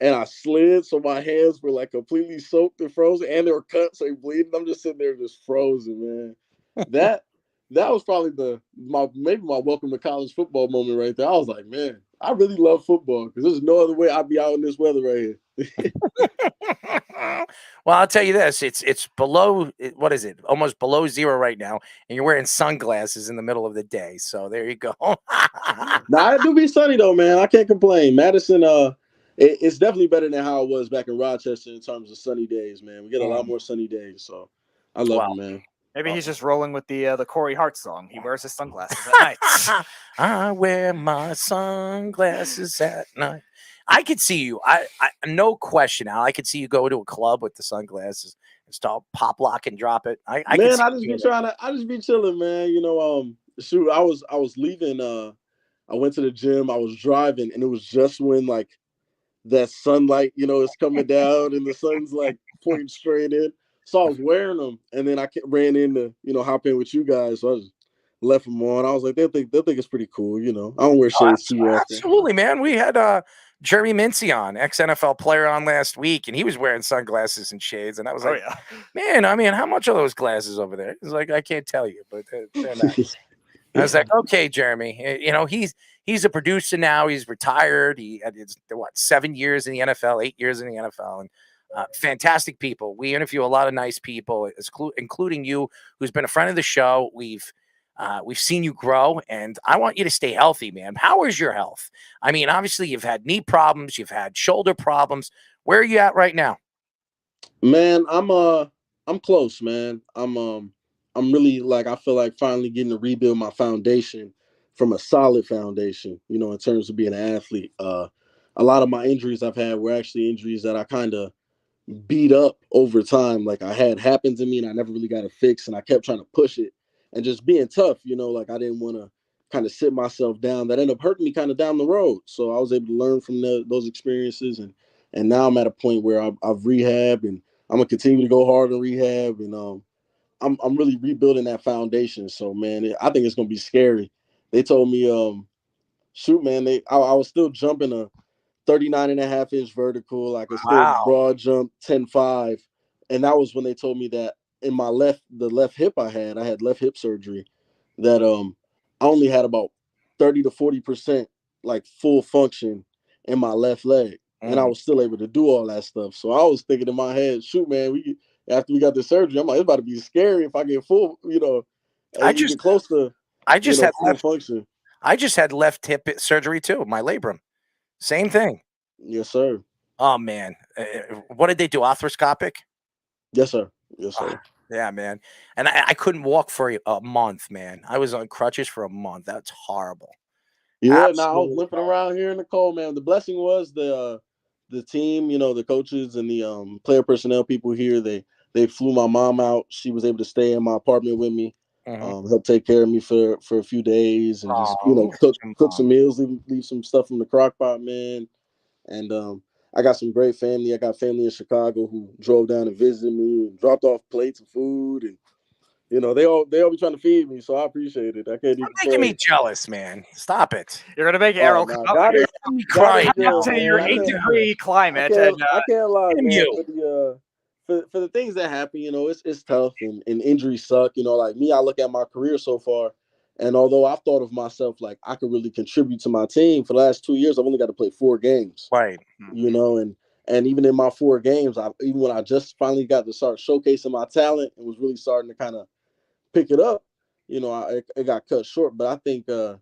[SPEAKER 22] and I slid. So my hands were like completely soaked and frozen, and they were cut, so they bleeding. I'm just sitting there just frozen, man. That was probably maybe my welcome to college football moment right there. I was like, man, I really love football because there's no other way I'd be out in this weather right here.
[SPEAKER 18] Well, I'll tell you this: it's below, what is it? Almost below zero right now, and you're wearing sunglasses in the middle of the day. So there you go.
[SPEAKER 22] Nah, it do be sunny though, man. I can't complain. Madison, it's definitely better than how it was back in Rochester in terms of sunny days, man. We get a lot more sunny days, so I love it, man.
[SPEAKER 19] Maybe he's just rolling with the Corey Hart song. He wears his sunglasses at night.
[SPEAKER 18] I wear my sunglasses at night. I could see you. I no question, Al. I could see you go to a club with the sunglasses and start pop lock and drop it. I
[SPEAKER 22] just be chilling, man. You know, shoot, I was leaving. I went to the gym. I was driving, and it was just when like that sunlight, is coming down, and the sun's like pointing straight in. So I was wearing them, and then I ran in to hop in with you guys. So I just left them on. I was like, they'll think it's pretty cool. I don't wear shades too often.
[SPEAKER 18] Absolutely, man. We had Jerry Mincy on, ex-NFL player, on last week, and he was wearing sunglasses and shades. And I was like, man, I mean, how much are those glasses over there? He's like, I can't tell you, but they're nice. I was like, okay, Jeremy. He's a producer now. He's retired. He had 7 years in the NFL, 8 years in the NFL, and fantastic people. We interview a lot of nice people, including you, who's been a friend of the show. We've seen you grow, and I want you to stay healthy, man. How is your health? I mean, obviously, you've had knee problems, you've had shoulder problems. Where are you at right now?
[SPEAKER 22] Man, I'm close, man. I'm really I feel like finally getting to rebuild my foundation from a solid foundation, in terms of being an athlete. A lot of my injuries I've had were actually injuries that I kind of beat up over time. Like I had happened to me and I never really got it fixed, and I kept trying to push it and just being tough, like I didn't want to kind of sit myself down. That ended up hurting me kind of down the road. So I was able to learn from those experiences, and now I'm at a point where I've rehabbed, and I'm gonna continue to go hard in rehab, and I'm really rebuilding that foundation. So man, I think it's gonna be scary. They told me, shoot, man, I was still jumping a 39.5-inch vertical. I could still broad jump 10.5. And that was when they told me that in the left hip I had left hip surgery, that I only had about 30 to 40% like full function in my left leg. And I was still able to do all that stuff. So I was thinking in my head, shoot, man, after we got the surgery, I'm like, it's about to be scary if I get full, get close to full function.
[SPEAKER 18] I just had left hip surgery too, my labrum. Same thing.
[SPEAKER 22] Yes, sir.
[SPEAKER 18] Oh man, what did they do? Arthroscopic?
[SPEAKER 22] Yes, sir. Yes, sir.
[SPEAKER 18] Yeah, man. And I couldn't walk for a month, man. I was on crutches for a month. That's horrible.
[SPEAKER 22] Yeah, I was limping around here in the cold, man. The blessing was the team, the coaches and the player personnel people here. They flew my mom out. She was able to stay in my apartment with me. Help take care of me for a few days and just cook some meals, leave some stuff in the crock pot, man. And I got some great family. I got family in Chicago who drove down and visited me and dropped off plates of food, and they all be trying to feed me, so I appreciate it. I can't even
[SPEAKER 18] making me jealous, man. Stop it.
[SPEAKER 19] You're gonna make Errol come up
[SPEAKER 22] God
[SPEAKER 19] here.
[SPEAKER 22] is
[SPEAKER 18] crying
[SPEAKER 22] good,
[SPEAKER 18] now.
[SPEAKER 19] To your
[SPEAKER 22] man.
[SPEAKER 19] 8-degree climate.
[SPEAKER 22] I can't lie,
[SPEAKER 18] damn
[SPEAKER 22] man.
[SPEAKER 18] you.
[SPEAKER 22] For the things that happen, it's tough and injuries suck. Like me, I look at my career so far, and although I've thought of myself like I could really contribute to my team, for the last 2 years, I've only got to play 4 games.
[SPEAKER 18] Right.
[SPEAKER 22] And even in my 4 games, even when I just finally got to start showcasing my talent and was really starting to kind of pick it up, it got cut short. But I think, to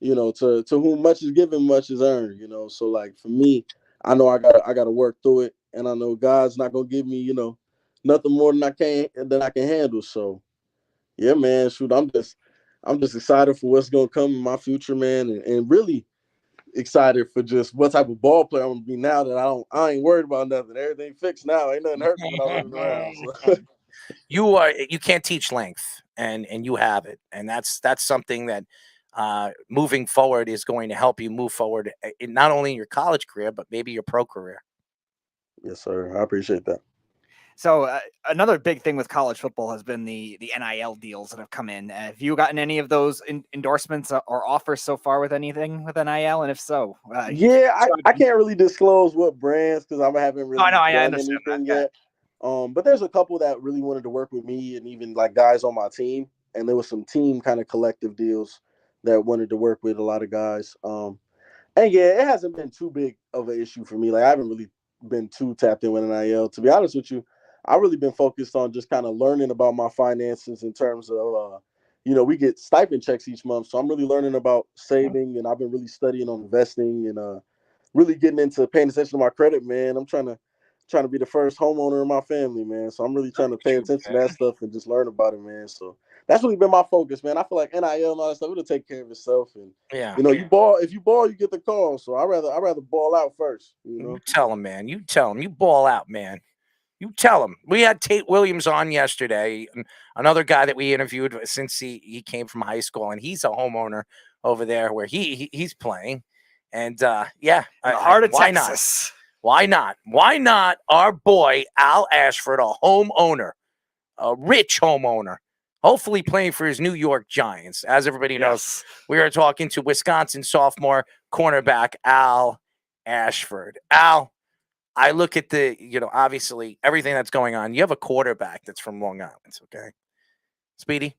[SPEAKER 22] whom much is given, much is earned. So like for me, I know I gotta work through it, and I know God's not gonna give me, nothing more than I can handle. So yeah, man, shoot, I'm just excited for what's gonna come in my future, man, and really excited for just what type of ball player I'm gonna be now that I ain't worried about nothing. Everything fixed now. Ain't nothing hurt me when I'm running around. So.
[SPEAKER 18] You can't teach length, and you have it, and that's something that moving forward is going to help you move forward in not only your college career but maybe your pro career.
[SPEAKER 22] Yes, sir. I appreciate that.
[SPEAKER 19] So another big thing with college football has been the NIL deals that have come in. Have you gotten any of those endorsements or offers so far with anything with NIL? And if so,
[SPEAKER 22] yeah, I can't really disclose what brands because I haven't really
[SPEAKER 19] I
[SPEAKER 22] done
[SPEAKER 19] understand
[SPEAKER 22] anything
[SPEAKER 19] that,
[SPEAKER 22] yet. But there's a couple that really wanted to work with me, and even like guys on my team. And there was some team kind of collective deals that wanted to work with a lot of guys. And yeah, it hasn't been too big of an issue for me. Like I haven't really been too tapped in with NIL. To be honest with you, I've really been focused on just kind of learning about my finances in terms of, we get stipend checks each month. So I'm really learning about saving, and I've been really studying on investing and really getting into paying attention to my credit, man. I'm trying to be the first homeowner in my family, man. So I'm really trying to pay attention to that stuff and just learn about it, man. So that's really been my focus, man. I feel like NIL and all that stuff, it'll take care of itself. And if you ball, you get the call. So I rather ball out first.
[SPEAKER 18] You tell him, man. You tell him. You ball out, man. You tell him. We had Tate Williams on yesterday, another guy that we interviewed since he came from high school, and he's a homeowner over there where he's playing. And
[SPEAKER 19] heart of
[SPEAKER 18] why
[SPEAKER 19] Texas.
[SPEAKER 18] Not? Why not? Why not? Our boy Al Ashford, a homeowner, a rich homeowner, hopefully playing for his New York Giants. As everybody knows, we are talking to Wisconsin sophomore cornerback Al Ashford. Al, I look at obviously everything that's going on. You have a quarterback that's from Long Island, okay? Speedy,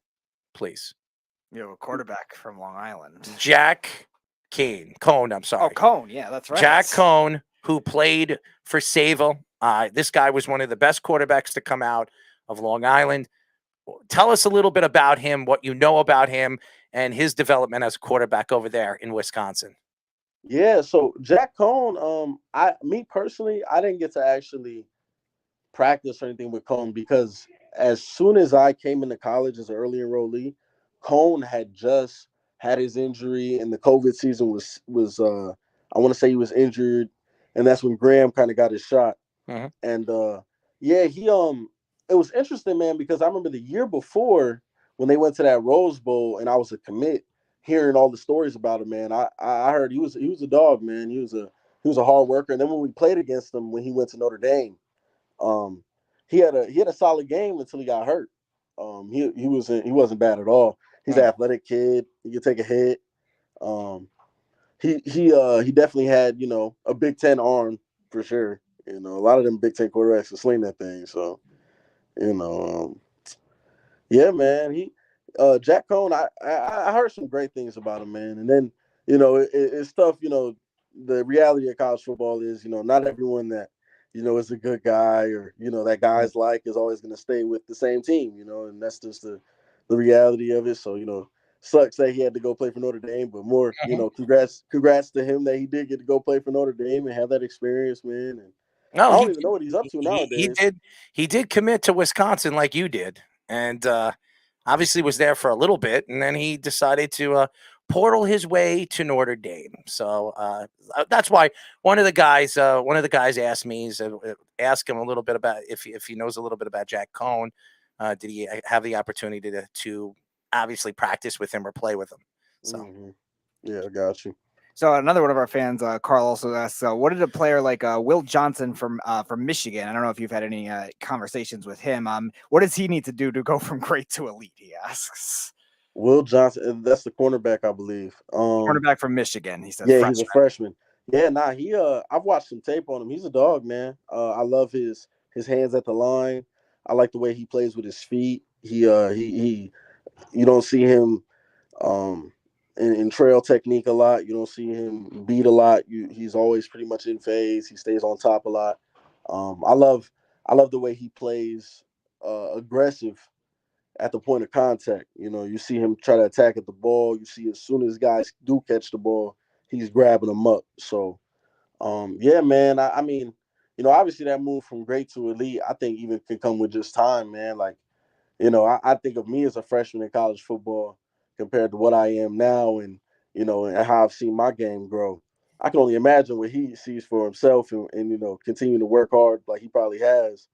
[SPEAKER 18] please.
[SPEAKER 19] You have a quarterback from Long Island.
[SPEAKER 18] Jack Cohn, I'm sorry.
[SPEAKER 19] Oh, Cohn, yeah, that's right.
[SPEAKER 18] Jack Cohn, who played for Sayville. This guy was one of the best quarterbacks to come out of Long Island. Tell us a little bit about him, what you know about him, and his development as a quarterback over there in Wisconsin.
[SPEAKER 22] Yeah, so Jack Cohn, me personally, I didn't get to actually practice or anything with Cohn because as soon as I came into college as an early enrollee, Cohn had just had his injury, and the COVID season was I want to say he was injured, and that's when Graham kind of got his shot.
[SPEAKER 18] Mhm.
[SPEAKER 22] And it was interesting, man, because I remember the year before when they went to that Rose Bowl and I was a commit, hearing all the stories about him, man. I heard he was a dog, man. He was a hard worker. And then when we played against him when he went to Notre Dame, he had a solid game until he got hurt. He wasn't bad at all. He's an athletic kid. He could take a hit. He definitely had a Big Ten arm for sure. A lot of them Big Ten quarterbacks can sling that thing. So yeah, man. Jack Cohn, I heard some great things about him, man. And then, it's tough, the reality of college football is, not everyone that, is a good guy or, that guys like is always going to stay with the same team, and that's just the reality of it. So, sucks that he had to go play for Notre Dame, but more, congrats to him that he did get to go play for Notre Dame and have that experience, man. And I don't even know what he's up to nowadays.
[SPEAKER 18] He did commit to Wisconsin like you did, and obviously was there for a little bit, and then he decided to portal his way to Notre Dame. So that's why one of the guys asked me, ask him a little bit about if he knows a little bit about Jack Cohn. did he have the opportunity to obviously practice with him or play with him. So
[SPEAKER 22] yeah, I got you.
[SPEAKER 19] So another one of our fans, Carl, also asks, what did a player like Will Johnson from Michigan? I don't know if you've had any conversations with him. What does he need to do to go from great to elite? He asks.
[SPEAKER 22] Will Johnson, that's the cornerback, I believe.
[SPEAKER 19] Cornerback from Michigan. He says,
[SPEAKER 22] yeah, he's a freshman. Yeah, I've watched some tape on him. He's a dog, man. I love his hands at the line. I like the way he plays with his feet. He you don't see him in trail technique a lot. You don't see him beat a lot. He's always pretty much in phase. He stays on top a lot. I love the way he plays aggressive at the point of contact. You see him try to attack at the ball. You see as soon as guys do catch the ball, he's grabbing them up. So, yeah, man. I mean, obviously that move from great to elite, I think even can come with just time, man. Like, I think of me as a freshman in college football compared to what I am now and how I've seen my game grow. I can only imagine what he sees for himself and continue to work hard like he probably has,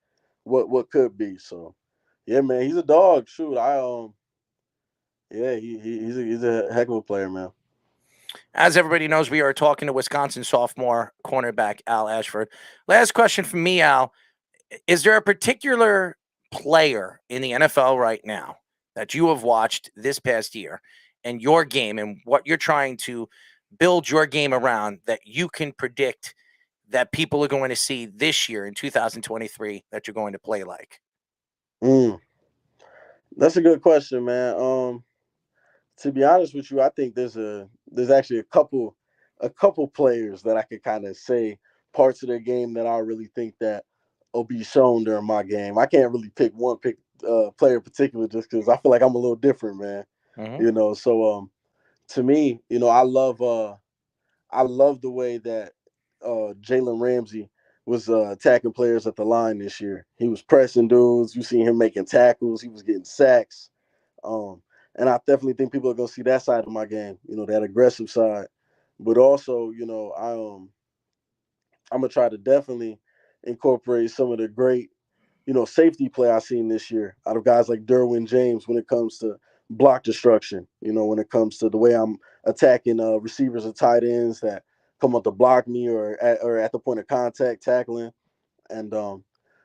[SPEAKER 22] what could be. So, yeah, man, he's a dog. Shoot, he's a heck of a player, man.
[SPEAKER 18] As everybody knows, we are talking to Wisconsin sophomore cornerback Al Ashford. Last question from me, Al. Is there a particular player in the NFL right now that you have watched this past year and your game and what you're trying to build your game around that you can predict that people are going to see this year in 2023 that you're going to play like?
[SPEAKER 22] That's a good question, man. To be honest with you, I think there's actually a couple players that I could kind of say parts of their game that I really think that will be shown during my game. I can't really pick player in particular just because I feel like I'm a little different, man. So to me, I love the way that Jalen Ramsey was attacking players at the line this year. He was pressing dudes. You see him making tackles. He was getting sacks. And I definitely think people are going to see that side of my game, that aggressive side. But also, I'm going to try to definitely incorporate some of the great, safety play I've seen this year out of guys like Derwin James when it comes to block destruction, when it comes to the way I'm attacking receivers and tight ends that come up to block me or at the point of contact, tackling. And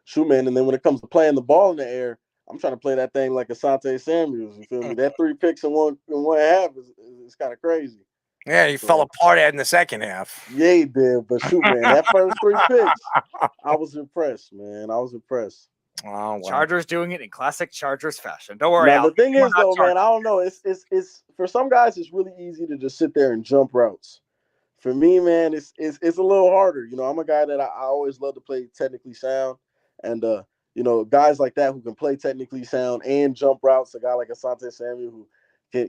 [SPEAKER 22] shoot, man. And then when it comes to playing the ball in the air, I'm trying to play that thing like Asante Samuels. You feel me? That 3 picks in one half is kind of crazy.
[SPEAKER 18] Yeah, he fell apart in the second half.
[SPEAKER 22] Yeah, he did. But shoot, man, that first 3 picks, I was impressed, man. I was impressed.
[SPEAKER 18] Oh, wow.
[SPEAKER 19] Chargers doing it in classic Chargers fashion. Don't worry.
[SPEAKER 22] Now, the thing is, though, man, I don't know. It's for some guys, it's really easy to just sit there and jump routes. For me, man, it's a little harder. I'm a guy that I always love to play technically sound, and guys like that who can play technically sound and jump routes. A guy like Asante Samuel who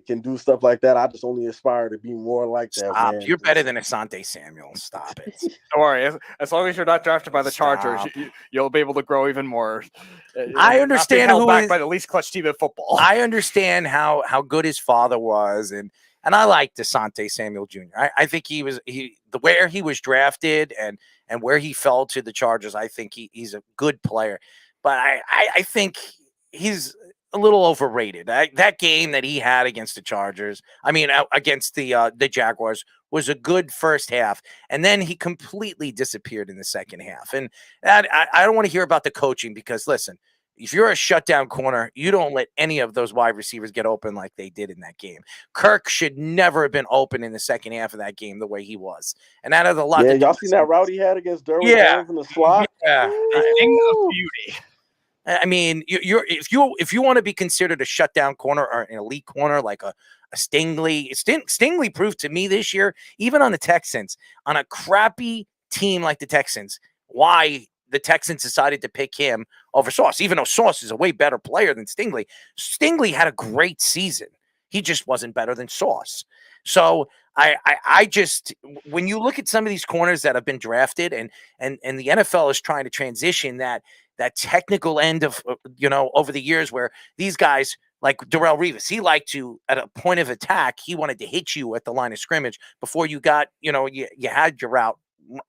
[SPEAKER 22] can do stuff like that. I just only aspire to be more like that.
[SPEAKER 18] Stop.
[SPEAKER 22] Man.
[SPEAKER 18] You're better than Asante Samuel. Stop it.
[SPEAKER 19] Don't worry. As long as you're not drafted by the Chargers, you'll be able to grow even more.
[SPEAKER 18] I understand
[SPEAKER 19] who back by the least clutch team in football.
[SPEAKER 18] I understand how good his father was, and I like Asante Samuel Jr. I think where he was drafted and where he fell to the Chargers. I think he's a good player, but I think he's a little overrated. That game that he had against the Chargers, against the Jaguars, was a good first half, and then he completely disappeared in the second half. And I don't want to hear about the coaching because, listen, if you're a shutdown corner, you don't let any of those wide receivers get open like they did in that game. Kirk should never have been open in the second half of that game the way he was. And that has a lot to do
[SPEAKER 22] y'all
[SPEAKER 18] with
[SPEAKER 22] seen that route he had against Derwin James in the slot?
[SPEAKER 18] Yeah.
[SPEAKER 19] A thing of beauty.
[SPEAKER 18] I mean, if you want to be considered a shutdown corner or an elite corner like a Stingley, Stingley proved to me this year, even on the Texans, on a crappy team like the Texans, why the Texans decided to pick him over Sauce, even though Sauce is a way better player than Stingley. Stingley had a great season. He just wasn't better than Sauce. So I just, when you look at some of these corners that have been drafted and the NFL is trying to transition that technical end of, over the years where these guys like Darrelle Revis, he liked to, at a point of attack, he wanted to hit you at the line of scrimmage before you got, you had your route,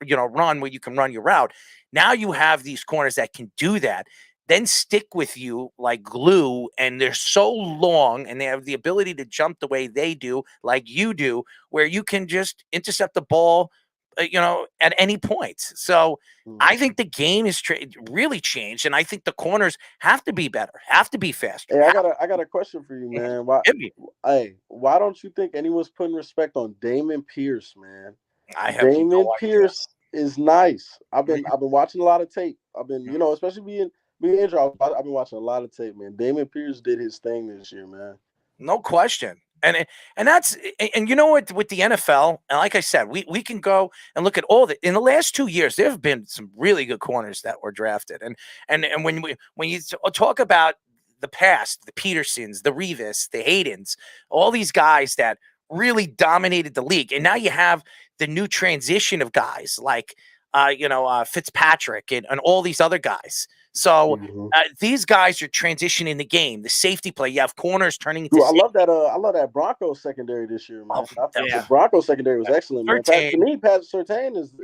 [SPEAKER 18] run where you can run your route. Now you have these corners that can do that. then stick with you like glue, and they're so long, and they have the ability to jump the way they do, like you do, where you can just intercept the ball, at any point. So I think the game is really changed, and I think the corners have to be better, have to be faster.
[SPEAKER 22] Hey, I got a question for you, man. Why don't you think anyone's putting respect on Damon Pierce, man?
[SPEAKER 18] I have
[SPEAKER 22] Damon
[SPEAKER 18] no
[SPEAKER 22] Pierce is nice. I've been watching a lot of tape. I've been, especially being injured, I've been watching a lot of tape, man. Damon Pierce did his thing this year, man.
[SPEAKER 18] No question. And that's, and you know what, with the NFL, and like I said, we can go and look at all the, in the last 2 years, there have been some really good corners that were drafted. And when you talk about the past, the Petersons, the Revis, the Haydens, all these guys that really dominated the league. And now you have the new transition of guys like, Fitzpatrick and all these other guys. So these guys are transitioning the game, the safety play. You have corners turning into.
[SPEAKER 22] Dude, I love that Broncos secondary this year, man. The Broncos secondary was excellent, man. To me, Patrick Surtain is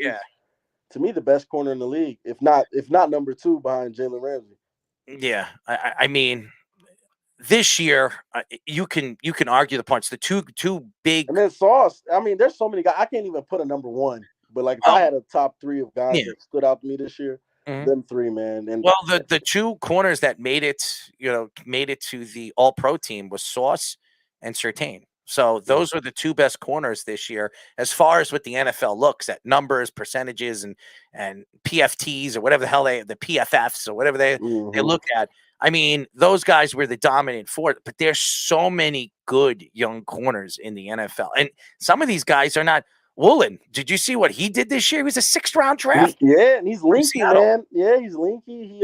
[SPEAKER 22] to me the best corner in the league, if not number 2 behind Jalen Ramsey.
[SPEAKER 18] Yeah, I mean, this year you can argue the points. The two big,
[SPEAKER 22] and then Sauce. I mean, there's so many guys. I can't even put a number 1, but like if I had a top 3 of guys that stood out to me this year. Them 3, man. And
[SPEAKER 18] well, the 2 corners that made it to the All-Pro team was Sauce and Surtain. So those are the 2 best corners this year, as far as what the NFL looks at numbers, percentages, and PFTs or whatever the hell the PFFs or whatever they look at. I mean, those guys were the dominant force, but there's so many good young corners in the NFL, and some of these guys are not. Woolen, did you see what he did this year? He was a 6th-round draft.
[SPEAKER 22] Yeah, and he's linky, man. Yeah, he's linky.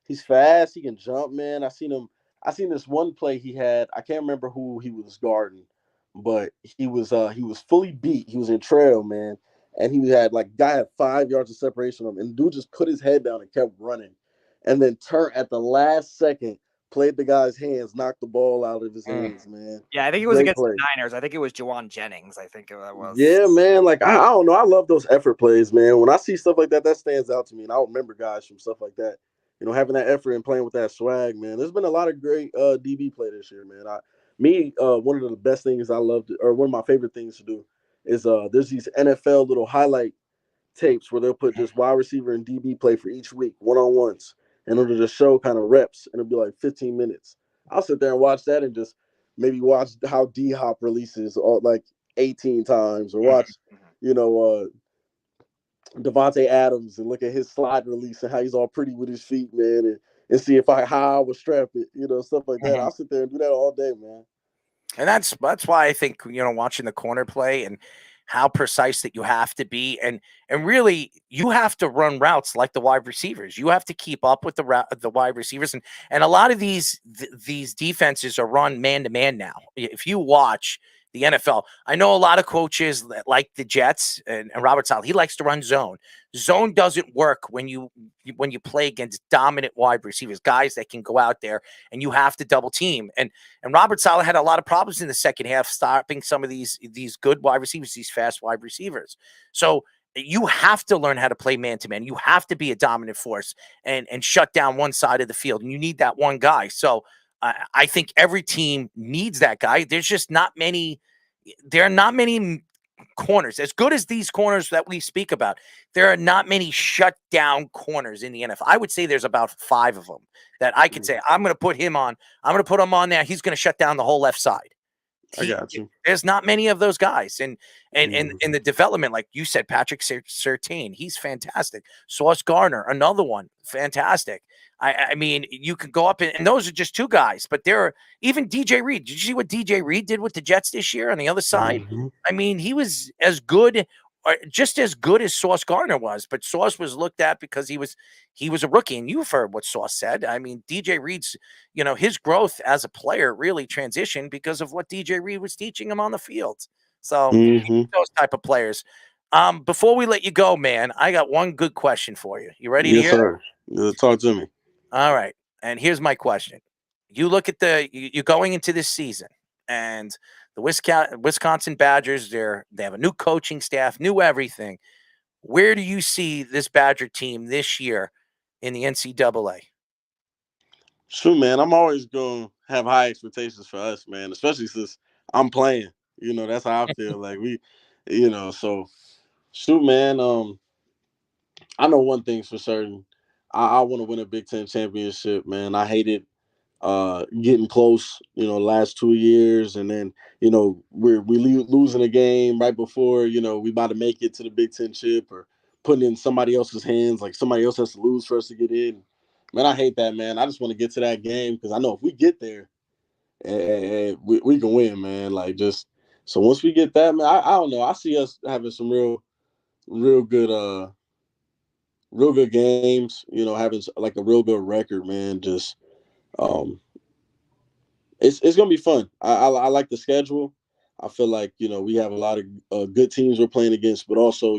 [SPEAKER 22] He's fast. He can jump, man. I seen this one play he had. I can't remember who he was guarding, but he was fully beat. He was in trail, man, and he had guy had 5 yards of separation from him, and dude just put his head down and kept running, and then turned at the last second. Played the guy's hands, knocked the ball out of his hands, man.
[SPEAKER 19] Yeah, I think it was against the Niners. I think it was Juwan Jennings. I think it was.
[SPEAKER 22] Yeah, man. I don't know. I love those effort plays, man. When I see stuff like that, that stands out to me. And I remember guys from stuff like that. Having that effort and playing with that swag, man. There's been a lot of great DB play this year, man. One of the best things I love, or one of my favorite things to do, is there's these NFL little highlight tapes where they'll put just wide receiver and DB play for each week, one-on-ones. And it'll just show kind of reps, and it'll be like 15 minutes. I'll sit there and watch that and just maybe watch how D-Hop releases 18 times, or watch, Devontae Adams and look at his slide release and how he's all pretty with his feet, man, and see how I would strap it, stuff like that. I'll sit there and do that all day, man.
[SPEAKER 18] And that's why I think, watching the corner play and how precise that you have to be, and really you have to run routes like the wide receivers. You have to keep up with the wide receivers, and a lot of these defenses are run man to man now. If you watch the NFL, I know a lot of coaches that like the Jets and Robert Saleh. He likes to run zone. Zone doesn't work when you play against dominant wide receivers, guys that can go out there and you have to double team. And Robert Saleh had a lot of problems in the second half stopping some of these good wide receivers, these fast wide receivers. So you have to learn how to play man to man. You have to be a dominant force and shut down one side of the field. And you need that one guy. So I think every team needs that guy. There's just not many. There are not many corners as good as these corners that we speak about. There are not many shutdown corners in the NFL. I would say there's about 5 of them that I could say I'm going to put him on. I'm going to put him on there. He's going to shut down the whole left side.
[SPEAKER 22] I got you.
[SPEAKER 18] There's not many of those guys, and in the development, like you said, Patrick Surtain, he's fantastic. Sauce Gardner, another one, fantastic. I mean, you could go up and those are just 2 guys, but there are even DJ Reed. Did you see what DJ Reed did with the Jets this year on the other side? I mean, he was as good, or just as good as Sauce Gardner was, but Sauce was looked at because he was a rookie, and you've heard what Sauce said. I mean, DJ Reed's, his growth as a player really transitioned because of what DJ Reed was teaching him on the field. So those type of players. Before we let you go, man, I got one good question for you. You ready to hear?
[SPEAKER 22] Yes, sir. Talk to me.
[SPEAKER 18] All right. And here's my question. You look at you're going into this season, and the Wisconsin Badgers, they have a new coaching staff, new everything. Where do you see this Badger team this year in the NCAA?
[SPEAKER 22] Shoot, man, I'm always gonna have high expectations for us, man. Especially since I'm playing. That's how I feel. Like so shoot, man. I know one thing's for certain. I want to win a Big Ten championship, man. I hated getting close, last 2 years, and then we losing a game right before we about to make it to the Big Ten chip or putting in somebody else's hands, like somebody else has to lose for us to get in. Man, I hate that, man. I just want to get to that game because I know if we get there, we can win, man. Like just so once we get that, man, I don't know. I see us having some real good real good games. Having like a real good record, man. Just um it's gonna be fun. I like the schedule. I feel like we have a lot of good teams we're playing against, but also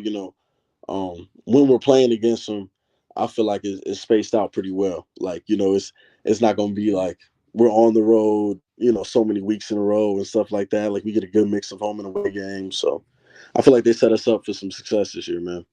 [SPEAKER 22] when we're playing against them, I feel like it's spaced out pretty well. Like it's not gonna be like we're on the road, so many weeks in a row and stuff like that. Like we get a good mix of home and away games. So I feel like they set us up for some success this year, man.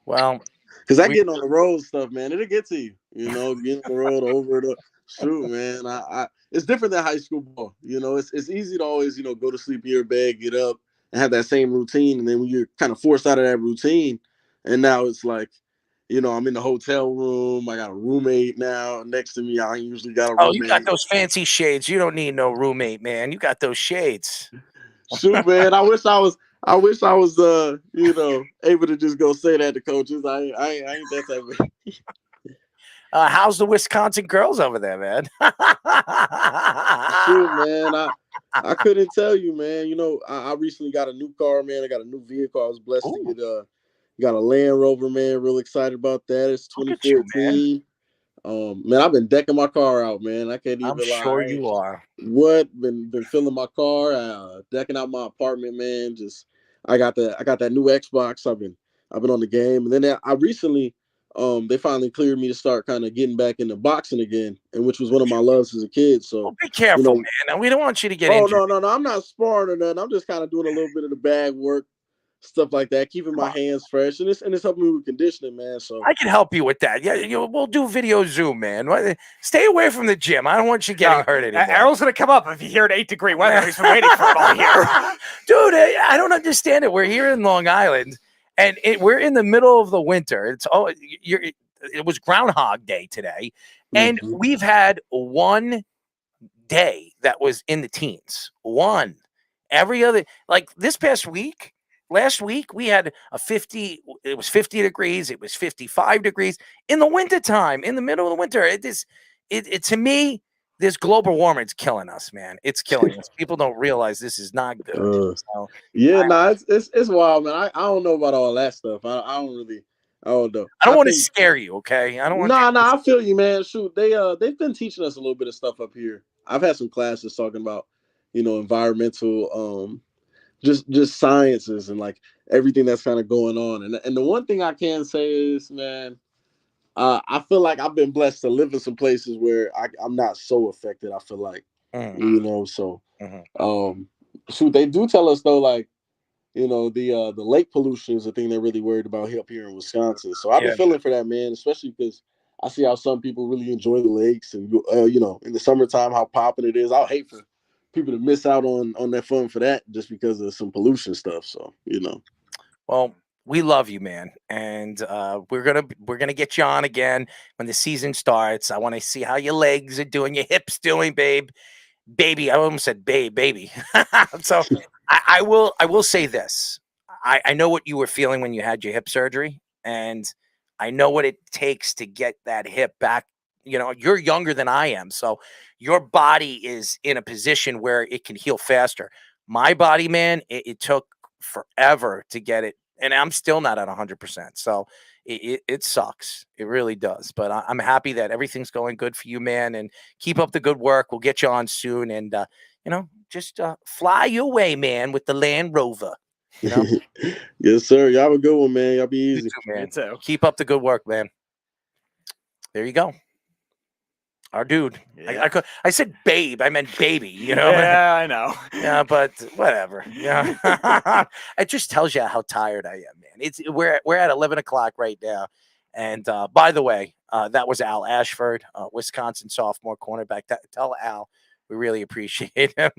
[SPEAKER 18] Well,
[SPEAKER 22] because that getting on the road stuff, man, it'll get to you. Getting on the road over the shoot, man. I it's different than high school ball. It's easy to always go to sleep in your bed, get up, and have that same routine. And then when you're kind of forced out of that routine, and now it's like, I'm in the hotel room. I got a roommate now next to me. I usually got a roommate.
[SPEAKER 18] Oh, you got those fancy shades. You don't need no roommate, man. You got those shades.
[SPEAKER 22] Shoot, man. I wish I was able to just go say that to coaches. I ain't that type of.
[SPEAKER 18] How's the Wisconsin girls over there, man?
[SPEAKER 22] Shoot, man. I couldn't tell you, man. I recently got a new car, man. I got a new vehicle. I was blessed to get got a Land Rover, man. Real excited about that. It's 2014. Man, I've been decking my car out, man. I can't even
[SPEAKER 18] I'm
[SPEAKER 22] lie.
[SPEAKER 18] sure you are.
[SPEAKER 22] What been filling my car, decking out my apartment, man. Just I got that new Xbox. I've been on the game, and then I recently they finally cleared me to start kind of getting back into boxing again, and which was one of my loves as a kid. So
[SPEAKER 18] well, be careful, man. We don't want you to get injured.
[SPEAKER 22] No. I'm not sparring or nothing. I'm just kind of doing a little bit of the bag work, stuff like that, keeping my hands fresh, and it's helping me with conditioning, man. So
[SPEAKER 18] I can help you with that. Yeah, we'll do video Zoom, man. Stay away from the gym. I don't want you getting hurt anymore.
[SPEAKER 19] Errol's gonna come up if you hear an 8-degree weather. He's been waiting for it all year.
[SPEAKER 18] Dude, I don't understand it. We're here in Long Island, and we're in the middle of the winter. It was Groundhog Day today, and we've had one day that was in the teens. One. Every other, like this past week. Last week, we had it was 50 degrees. It was 55 degrees in the wintertime, in the middle of the winter. To me, this global warming is killing us, man. It's killing us. People don't realize this is not good.
[SPEAKER 22] It's wild, man. I don't know about all that stuff. I don't know.
[SPEAKER 18] I don't want to scare you, okay? I don't want
[SPEAKER 22] I feel you, man. Shoot, they've been teaching us a little bit of stuff up here. I've had some classes talking about, environmental just sciences and like everything that's kind of going on. And the one thing I can say is, man, I feel like I've been blessed to live in some places where I'm not so affected. I feel like, so shoot, they do tell us though, like, the lake pollution is the thing they're really worried about up here in Wisconsin. So I've been feeling for that, man, especially because I see how some people really enjoy the lakes and in the summertime how popping it is. I'll hate for people to miss out on that fun for that just because of some pollution stuff. So
[SPEAKER 18] Well, we love you, man, and we're gonna get you on again when the season starts. I want to see how your legs are doing, your hips doing, baby. I almost said baby. So I will say this. I know what you were feeling when you had your hip surgery, and I know what it takes to get that hip back. You're younger than I am, so your body is in a position where it can heal faster. My body, man, it took forever to get it, and I'm still not at 100%. So it sucks. It really does. But I'm happy that everything's going good for you, man, and keep up the good work. We'll get you on soon, and just fly your way, man, with the Land Rover.
[SPEAKER 22] Yes, sir. Y'all have a good one, man. Y'all be easy.
[SPEAKER 18] You too, man. You too. Keep up the good work, man. There you go. Our dude. Yeah. I said babe. I meant baby,
[SPEAKER 19] Yeah, I know.
[SPEAKER 18] Yeah, but whatever. Yeah. It just tells you how tired I am, man. We're at 11 o'clock right now, And by the way, that was Al Ashford, Wisconsin sophomore cornerback. Tell Al we really appreciate him.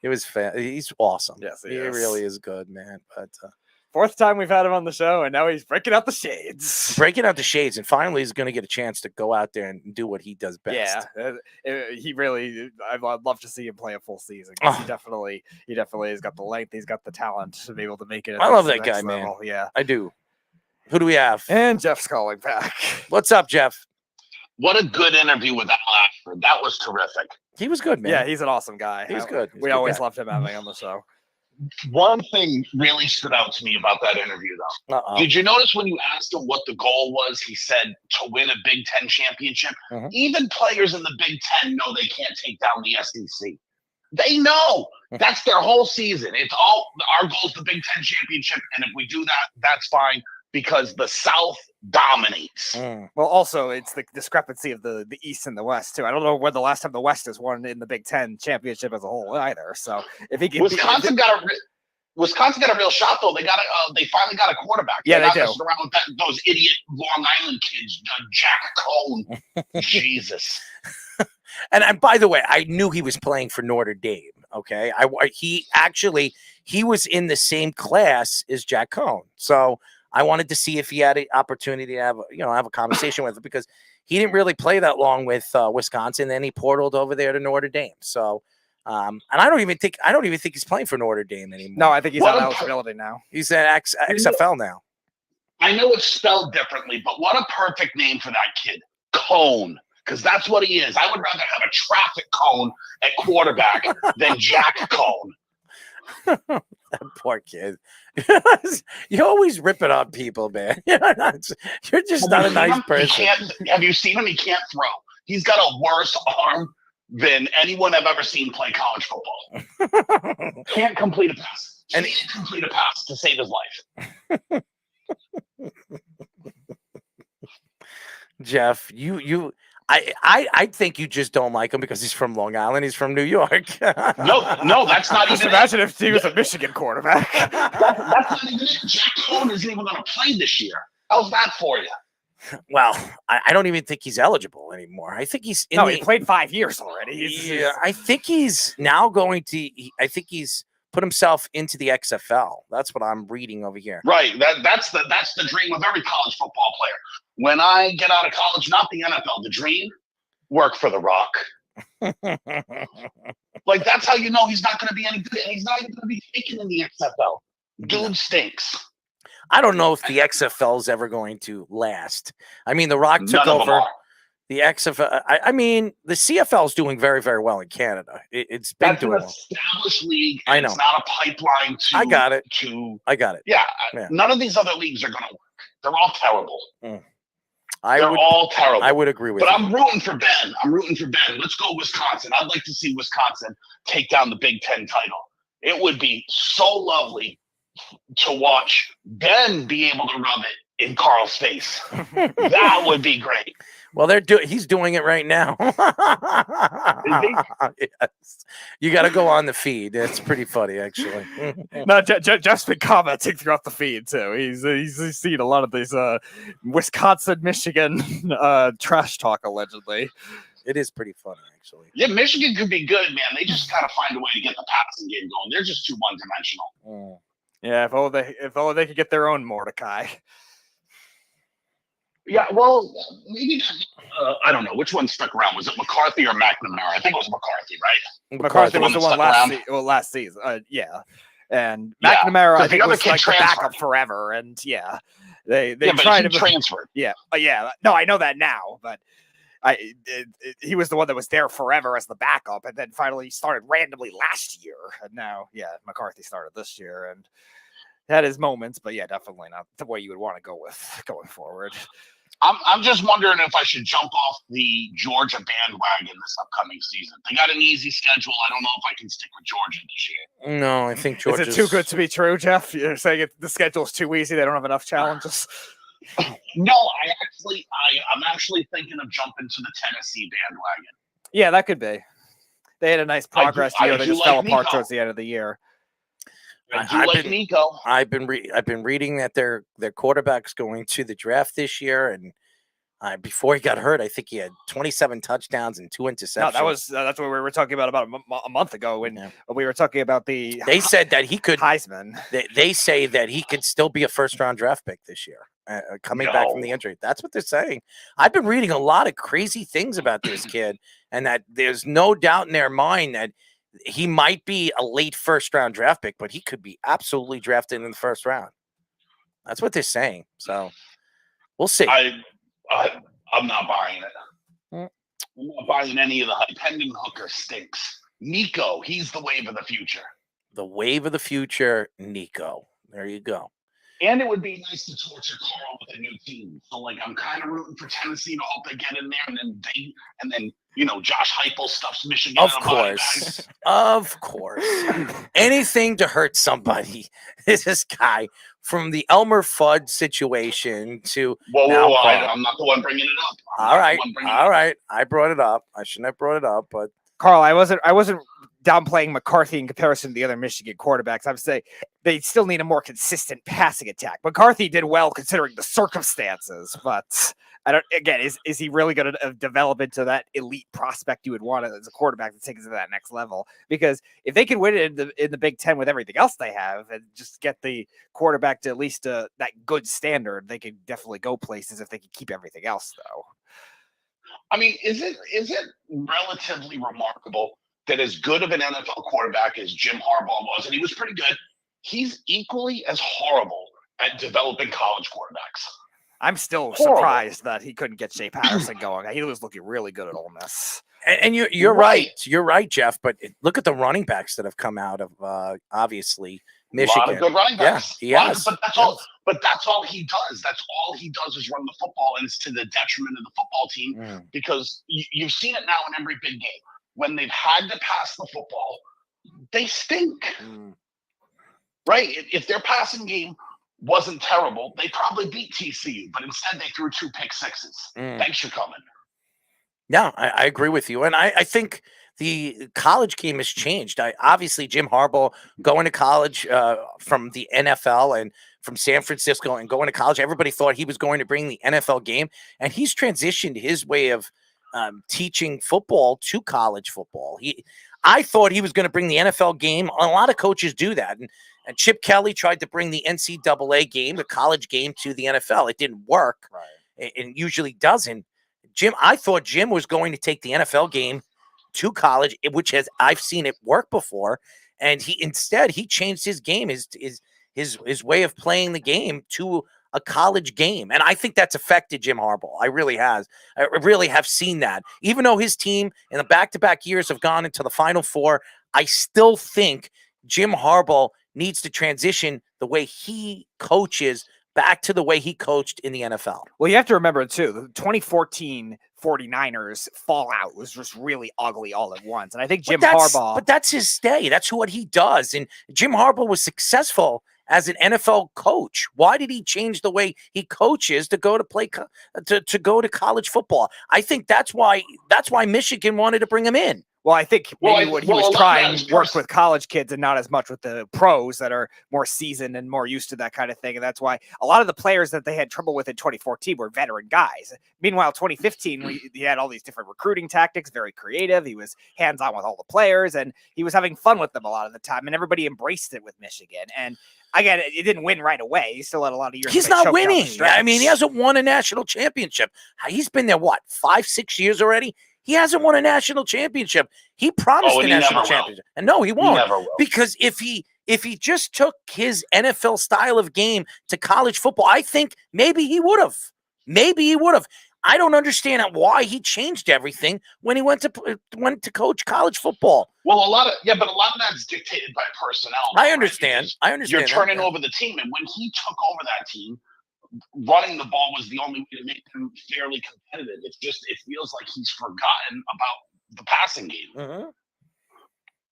[SPEAKER 18] It was he's awesome.
[SPEAKER 19] Yes,
[SPEAKER 18] he really is good, man. But
[SPEAKER 19] fourth time we've had him on the show, and now he's breaking out the shades.
[SPEAKER 18] And finally he's going to get a chance to go out there and do what he does best.
[SPEAKER 19] Yeah, he really. I'd love to see him play a full season. 'Cause he definitely has got the length. He's got the talent to be able to make it.
[SPEAKER 18] I love that guy, man.
[SPEAKER 19] Yeah,
[SPEAKER 18] I do. Who do we have?
[SPEAKER 19] And Jeff's calling back.
[SPEAKER 18] What's up, Jeff?
[SPEAKER 20] What a good interview with Al Ashford. That was terrific.
[SPEAKER 18] He was good, man.
[SPEAKER 19] Yeah, he's an awesome guy.
[SPEAKER 18] He's good.
[SPEAKER 19] We always loved him having on the show.
[SPEAKER 20] One thing really stood out to me about that interview, though. Did you notice when you asked him what the goal was, he said to win a Big Ten championship? Even players in the Big Ten know they can't take down the SEC. They know. That's their whole season. It's all our goal is the Big Ten championship, and if we do that, that's fine because the South dominates.
[SPEAKER 19] Well, also it's the discrepancy of the East and the West too. I don't know when the last time the West has won in the Big Ten championship as a whole either. So if he can,
[SPEAKER 20] Wisconsin got a real shot though. They finally got a quarterback.
[SPEAKER 19] Yeah,
[SPEAKER 20] They're
[SPEAKER 19] they
[SPEAKER 20] not
[SPEAKER 19] do.
[SPEAKER 20] messing around with those idiot Long Island kids, Jack Cohn. Jesus.
[SPEAKER 18] And by the way, I knew he was playing for Notre Dame. Okay, he was in the same class as Jack Cohn, so I wanted to see if he had an opportunity to have a conversation with him because he didn't really play that long with Wisconsin. Then he portaled over there to Notre Dame. So, and I don't even think he's playing for Notre Dame anymore.
[SPEAKER 19] No, I think he's on eligibility now.
[SPEAKER 18] He's at XFL now.
[SPEAKER 20] I know it's spelled differently, but what a perfect name for that kid, Cone, because that's what he is. I would rather have a traffic cone at quarterback than Jack Cone.
[SPEAKER 18] That poor kid. You always rip it on people, man. You're just not a nice person.
[SPEAKER 20] Have you seen him? He can't throw. He's got a worse arm than anyone I've ever seen play college football. Can't complete a pass. Can't complete a pass to save his life.
[SPEAKER 18] Jeff, I think you just don't like him because he's from Long Island. He's from New York.
[SPEAKER 20] No, that's not
[SPEAKER 19] Just
[SPEAKER 20] even
[SPEAKER 19] imagine if he was a Michigan quarterback.
[SPEAKER 20] That's not even it. Jack Cohn isn't even going to play this year. How's that for you?
[SPEAKER 18] Well, I don't even think he's eligible anymore. I think he's
[SPEAKER 19] he played 5 years already.
[SPEAKER 18] I think he's now going to. I think he's put himself into the XFL. That's what I'm reading over here.
[SPEAKER 20] Right. That's the dream of every college football player. When I get out of college, not the NFL, the dream, work for the Rock. Like that's how you know he's not going to be any good. He's not even going to be taken in the XFL. Dude stinks.
[SPEAKER 18] I don't know if the XFL is ever going to last. I mean, the Rock took over the XFL. I mean, the CFL is doing very, very well in Canada. It's been
[SPEAKER 20] That's
[SPEAKER 18] doing
[SPEAKER 20] an established league.
[SPEAKER 18] I know.
[SPEAKER 20] It's not a pipeline to.
[SPEAKER 18] I got it. I got it.
[SPEAKER 20] Yeah. None of these other leagues are going to work. They're all terrible. They're all terrible.
[SPEAKER 18] I would agree with
[SPEAKER 20] but
[SPEAKER 18] you.
[SPEAKER 20] I'm rooting for Ben. Let's go Wisconsin. I'd like to see Wisconsin take down the Big Ten title. It would be so lovely to watch Ben be able to rub it in Carl's face. That would be great.
[SPEAKER 18] Well, he's doing it right now. Yes. You got to go on the feed. It's pretty funny, actually.
[SPEAKER 19] No, Jeff's been commenting throughout the feed too. He's seen a lot of these Wisconsin, Michigan trash talk allegedly.
[SPEAKER 18] It is pretty funny, actually.
[SPEAKER 20] Yeah, Michigan could be good, man. They just gotta find a way to get the passing game going. They're just too one-dimensional.
[SPEAKER 19] Yeah, if only they could get their own Mordecai.
[SPEAKER 20] Yeah, well, maybe I don't know which one stuck around. Was it McCarthy or McNamara? I think it was McCarthy, right?
[SPEAKER 19] McCarthy was the one last season. Yeah, and McNamara I think was like the backup forever. And they tried to
[SPEAKER 20] transfer.
[SPEAKER 19] Yeah, no, I know that now, but he was the one that was there forever as the backup, and then finally started randomly last year, and now McCarthy started this year and had his moments, but definitely not the way you would want to go with going forward.
[SPEAKER 20] I'm just wondering if I should jump off the Georgia bandwagon this upcoming season. They got an easy schedule. I don't know if I can stick with Georgia this year.
[SPEAKER 18] No, I think Georgia.
[SPEAKER 19] Is it too good to be true, Jeff? You're saying the schedule's too easy. They don't have enough challenges.
[SPEAKER 20] No, I'm actually thinking of jumping to the Tennessee bandwagon.
[SPEAKER 19] Yeah, that could be. They had a nice progress year. They just fell apart towards the end of the year.
[SPEAKER 20] I do like Nico.
[SPEAKER 18] I've been reading that their quarterback's going to the draft this year, and before he got hurt, I think he had 27 touchdowns and 2 interceptions.
[SPEAKER 19] No, that's what we were talking about a month ago when we were talking about the.
[SPEAKER 18] They said that he could
[SPEAKER 19] Heisman.
[SPEAKER 18] They say that he could still be a first-round draft pick this year, coming back from the injury. That's what they're saying. I've been reading a lot of crazy things about this kid, and that there's no doubt in their mind that he might be a late first-round draft pick, but he could be absolutely drafted in the first round. That's what they're saying. So we'll see.
[SPEAKER 20] I'm not buying it. I'm not buying any of the hype. Hendon Hooker stinks. Nico, he's the wave of the future.
[SPEAKER 18] The wave of the future, Nico. There you go.
[SPEAKER 20] And it would be nice to torture Carl with a new team. So, like, I'm kind of rooting for Tennessee to hope they get in there, and then Josh Heupel stuffs Michigan.
[SPEAKER 18] Of course. Anything to hurt somebody. This guy, from the Elmer Fudd situation to
[SPEAKER 20] whoa, I'm not the one bringing it up.
[SPEAKER 18] All right. I brought it up. I shouldn't have brought it up, but
[SPEAKER 19] Carl, I wasn't downplaying McCarthy in comparison to the other Michigan quarterbacks. I'm saying they still need a more consistent passing attack. McCarthy did well considering the circumstances, but I don't. Again, is he really going to develop into that elite prospect you would want as a quarterback to take us to that next level? Because if they can win it in the Big Ten with everything else they have, and just get the quarterback to at least that good standard, they could definitely go places if they can keep everything else, though.
[SPEAKER 20] I mean, is it relatively remarkable that as good of an NFL quarterback as Jim Harbaugh was, and he was pretty good, he's equally as horrible at developing college quarterbacks?
[SPEAKER 19] I'm still surprised that he couldn't get Shea Patterson going. He was looking really good at Ole Miss.
[SPEAKER 18] And you're right. You're right, Jeff. But look at the running backs that have come out of obviously Michigan.
[SPEAKER 20] A lot of good running backs.
[SPEAKER 18] Yeah, he has.
[SPEAKER 20] But that's all he does. That's all he does is run the football, and it's to the detriment of the football team because you've seen it now in every big game. When they've had to pass the football, they stink. Right? If their passing game wasn't terrible, they probably beat TCU, but instead they threw 2 pick sixes. Thanks for coming.
[SPEAKER 18] Yeah, I agree with you. And I think the college game has changed. Obviously, Jim Harbaugh going to college from the NFL and from San Francisco and going to college, everybody thought he was going to bring the NFL game. And he's transitioned his way of teaching football to college football. I thought he was going to bring the NFL game. A lot of coaches do that. And Chip Kelly tried to bring the NCAA game, the college game, to the NFL. It didn't work. Right. It usually doesn't. I thought Jim was going to take the NFL game to college, which I've seen it work before. And instead he changed his game, his way of playing the game to a college game. And I think that's affected Jim Harbaugh. I really have seen that. Even though his team in the back-to-back years have gone into the Final Four, I still think Jim Harbaugh needs to transition the way he coaches back to the way he coached in the NFL.
[SPEAKER 19] Well, you have to remember, too, the 2014 49ers fallout was just really ugly all at once. And I think Harbaugh...
[SPEAKER 18] But that's his stay. That's what he does. And Jim Harbaugh was successful as an NFL coach. Why did he change the way he coaches to go to play to go to college football? I think that's why Michigan wanted to bring him in.
[SPEAKER 19] Well, I think maybe what he was trying worked with college kids and not as much with the pros that are more seasoned and more used to that kind of thing. And that's why a lot of the players that they had trouble with in 2014 were veteran guys. Meanwhile, 2015, he had all these different recruiting tactics, very creative. He was hands-on with all the players, and he was having fun with them a lot of the time, and everybody embraced it with Michigan. And again, it didn't win right away. He still had a lot of years.
[SPEAKER 18] He's not winning. I mean, he hasn't won a national championship. He's been there, 5-6 years already? He hasn't won a national championship. He promised a national championship. And no, he won't. Because if he just took his NFL style of game to college football, I think maybe he would have. I don't understand why he changed everything when he went to coach college football.
[SPEAKER 20] Well, a lot of that's dictated by personnel.
[SPEAKER 18] I understand.
[SPEAKER 20] You're turning over the team, and when he took over that team, running the ball was the only way to make them fairly competitive. It feels like he's forgotten about the passing game.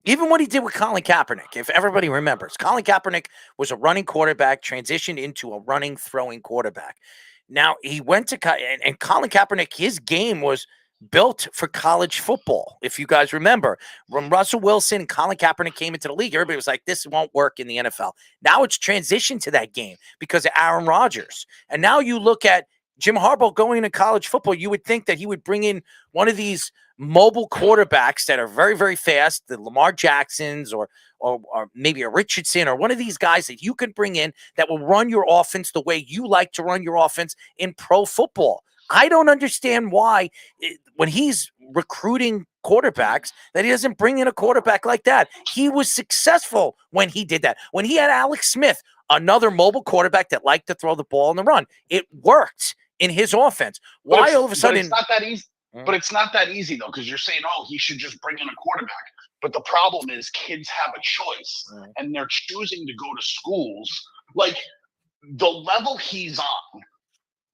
[SPEAKER 18] Even what he did with Colin Kaepernick, if everybody remembers, Colin Kaepernick was a running quarterback, transitioned into a running, throwing quarterback. Now he went to and Colin Kaepernick, his game was built for college football. If you guys remember, when Russell Wilson and Colin Kaepernick came into the league, everybody was like, this won't work in the NFL. Now it's transitioned to that game because of Aaron Rodgers. And now you look at Jim Harbaugh going into college football, you would think that he would bring in one of these mobile quarterbacks that are very, very fast, the Lamar Jacksons or maybe a Richardson or one of these guys that you can bring in that will run your offense the way you like to run your offense in pro football. I don't understand why when he's recruiting quarterbacks that he doesn't bring in a quarterback like that. He was successful when he did that. When he had Alex Smith, another mobile quarterback that liked to throw the ball on the run, it worked in his offense. Why all of a sudden?
[SPEAKER 20] It's not that easy. But it's not that easy though, because you're saying, oh, he should just bring in a quarterback. But the problem is kids have a choice and they're choosing to go to schools. Like the level he's on,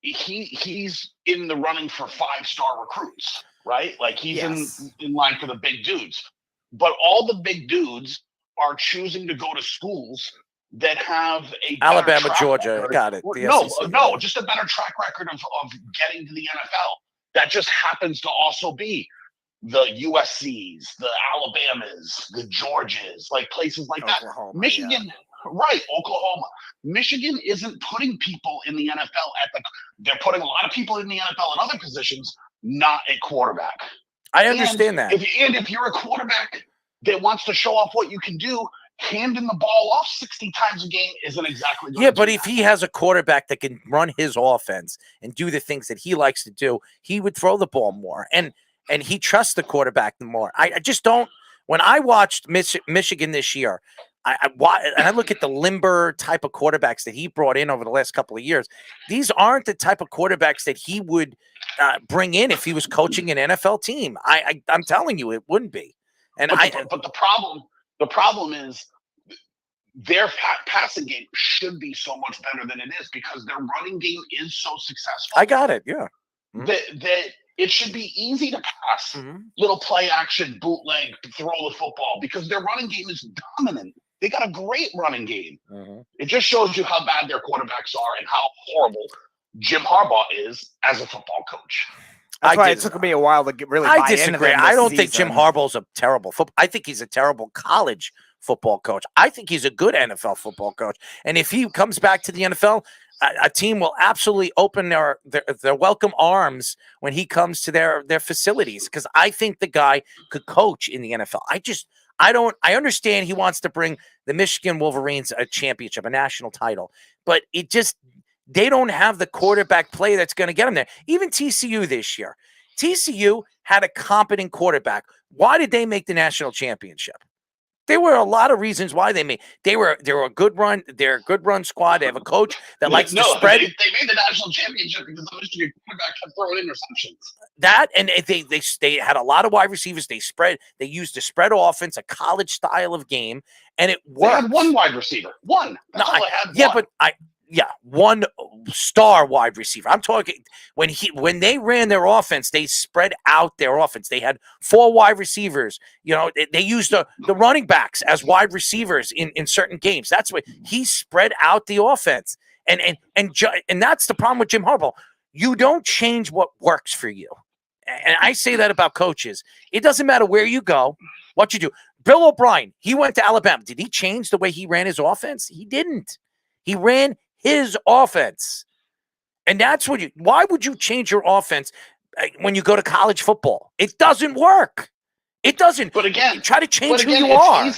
[SPEAKER 20] he's in the running for 5-star recruits, right? Like he's in line for the big dudes. But all the big dudes are choosing to go to schools that have a
[SPEAKER 18] Alabama, Georgia, got it.
[SPEAKER 20] No, just a better track record of getting to the NFL. That just happens to also be the USCs, the Alabamas, the Georgias, like places like Oklahoma, that. Michigan, right? Oklahoma. Michigan isn't putting people in the NFL they're putting a lot of people in the NFL in other positions, not a quarterback.
[SPEAKER 18] I understand that.
[SPEAKER 20] If you're a quarterback that wants to show off what you can do, handing the ball off 60 times a game isn't exactly good.
[SPEAKER 18] Yeah, but if he has a quarterback that can run his offense and do the things that he likes to do, he would throw the ball more. And he trusts the quarterback more. I just don't. When I watched Michigan this year, I look at the limber type of quarterbacks that he brought in over the last couple of years. These aren't the type of quarterbacks that he would bring in if he was coaching an NFL team. I'm telling you, it wouldn't be. And
[SPEAKER 20] but the problem is their passing game should be so much better than it is because their running game is so successful.
[SPEAKER 18] I got it. Yeah.
[SPEAKER 20] That it should be easy to pass, little play action, bootleg, throw the football because their running game is dominant. They got a great running game. It just shows you how bad their quarterbacks are and how horrible Jim Harbaugh is as a football coach.
[SPEAKER 19] That's why it took me a while to really buy into
[SPEAKER 18] disagree.
[SPEAKER 19] them
[SPEAKER 18] I don't
[SPEAKER 19] this
[SPEAKER 18] think Jim
[SPEAKER 19] season.
[SPEAKER 18] Harbaugh's a terrible football. I think he's a terrible college football coach. I think he's a good NFL football coach. And if he comes back to the NFL, a team will absolutely open their welcome arms when he comes to their facilities because I think the guy could coach in the NFL. I understand he wants to bring the Michigan Wolverines a championship, a national title, but they don't have the quarterback play that's going to get them there. Even TCU this year. TCU had a competent quarterback. Why did they make the national championship? There were a lot of reasons why they were a good run. They're a good run squad. They have a coach that likes to spread.
[SPEAKER 20] They made the national championship because the Michigan quarterback kept throwing interceptions.
[SPEAKER 18] That and they had a lot of wide receivers. They used the spread offense, a college style of game, and it worked.
[SPEAKER 20] They had one wide receiver. One. That's all they had.
[SPEAKER 18] One star wide receiver. I'm talking when they ran their offense, they spread out their offense. They had 4 wide receivers. You know, they used the running backs as wide receivers in certain games. That's what he spread out the offense. And that's the problem with Jim Harbaugh. You don't change what works for you. And I say that about coaches. It doesn't matter where you go, what you do. Bill O'Brien, he went to Alabama. Did he change the way he ran his offense? He didn't. He ran his offense. And that's why would you change your offense when you go to college football? It doesn't work. It doesn't.
[SPEAKER 20] But again,
[SPEAKER 18] you try to change who you are.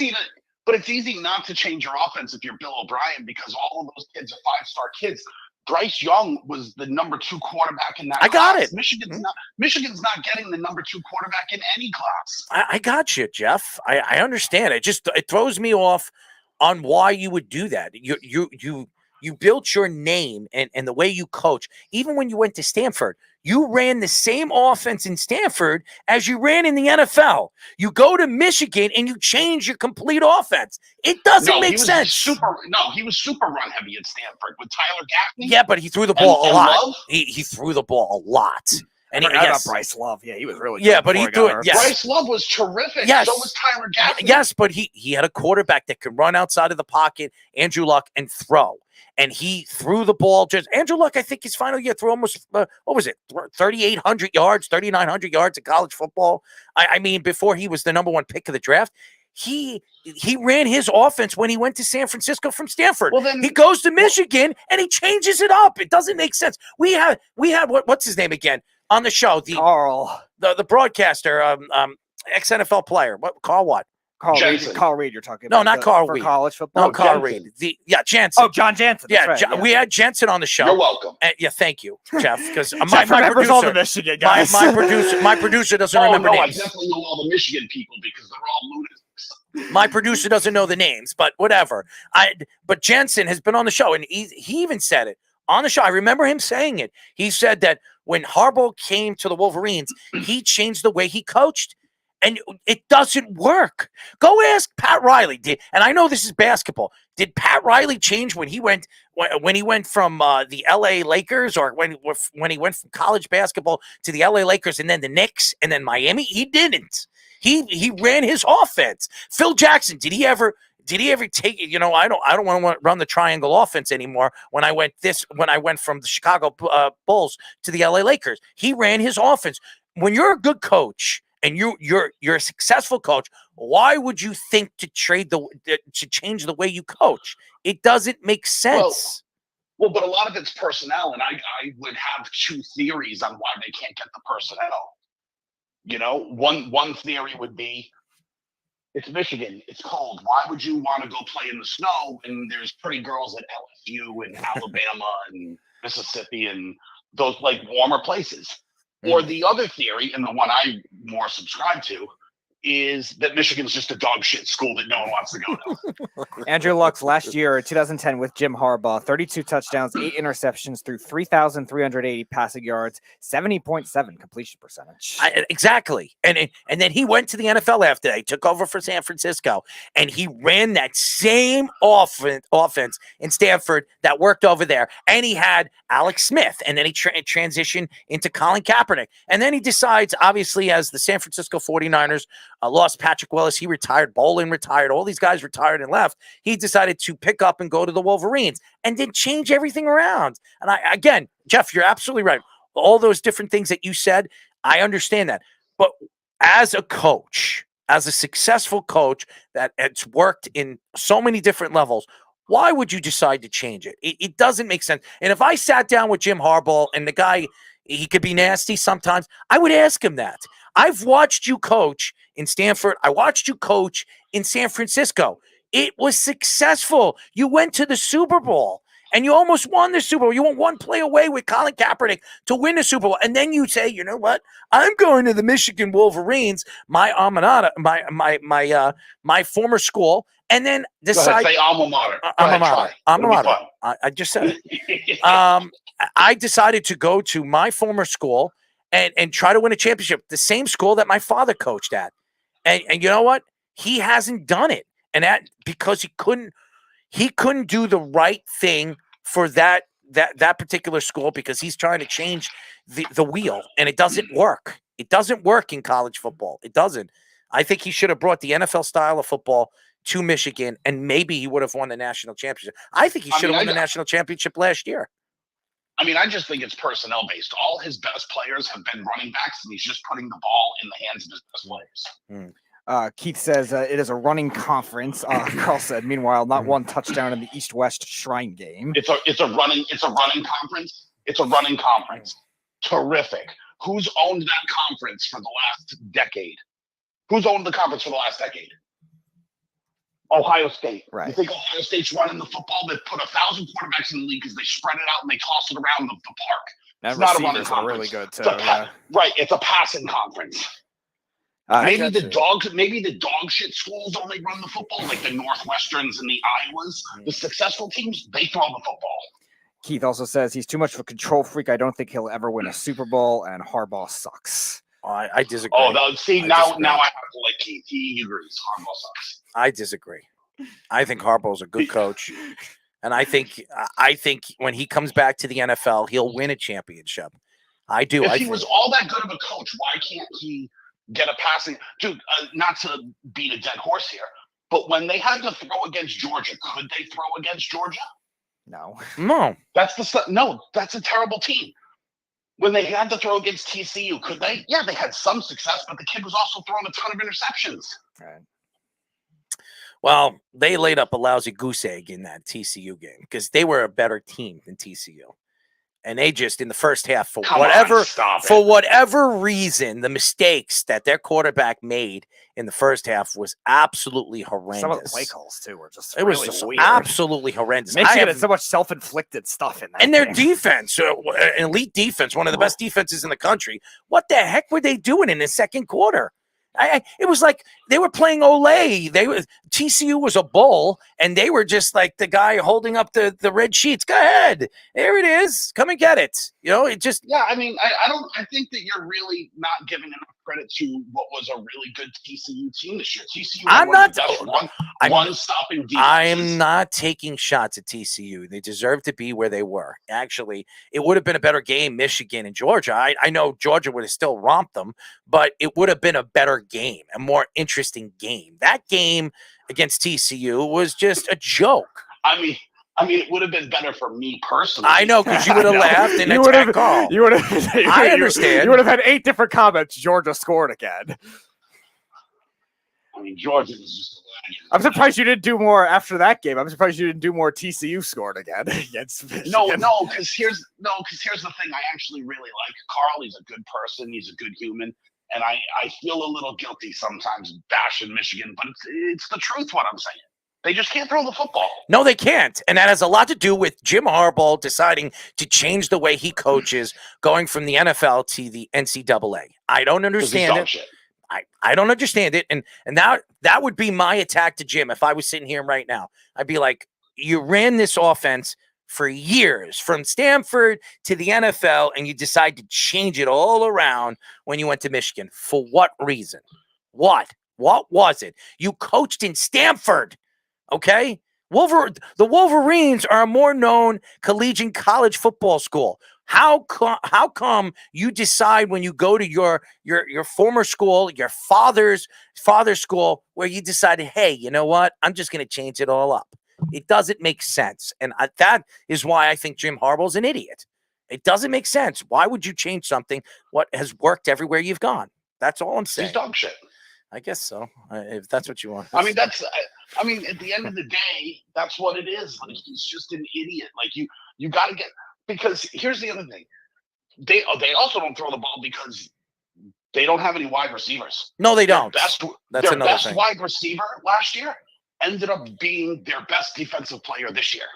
[SPEAKER 20] But it's easy not to change your offense if you're Bill O'Brien because all of those kids are 5-star kids. Bryce Young was the number 2 quarterback in that class.
[SPEAKER 18] Got it.
[SPEAKER 20] Michigan's not getting the number 2 quarterback in any class.
[SPEAKER 18] I got you, Jeff. I understand. It throws me off on why you would do that. You built your name and the way you coach. Even when you went to Stanford, you ran the same offense in Stanford as you ran in the NFL. You go to Michigan and you change your complete offense. It doesn't make sense.
[SPEAKER 20] He was super run heavy at Stanford with Tyler Gaffney.
[SPEAKER 18] Yeah, but he threw the ball a lot. He threw the ball a lot.
[SPEAKER 19] And
[SPEAKER 18] yes.
[SPEAKER 19] about Bryce Love. Yeah, he was really good.
[SPEAKER 18] Yeah, but he threw it. Yes.
[SPEAKER 20] Bryce Love was terrific.
[SPEAKER 18] Yes.
[SPEAKER 20] So was Tyler Gaffney.
[SPEAKER 18] Yes, but he had a quarterback that could run outside of the pocket, Andrew Luck, and throw. And he threw the ball. Just Andrew Luck, I think his final year threw almost, what was it, 3,800 yards, 3,900 yards in college football. I mean, before he was the number one pick of the draft, he ran his offense when he went to San Francisco from Stanford.
[SPEAKER 20] Well, then,
[SPEAKER 18] he goes to Michigan and he changes it up. It doesn't make sense. We had what's his name again on the show?
[SPEAKER 19] Carl,
[SPEAKER 18] the broadcaster, ex-NFL player. Carl what?
[SPEAKER 19] Carl Reed, you're talking about.
[SPEAKER 18] No, not Carl Reed.
[SPEAKER 19] College football.
[SPEAKER 18] No, Carl Reed. Jansen.
[SPEAKER 19] Oh, John Jansen.
[SPEAKER 18] Yeah,
[SPEAKER 19] That's right,
[SPEAKER 18] we had Jansen on the show.
[SPEAKER 20] You're welcome.
[SPEAKER 18] Yeah, thank you, Jeff. Because
[SPEAKER 19] Jeff remembers all the Michigan guys.
[SPEAKER 18] my producer doesn't remember
[SPEAKER 20] I
[SPEAKER 18] names.
[SPEAKER 20] definitely know all the Michigan people because they're all lunatics.
[SPEAKER 18] My producer doesn't know the names, but whatever. But Jansen has been on the show, and he even said it on the show. I remember him saying it. He said that when Harbaugh came to the Wolverines, he changed the way he coached. And it doesn't work. Go ask Pat Riley. And I know this is basketball. Did Pat Riley change when he went from the LA Lakers, or when he went from college basketball to the LA Lakers and then the Knicks and then Miami? He didn't. He ran his offense. Phil Jackson, did he ever take it? I don't want to run the triangle offense anymore. When I went from the Chicago Bulls to the LA Lakers, he ran his offense. When you're a good coach and you're a successful coach, why would you think to change the way you coach? It doesn't make sense.
[SPEAKER 20] Well, but a lot of it's personnel, and I would have two theories on why they can't get the personnel. One theory would be, it's Michigan, it's cold. Why would you want to go play in the snow? And there's pretty girls at LSU and Alabama and Mississippi and those warmer places. Or the other theory, and the one I more subscribe to, is that Michigan's just a dog shit school that no one wants to go to.
[SPEAKER 19] Andrew Luck's last year, 2010, with Jim Harbaugh, 32 touchdowns, 8 interceptions through 3,380 passing yards, 70.7 completion percentage.
[SPEAKER 18] Exactly. And then he went to the NFL after that. He took over for San Francisco, and he ran that same offense in Stanford that worked over there. And he had Alex Smith, and then he transitioned into Colin Kaepernick. And then he decides, obviously, as the San Francisco 49ers lost Patrick Willis, he retired, Pauline retired, all these guys retired and left. He decided to pick up and go to the Wolverines and then change everything around. And again, Jeff, you're absolutely right. All those different things that you said, I understand that. But as a coach, as a successful coach that it's worked in so many different levels, why would you decide to change it? It doesn't make sense. And if I sat down with Jim Harbaugh and the guy, he could be nasty sometimes, I would ask him that. I've watched you coach in Stanford. I watched you coach in San Francisco. It was successful. You went to the Super Bowl and you almost won the Super Bowl. You went one play away with Colin Kaepernick to win the Super Bowl. And then you say, you know what? I'm going to the Michigan Wolverines, my alma mater, my former school, and then decide.
[SPEAKER 20] Say alma mater.
[SPEAKER 18] Alma mater. I just said it. I decided to go to my former school and try to win a championship, the same school that my father coached at. And you know what? He hasn't done it. And that because he couldn't do the right thing for that particular school, because he's trying to change the wheel, and it doesn't work. It doesn't work in college football. It doesn't. I think he should have brought the NFL style of football to Michigan, and maybe he would have won the national championship. I think he should have won the national championship last year.
[SPEAKER 20] I just think it's personnel based. All his best players have been running backs, and he's just putting the ball in the hands of his best players.
[SPEAKER 19] Keith says it is a running conference. Carl said, meanwhile, not one touchdown in the East-West Shrine game.
[SPEAKER 20] It's a running conference. It's a running conference. Terrific. Who's owned that conference for the last decade? Who's owned the conference for the last decade? Ohio State.
[SPEAKER 19] Right.
[SPEAKER 20] You think Ohio State's running the football? They put 1,000 quarterbacks in the league because they spread it out and they toss it around the park.
[SPEAKER 19] And
[SPEAKER 20] it's not a running
[SPEAKER 19] receivers
[SPEAKER 20] conference.
[SPEAKER 19] are really good too.
[SPEAKER 20] Right. It's a passing conference. Maybe the dog shit schools only run the football, like the Northwesterns and the Iowas. The successful teams, they throw the football.
[SPEAKER 19] Keith also says he's too much of a control freak. I don't think he'll ever win a Super Bowl, and Harbaugh sucks.
[SPEAKER 18] I disagree.
[SPEAKER 20] Oh, now I have to like Keith. He agrees. Harbaugh sucks.
[SPEAKER 18] I disagree. I think Harbaugh's a good coach, and I think when he comes back to the NFL, he'll win a championship. I do.
[SPEAKER 20] If he was all that good of a coach, why can't he get a passing? Dude, not to beat a dead horse here, but when they had to throw against Georgia, could they throw against Georgia?
[SPEAKER 19] No.
[SPEAKER 20] That's a terrible team. When they had to throw against TCU, could they? Yeah, they had some success, but the kid was also throwing a ton of interceptions.
[SPEAKER 19] Right.
[SPEAKER 18] Well, they laid up a lousy goose egg in that TCU game because they were a better team than TCU. And they just, in the first half, for whatever reason, the mistakes that their quarterback made in the first half was absolutely horrendous.
[SPEAKER 19] Some of the play calls, too, were just
[SPEAKER 18] It
[SPEAKER 19] really
[SPEAKER 18] was
[SPEAKER 19] weird.
[SPEAKER 18] Absolutely horrendous.
[SPEAKER 19] Michigan had so much self-inflicted stuff in that
[SPEAKER 18] And their
[SPEAKER 19] game.
[SPEAKER 18] defense, elite defense, one of the best defenses in the country. What the heck were they doing in the second quarter? It was like they were playing Olay. TCU was a bull, and they were just like the guy holding up the red sheets. Go ahead, there it is. Come and get it. It just
[SPEAKER 20] I mean, I think that you're really not giving enough credit to what was a really good TCU team this year. TCU. One stopping defense.
[SPEAKER 18] I'm not taking shots at TCU. They deserve to be where they were. Actually, it would have been a better game, Michigan and Georgia. I know Georgia would have still romped them, but it would have been a better game, a more interesting game. That game against TCU was just a joke.
[SPEAKER 20] I mean, it would have been better for me personally.
[SPEAKER 18] I know, because you would have laughed and
[SPEAKER 19] You
[SPEAKER 18] attacked call. I understand.
[SPEAKER 19] You would have had 8 different comments. Georgia scored again.
[SPEAKER 20] I mean, Georgia was just.
[SPEAKER 19] I'm surprised you didn't do more after that game. I'm surprised you didn't do more. TCU scored again against Michigan.
[SPEAKER 20] No, because here's the thing. I actually really like Carl. He's a good person. He's a good human. And I feel a little guilty sometimes bashing Michigan, but it's the truth what I'm saying. They just can't throw the football.
[SPEAKER 18] No, they can't. And that has a lot to do with Jim Harbaugh deciding to change the way he coaches, going from the NFL to the NCAA. I don't understand it. I don't understand it. And that would be my attack to Jim if I was sitting here right now. I'd be like, you ran this offense for years from Stanford to the NFL, and you decide to change it all around when you went to Michigan. For what reason? What was it? You coached in Stanford, okay? The Wolverines are a more known collegiate college football school. How come you decide when you go to your former school, your father's school, where you decided, hey, you know what? I'm just going to change it all up. It doesn't make sense. And that is why I think Jim Harbaugh's an idiot. It doesn't make sense. Why would you change something what has worked everywhere you've gone? That's all I'm saying.
[SPEAKER 20] He's dog shit.
[SPEAKER 18] I guess so. If that's what you want.
[SPEAKER 20] I mean, at the end of the day, that's what it is. Like, he's just an idiot. Like, you got to get, because here's the other thing. They also don't throw the ball because they don't have any wide receivers.
[SPEAKER 18] No, they don't.
[SPEAKER 20] Their best wide receiver last year ended up being their best defensive player this year.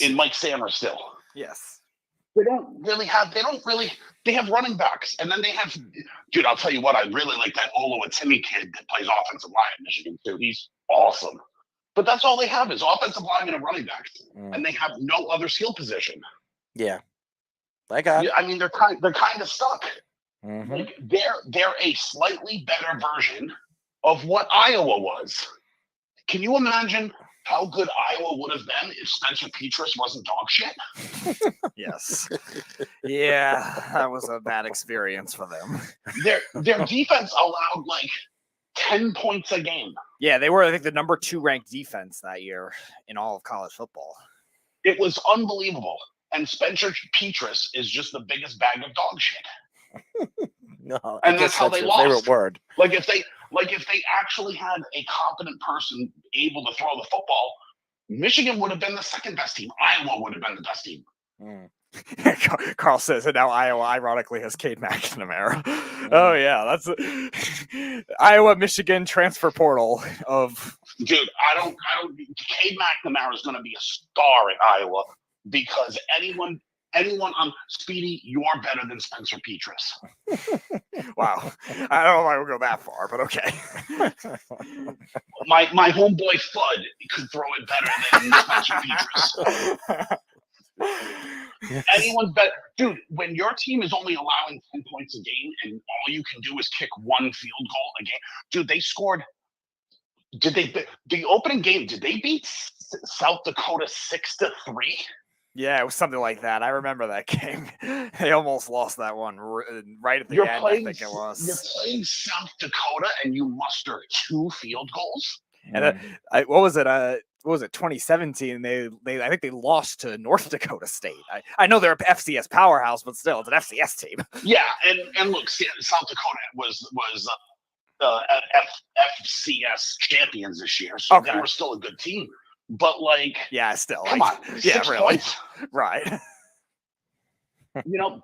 [SPEAKER 20] In Mike Sanders still.
[SPEAKER 19] Yes.
[SPEAKER 20] They have running backs. And then they have, dude, I'll tell you what, I really like that Oluwatimi kid that plays offensive line at Michigan too. He's awesome. But that's all they have is offensive linemen and running backs. And they have no other skill position.
[SPEAKER 18] Yeah. I got it.
[SPEAKER 20] I mean, they're kind of stuck. Like, they're a slightly better version of what Iowa was. Can you imagine how good Iowa would have been if Spencer Petras wasn't dog shit?
[SPEAKER 19] Yes. Yeah, that was a bad experience for them.
[SPEAKER 20] Their defense allowed like 10 points a game.
[SPEAKER 19] Yeah, they were, I think, the number 2 ranked defense that year in all of college football.
[SPEAKER 20] It was unbelievable. And Spencer Petras is just the biggest bag of dog shit.
[SPEAKER 18] No,
[SPEAKER 20] and that's how they lost.
[SPEAKER 18] Favorite word.
[SPEAKER 20] Like if they actually had a competent person able to throw the football, Michigan would have been the second best team. Iowa would have been the best team.
[SPEAKER 19] Carl says, and now Iowa ironically has Cade McNamara. Oh yeah, that's Iowa Michigan transfer portal of.
[SPEAKER 20] Dude, I don't. Cade McNamara is going to be a star at Iowa because anyone on Speedy, you're better than Spencer Petras.
[SPEAKER 19] Wow, I don't know if I would go that far, but okay.
[SPEAKER 20] my homeboy Fudd could throw it better than Spencer Petras. Anyone's better, dude. When your team is only allowing 10 points a game and all you can do is kick one field goal a game, dude, they scored. The opening game? Did they beat South Dakota 6-3?
[SPEAKER 19] Yeah, it was something like that. I remember that game. They almost lost that one right at the
[SPEAKER 20] You're
[SPEAKER 19] end,
[SPEAKER 20] playing,
[SPEAKER 19] I think it was.
[SPEAKER 20] You're playing South Dakota and you muster 2 field goals?
[SPEAKER 19] And what was it? What was it? 2017. They I think they lost to North Dakota State. I know they're an FCS powerhouse, but still, it's an FCS team.
[SPEAKER 20] Yeah, and look, South Dakota was FCS champions this year, so they were still a good team. But
[SPEAKER 19] yeah, still,
[SPEAKER 20] come on,
[SPEAKER 19] yeah,
[SPEAKER 20] 6
[SPEAKER 19] really,
[SPEAKER 20] points,
[SPEAKER 19] right?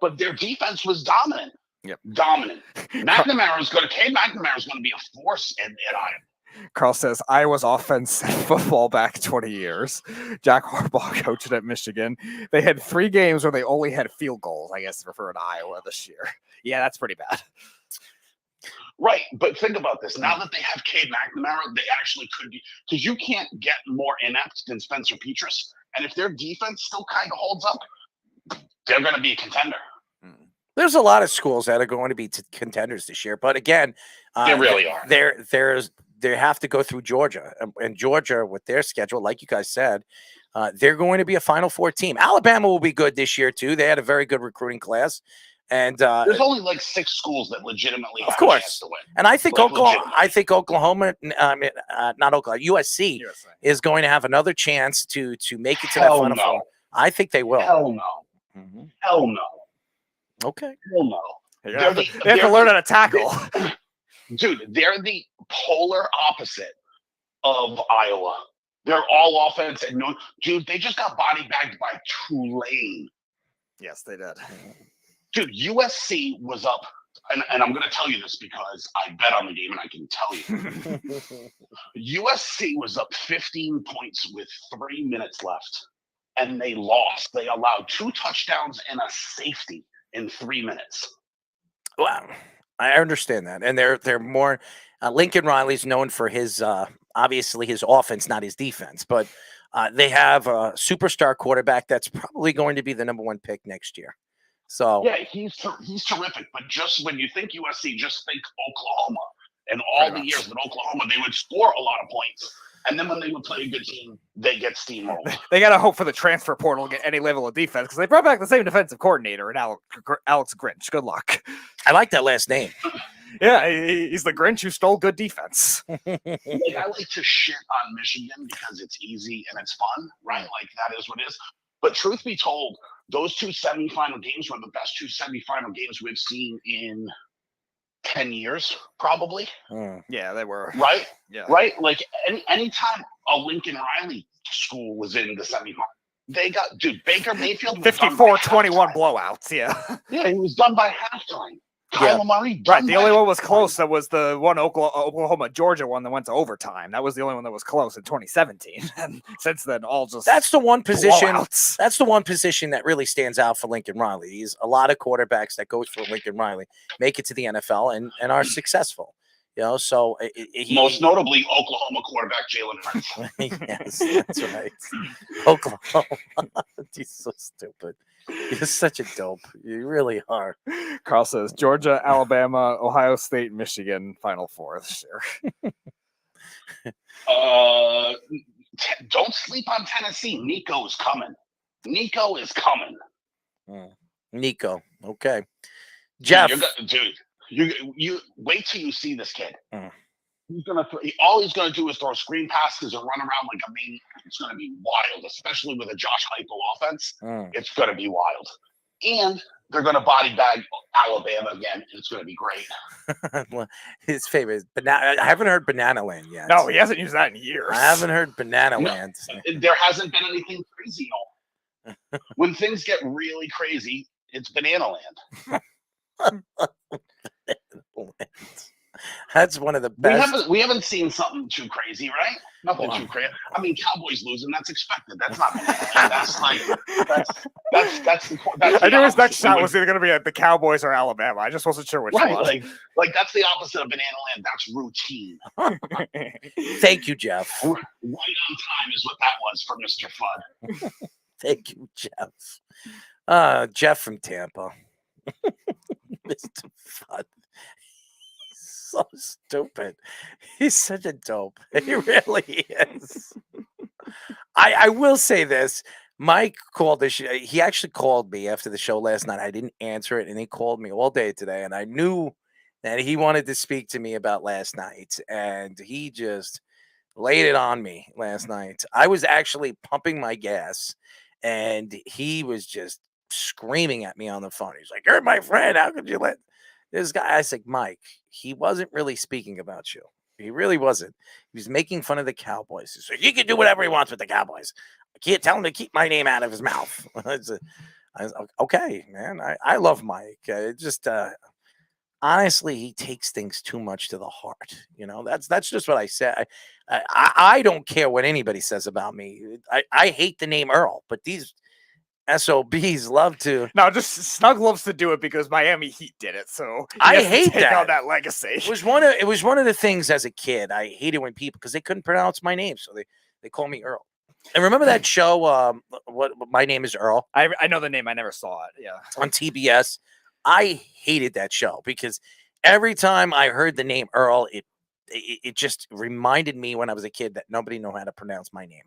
[SPEAKER 20] But their defense was dominant.
[SPEAKER 19] Yep,
[SPEAKER 20] dominant. Cade McNamara's going to be a force in Iowa.
[SPEAKER 19] Carl says Iowa's offense in football back 20 years. Jack Harbaugh coached at Michigan. They had 3 games where they only had field goals. I guess referring to Iowa this year. Yeah, that's pretty bad.
[SPEAKER 20] Right, but think about this. Now that they have Cade McNamara, they actually could be, because you can't get more inept than Spencer Petras. And if their defense still kind of holds up, they're going to be a contender.
[SPEAKER 18] There's a lot of schools that are going to be contenders this year, but again,
[SPEAKER 20] they really are.
[SPEAKER 18] They have to go through Georgia, and Georgia with their schedule, like you guys said, they're going to be a Final Four team. Alabama will be good this year too. They had a very good recruiting class. And
[SPEAKER 20] there's only 6 schools that legitimately have
[SPEAKER 18] of course.
[SPEAKER 20] A chance to win.
[SPEAKER 18] And I think Oklahoma, not Oklahoma, USC is going to have another chance to make it to that Final Four. I think they will.
[SPEAKER 20] Hell no. Hell no.
[SPEAKER 18] Okay.
[SPEAKER 20] Hell no.
[SPEAKER 19] They have to learn how to tackle.
[SPEAKER 20] Dude, they're the polar opposite of Iowa. They're all offense and no. Dude, they just got body bagged by Tulane.
[SPEAKER 19] Yes, they did.
[SPEAKER 20] Dude, USC was up, and I'm going to tell you this because I bet on the game and I can tell you. USC was up 15 points with 3 minutes left, and they lost. They allowed 2 touchdowns and a safety in 3 minutes.
[SPEAKER 18] Wow. I understand that. And they're more Lincoln Riley's known for his obviously his offense, not his defense, but they have a superstar quarterback that's probably going to be the #1 pick next year. So
[SPEAKER 20] yeah, he's terrific. But just when you think USC, just think Oklahoma. And all the years that Oklahoma, they would score a lot of points. And then when they would play a good team, they get steamrolled.
[SPEAKER 19] They got to hope for the transfer portal to get any level of defense because they brought back the same defensive coordinator and Alex Grinch. Good luck.
[SPEAKER 18] I like that last name.
[SPEAKER 19] Yeah, he's the Grinch who stole good defense.
[SPEAKER 20] I like to shit on Michigan because it's easy and it's fun, right? Like that is what it is. But truth be told, those 2 semifinal games were the best 2 semifinal games we've seen in 10 years, probably.
[SPEAKER 19] Yeah, they were.
[SPEAKER 20] Right?
[SPEAKER 19] Yeah.
[SPEAKER 20] Right? Like anytime a Lincoln Riley school was in the semifinal, they got, Baker Mayfield
[SPEAKER 19] 54-21 blowouts, yeah.
[SPEAKER 20] Yeah, he was done by halftime. Kyler Murray.
[SPEAKER 19] Right, the only one was close. That was the one Oklahoma-Georgia one that went to overtime. That was the only one that was close in 2017. And since then, all just
[SPEAKER 18] that's the one position.
[SPEAKER 19] Blowouts.
[SPEAKER 18] That's the one position that really stands out for Lincoln Riley. He's a lot of quarterbacks that go through Lincoln Riley make it to the NFL and are successful. So
[SPEAKER 20] most notably Oklahoma quarterback Jalen Hurts.
[SPEAKER 18] Yes, that's right. Oklahoma. He's so stupid. You're such a dope. You really are.
[SPEAKER 19] Carl says Georgia, Alabama, Ohio State, Michigan, Final Four this year.
[SPEAKER 20] Don't sleep on Tennessee. Nico is coming. Nico is coming.
[SPEAKER 18] Nico. Okay. Jeff.
[SPEAKER 20] You wait till you see this kid. He's gonna all he's gonna do is throw screen passes and run around like a maniac. It's gonna be wild, especially with a Josh Heupel offense. It's gonna be wild, and they're gonna body bag Alabama again. And it's gonna be great.
[SPEAKER 18] Well, his favorite is banana. I haven't heard Banana Land yet.
[SPEAKER 19] No, he hasn't used that in years.
[SPEAKER 18] I haven't heard Banana Land.
[SPEAKER 20] There hasn't been anything crazy. When things get really crazy, it's Banana Land.
[SPEAKER 18] That's one of the best.
[SPEAKER 20] We haven't seen something too crazy, right? Nothing too crazy. I mean, Cowboys losing, that's expected. That's not. That's like that's
[SPEAKER 19] I knew his next shot was either going to be at the Cowboys or Alabama. I just wasn't sure which one.
[SPEAKER 20] Like that's the opposite of Banana Land. That's routine.
[SPEAKER 18] Thank you, Jeff.
[SPEAKER 20] Right on time is what that was for Mr. Fudd.
[SPEAKER 18] Thank you, Jeff. Jeff from Tampa. Mr. Fudd. So stupid. He's such a dope. He really is. I will say this. Mike called the show. He actually called me after the show last night. I didn't answer it, and he called me all day today, and I knew that he wanted to speak to me about last night, and he just laid it on me last night. I was actually pumping my gas, and he was just screaming at me on the phone. He's like, "You're my friend. How could you let this guy?" I said, "Mike, he wasn't really speaking about you. He really wasn't. He was making fun of the Cowboys. He's like, he can do whatever he wants with the Cowboys. I can't tell him to keep my name out of his mouth." I was like, okay, man. I love Mike. Honestly, he takes things too much to the heart. That's just what I said. I don't care what anybody says about me. I hate the name Earl, but these SOBs love to.
[SPEAKER 19] No, just Snug loves to do it because Miami Heat did it. So
[SPEAKER 18] I hate
[SPEAKER 19] take
[SPEAKER 18] that.
[SPEAKER 19] on that legacy.
[SPEAKER 18] It was one of the things as a kid. I hated when people, because they couldn't pronounce my name, so they call me Earl. And remember that show? What My Name Is Earl.
[SPEAKER 19] I know the name. I never saw it. Yeah,
[SPEAKER 18] on TBS. I hated that show because every time I heard the name Earl, it just reminded me when I was a kid that nobody knew how to pronounce my name.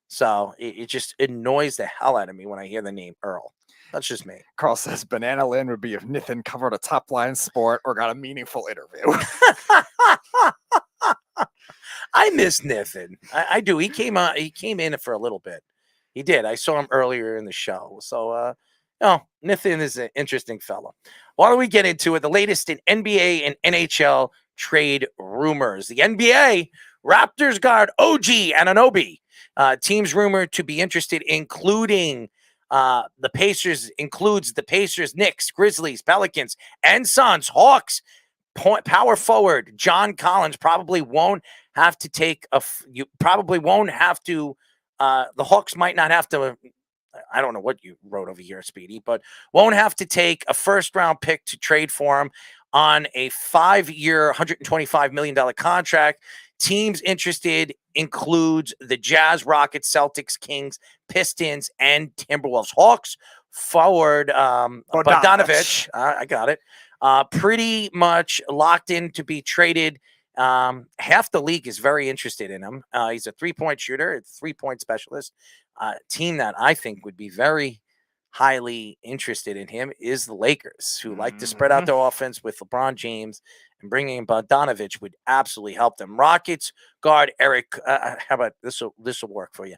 [SPEAKER 18] So it just annoys the hell out of me when I hear the name Earl. That's just me.
[SPEAKER 19] Carl says Banana Land would be if Nathan covered a top line sport or got a meaningful interview.
[SPEAKER 18] I miss Nathan. I do. He came in for a little bit. He did. I saw him earlier in the show. So Nathan is an interesting fellow. Why don't we get into it? The latest in NBA and NHL trade rumors. The NBA, Raptors guard OG Anunoby. Teams rumored to be interested, including the Pacers, Knicks, Grizzlies, Pelicans, and Suns. Hawks, power forward John Collins probably won't have to take the Hawks might not have to. I don't know what you wrote over here, Speedy, but won't have to take a first-round pick to trade for him on a 5-year, $125 million contract. Teams interested includes the Jazz, Rockets, Celtics, Kings, Pistons, and Timberwolves. Hawks forward Bogdanovich. I got it. Pretty much locked in to be traded. Half the league is very interested in him. He's a three-point shooter, a three-point specialist. Team that I think would be very highly interested in him is the Lakers, who like to spread out their offense with LeBron James, and bringing in Bogdanovich would absolutely help them. Rockets guard Eric. How about this? This will work for you.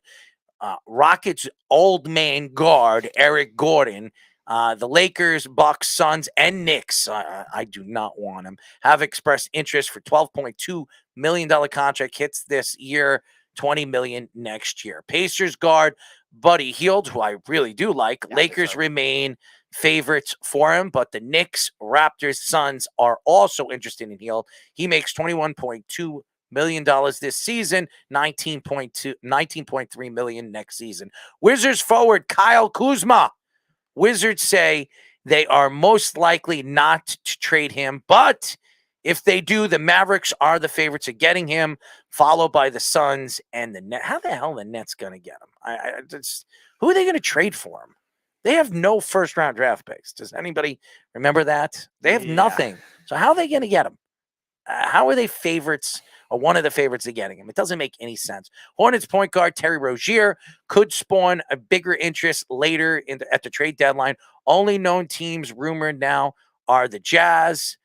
[SPEAKER 18] Rockets old man guard Eric Gordon. The Lakers, Bucks, Suns, and Knicks, I do not want him, have expressed interest for $12.2 million contract, hits this year, $20 million next year. Pacers guard Buddy Hield, who I really do like. Yeah, Lakers remain favorites for him, but the Knicks, Raptors, Suns are also interested in Hield. He makes $21.2 million this season, $19.3 million next season. Wizards forward Kyle Kuzma. Wizards say they are most likely not to trade him, but if they do, the Mavericks are the favorites of getting him, followed by the Suns and the Nets. How the hell are the Nets going to get him? Who are they going to trade for him? They have no first-round draft picks. Does anybody remember that? They have nothing. So how are they going to get him? How are they favorites or one of the favorites of getting him? It doesn't make any sense. Hornets point guard Terry Rozier could spawn a bigger interest later at the trade deadline. Only known teams rumored now are the Jazz,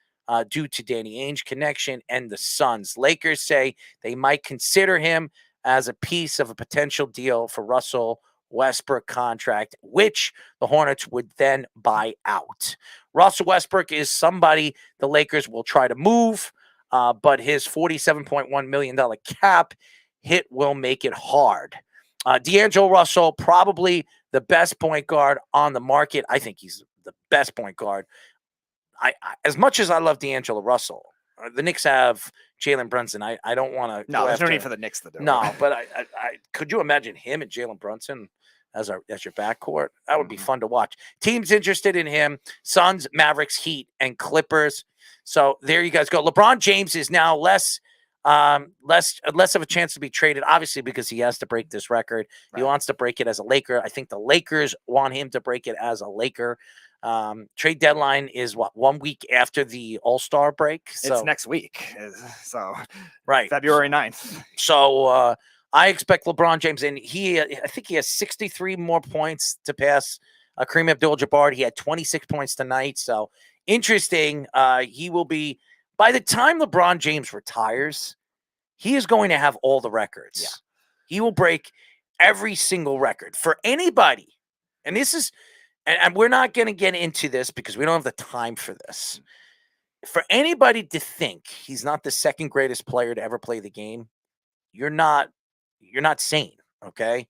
[SPEAKER 18] due to Danny Ainge connection, and the Suns. Lakers say they might consider him as a piece of a potential deal for Russell Westbrook contract, which the Hornets would then buy out. Russell Westbrook is somebody the Lakers will try to move, but his $47.1 million cap hit will make it hard. D'Angelo Russell, probably the best point guard on the market. I think he's the best point guard. I as much as I love D'Angelo Russell, the Knicks have Jalen Brunson. I don't want to.
[SPEAKER 19] No, there's no need for the Knicks to do it.
[SPEAKER 18] No, but I could you imagine him and Jalen Brunson as your backcourt? That would be fun to watch. Teams interested in him: Suns, Mavericks, Heat, and Clippers. So there you guys go. LeBron James is now less of a chance to be traded, obviously, because he has to break this record. Right. He wants to break it as a Laker. I think the Lakers want him to break it as a Laker. Trade deadline is 1 week after the All-Star break. So
[SPEAKER 19] it's next week. So
[SPEAKER 18] right,
[SPEAKER 19] February 9th.
[SPEAKER 18] So I expect LeBron James, and I think he has 63 more points to pass Kareem Abdul-Jabbar. He had 26 points tonight. So interesting. He will be, by the time LeBron James retires, he is going to have all the records.
[SPEAKER 19] Yeah.
[SPEAKER 18] He will break every single record for anybody. And this is, and we're not going to get into this because we don't have the time for this. For anybody to think he's not the second greatest player to ever play the game, you're not sane, okay?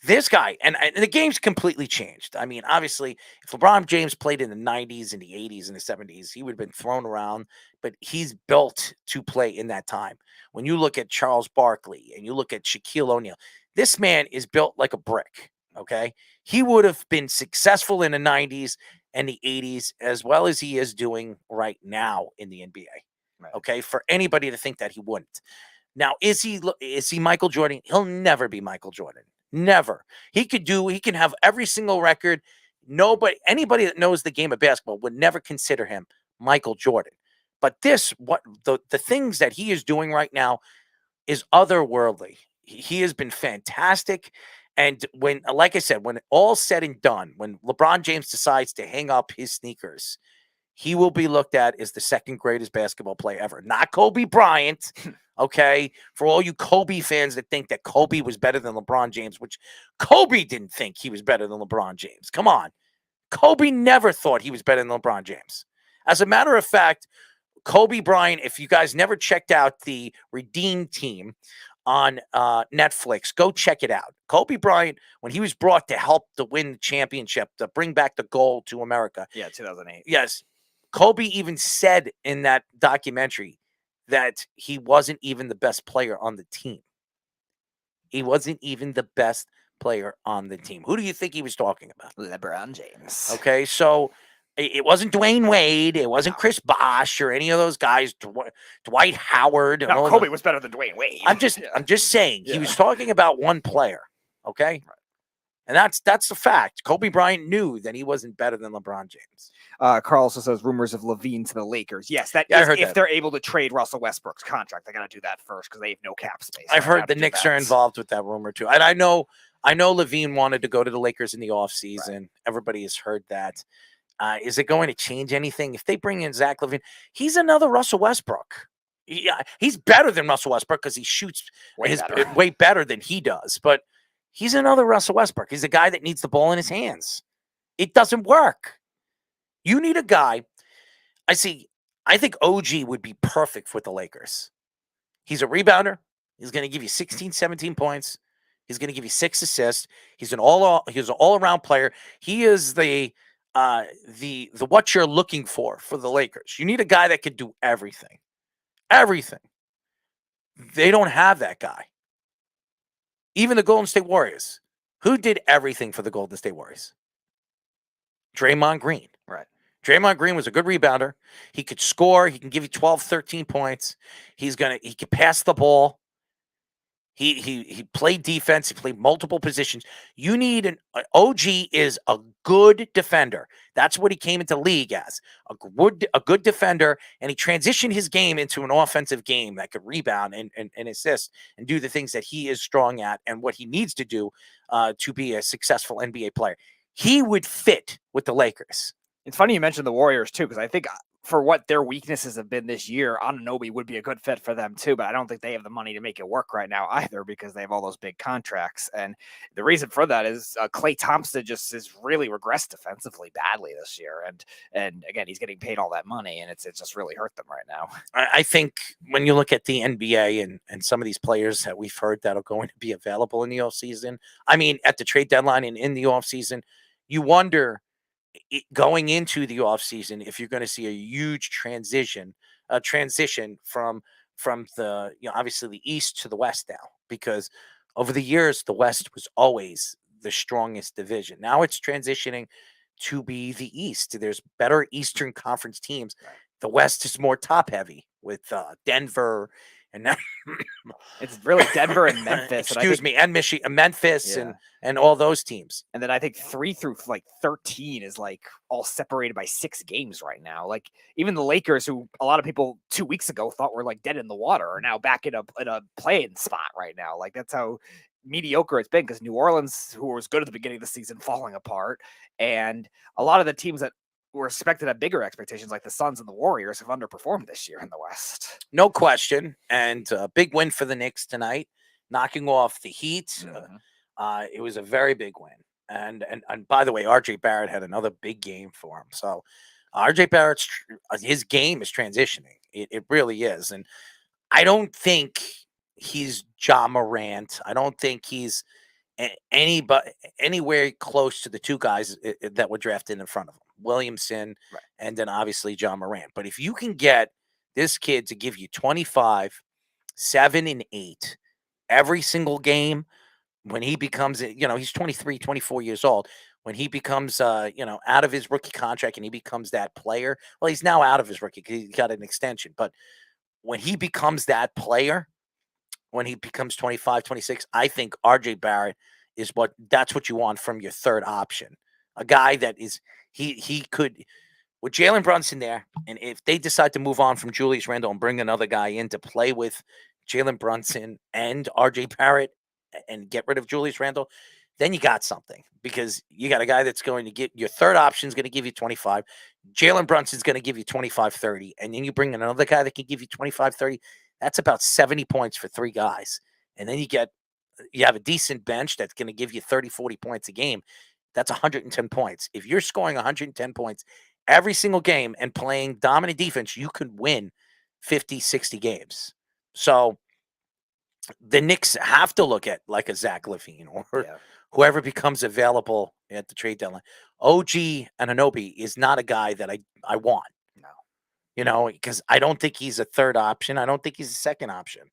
[SPEAKER 18] This guy, and the game's completely changed. I mean, obviously, if LeBron James played in the 90s and the 80s and the 70s, he would have been thrown around, but he's built to play in that time. When you look at Charles Barkley and you look at Shaquille O'Neal, this man is built like a brick, okay? He would have been successful in the 90s and the 80s as well as he is doing right now in the NBA, okay? For anybody to think that he wouldn't. Now, is he Michael Jordan? He'll never be Michael Jordan. Never. He can have every single record. Anybody that knows the game of basketball would never consider him Michael Jordan. But the things that he is doing right now is otherworldly. He has been fantastic. And like I said, when all's said and done, when LeBron James decides to hang up his sneakers, he will be looked at as the second greatest basketball player ever. Not Kobe Bryant. Okay, for all you Kobe fans that think that Kobe was better than LeBron James, which Kobe didn't think he was better than LeBron James. Come on. Kobe never thought he was better than LeBron James. As a matter of fact, Kobe Bryant, if you guys never checked out the Redeem Team on Netflix, go check it out. Kobe Bryant, when he was brought to help to win the championship, to bring back the gold to America.
[SPEAKER 19] Yeah, 2008.
[SPEAKER 18] Yes. Kobe even said in that documentary that he wasn't even the best player on the team. He wasn't even the best player on the team. Who do you think he was talking about?
[SPEAKER 19] LeBron James.
[SPEAKER 18] Okay, so it wasn't Dwayne Wade. It wasn't Chris Bosh or any of those guys. Dwight Howard. And
[SPEAKER 19] No, Kobe was better than Dwayne Wade.
[SPEAKER 18] I'm just saying he was talking about one player. Okay, and that's a fact. Kobe Bryant knew that he wasn't better than LeBron James.
[SPEAKER 19] Carl also says rumors of Levine to the Lakers. Yes, I heard if they're able to trade Russell Westbrook's contract, they got to do that first because they have no cap space.
[SPEAKER 18] I've heard the Knicks are involved with that rumor too, and I know Levine wanted to go to the Lakers in the offseason. Right. Everybody has heard that. Is it going to change anything if they bring in Zach LaVine? He's another Russell Westbrook. He's better than Russell Westbrook because he shoots way better than he does, but he's another Russell Westbrook. He's a guy that needs the ball in his hands. It doesn't work. You need a guy. I think OG would be perfect with the Lakers. He's a rebounder. He's going to give you 16, 17 points. He's going to give you 6 assists. He's an all-around player. He is the what you're looking for the Lakers. You need a guy that can do everything. Everything. They don't have that guy. Even the Golden State Warriors. Who did everything for the Golden State Warriors? Draymond Green.
[SPEAKER 19] Right.
[SPEAKER 18] Draymond Green was a good rebounder. He could score. He can give you 12, 13 points. He could pass the ball. He played defense. He played multiple positions. You need an OG is a good defender. That's what he came into league as, a good defender, and he transitioned his game into an offensive game that could rebound and assist and do the things that he is strong at and what he needs to do to be a successful NBA player. He would fit with the Lakers.
[SPEAKER 19] It's funny you mentioned the Warriors too, because I think for what their weaknesses have been this year, Anunoby would be a good fit for them too, but I don't think they have the money to make it work right now either because they have all those big contracts. And the reason for that is Klay Thompson just has really regressed defensively badly this year. And again, he's getting paid all that money and it's just really hurt them right now.
[SPEAKER 18] I think when you look at the NBA and some of these players that we've heard that are going to be available in the offseason, I mean, at the trade deadline and in the offseason, you wonder going into the offseason if you're going to see a huge transition from the, obviously the East to the West now, because over the years, the West was always the strongest division. Now it's transitioning to be the East. There's better Eastern Conference teams. Right. The West is more top heavy with Denver And now
[SPEAKER 19] It's really Denver and Memphis.
[SPEAKER 18] excuse me, and Michigan, Memphis, and all those teams.
[SPEAKER 19] And then I think 3 through like 13 is like all separated by 6 games right now. Like even the Lakers, who a lot of people 2 weeks ago thought were like dead in the water, are now back in a play-in spot right now. Like that's how mediocre it's been, because New Orleans, who was good at the beginning of the season, falling apart, and a lot of the teams that were expected at bigger expectations, like the Suns and the Warriors, have underperformed this year in the West.
[SPEAKER 18] No question. And a big win for the Knicks tonight, knocking off the Heat. It was a very big win. And by the way, RJ Barrett had another big game for him. So RJ Barrett's his game is transitioning. It really is. And I don't think he's Ja Morant. I don't think he's anywhere close to the 2 guys that were drafted in front of him, Williamson, and then obviously Ja Morant. But if you can get this kid to give you 25, 7, and 8 every single game, when he becomes, he's 23, 24 years old. When he becomes, out of his rookie contract and he becomes that player, well, he's now out of his rookie because he got an extension. But when he becomes that player, when he becomes 25, 26, I think RJ Barrett that's what you want from your third option. A guy that is, he could, with Jalen Brunson there, and if they decide to move on from Julius Randle and bring another guy in to play with Jalen Brunson and RJ Barrett and get rid of Julius Randle, then you got something, because you got a guy that's going to get your third option is going to give you 25. Jalen Brunson's going to give you 25, 30. And then you bring in another guy that can give you 25, 30. That's about 70 points for 3 guys. And then you have a decent bench that's going to give you 30, 40 points a game. That's 110 points. If you're scoring 110 points every single game and playing dominant defense, you could win 50, 60 games. So the Knicks have to look at like a Zach LaVine or whoever becomes available at the trade deadline. OG Anunoby is not a guy that I want. No. Because I don't think he's a third option. I don't think he's a second option.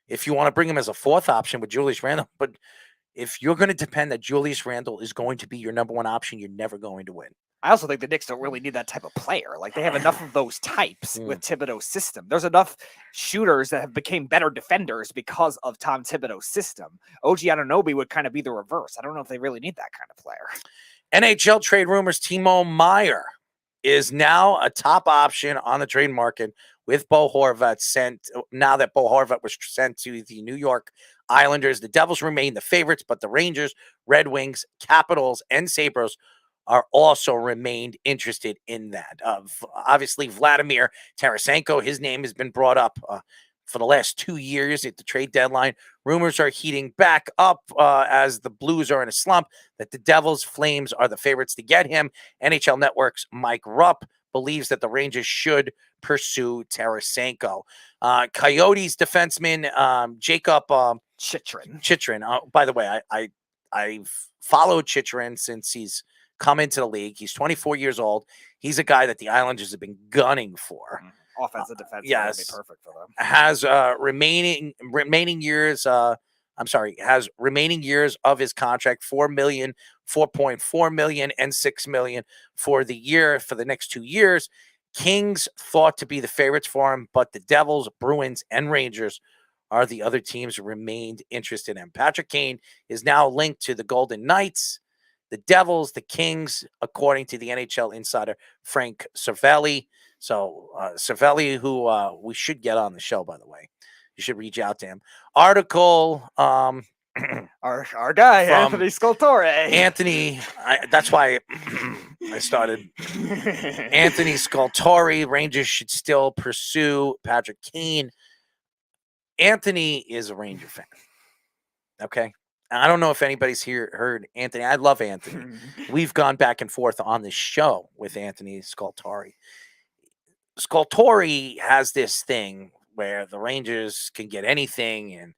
[SPEAKER 18] If you want to bring him as a fourth option with Julius Randle, but if you're going to depend that Julius Randle is going to be your number 1 option, you're never going to win.
[SPEAKER 19] I also think the Knicks don't really need that type of player. Like they have enough of those types with Thibodeau's system. There's enough shooters that have become better defenders because of Tom Thibodeau's system. OG Anunoby would kind of be the reverse. I don't know if they really need that kind of player.
[SPEAKER 18] NHL trade rumors, Timo Meier is now a top option on the trade market with Bo Horvat now that Bo Horvat was sent to the New York Islanders. The Devils remain the favorites, but the Rangers, Red Wings, Capitals, and Sabres are also remained interested in that. Obviously, Vladimir Tarasenko, his name has been brought up for the last 2 years at the trade deadline. Rumors are heating back up as the Blues are in a slump that the Devils Flames are the favorites to get him. NHL Network's Mike Rupp believes that the Rangers should pursue Tarasenko. Coyotes defenseman Jacob Chychrun. By the way, I've followed Chychrun since he's come into the league. He's 24 years old. He's a guy that the Islanders have been gunning for.
[SPEAKER 19] Offensive defense would be perfect for them.
[SPEAKER 18] Has remaining years. Has remaining years of his contract, 4 million, 4.4 million, and 6 million for the next 2 years. Kings thought to be the favorites for him, but the Devils, Bruins, and Rangers are the other teams who remained interested in him. Patrick Kane is now linked to the Golden Knights, the Devils, the Kings, according to the NHL insider Frank Cervelli. So Cervelli, who we should get on the show, by the way. You should reach out to him. Article.
[SPEAKER 19] Our guy, Anthony Scultore.
[SPEAKER 18] Anthony, that's why I started. Anthony Scultore, Rangers should still pursue Patrick Kane. Anthony is a Ranger fan. Okay. I don't know if anybody's here heard Anthony. I love Anthony. We've gone back and forth on this show with Anthony Scultore. Scultore has this thing where the Rangers can get anything, and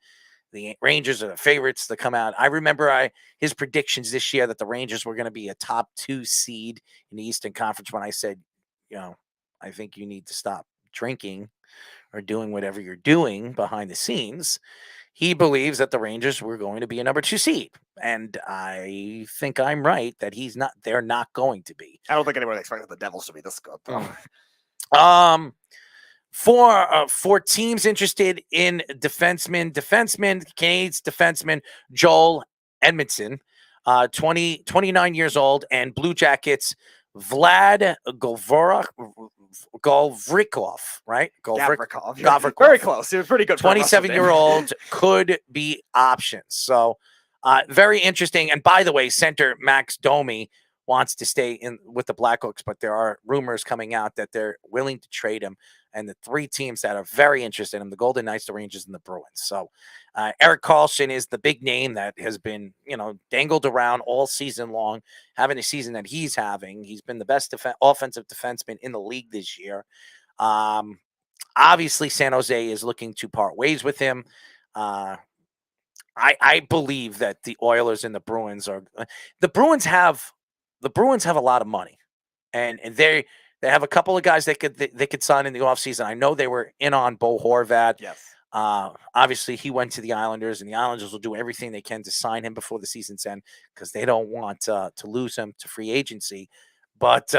[SPEAKER 18] the Rangers are the favorites to come out. I remember his predictions this year that the Rangers were going to be a top 2 seed in the Eastern Conference when I said, I think you need to stop drinking or doing whatever you're doing behind the scenes. He believes that the Rangers were going to be a number 2 seed. And I think I'm right that they're not going to be.
[SPEAKER 19] I don't think anyone expected the Devils to be this good, though.
[SPEAKER 18] For teams interested in defenseman, Canadians defenseman Joel Edmondson, 29 years old, and Blue Jackets Vlad Golvrikov, right?
[SPEAKER 19] Gavrikov. Very close. It was pretty good.
[SPEAKER 18] 27-year-old could be options. So very interesting. And by the way, center Max Domi wants to stay in with the Blackhawks, but there are rumors coming out that they're willing to trade him. And the three teams that are very interested in him, the Golden Knights, the Rangers, and the Bruins. So Erik Karlsson is the big name that has been, dangled around all season long, having a season that he's having. He's been the best offensive defenseman in the league this year. Obviously, San Jose is looking to part ways with him. I believe that the Oilers and the Bruins have a lot of money, and they have a couple of guys they could sign in the offseason. I know they were in on Bo Horvat.
[SPEAKER 19] Yes.
[SPEAKER 18] Obviously, he went to the Islanders, and the Islanders will do everything they can to sign him before the season's end because they don't want to lose him to free agency. But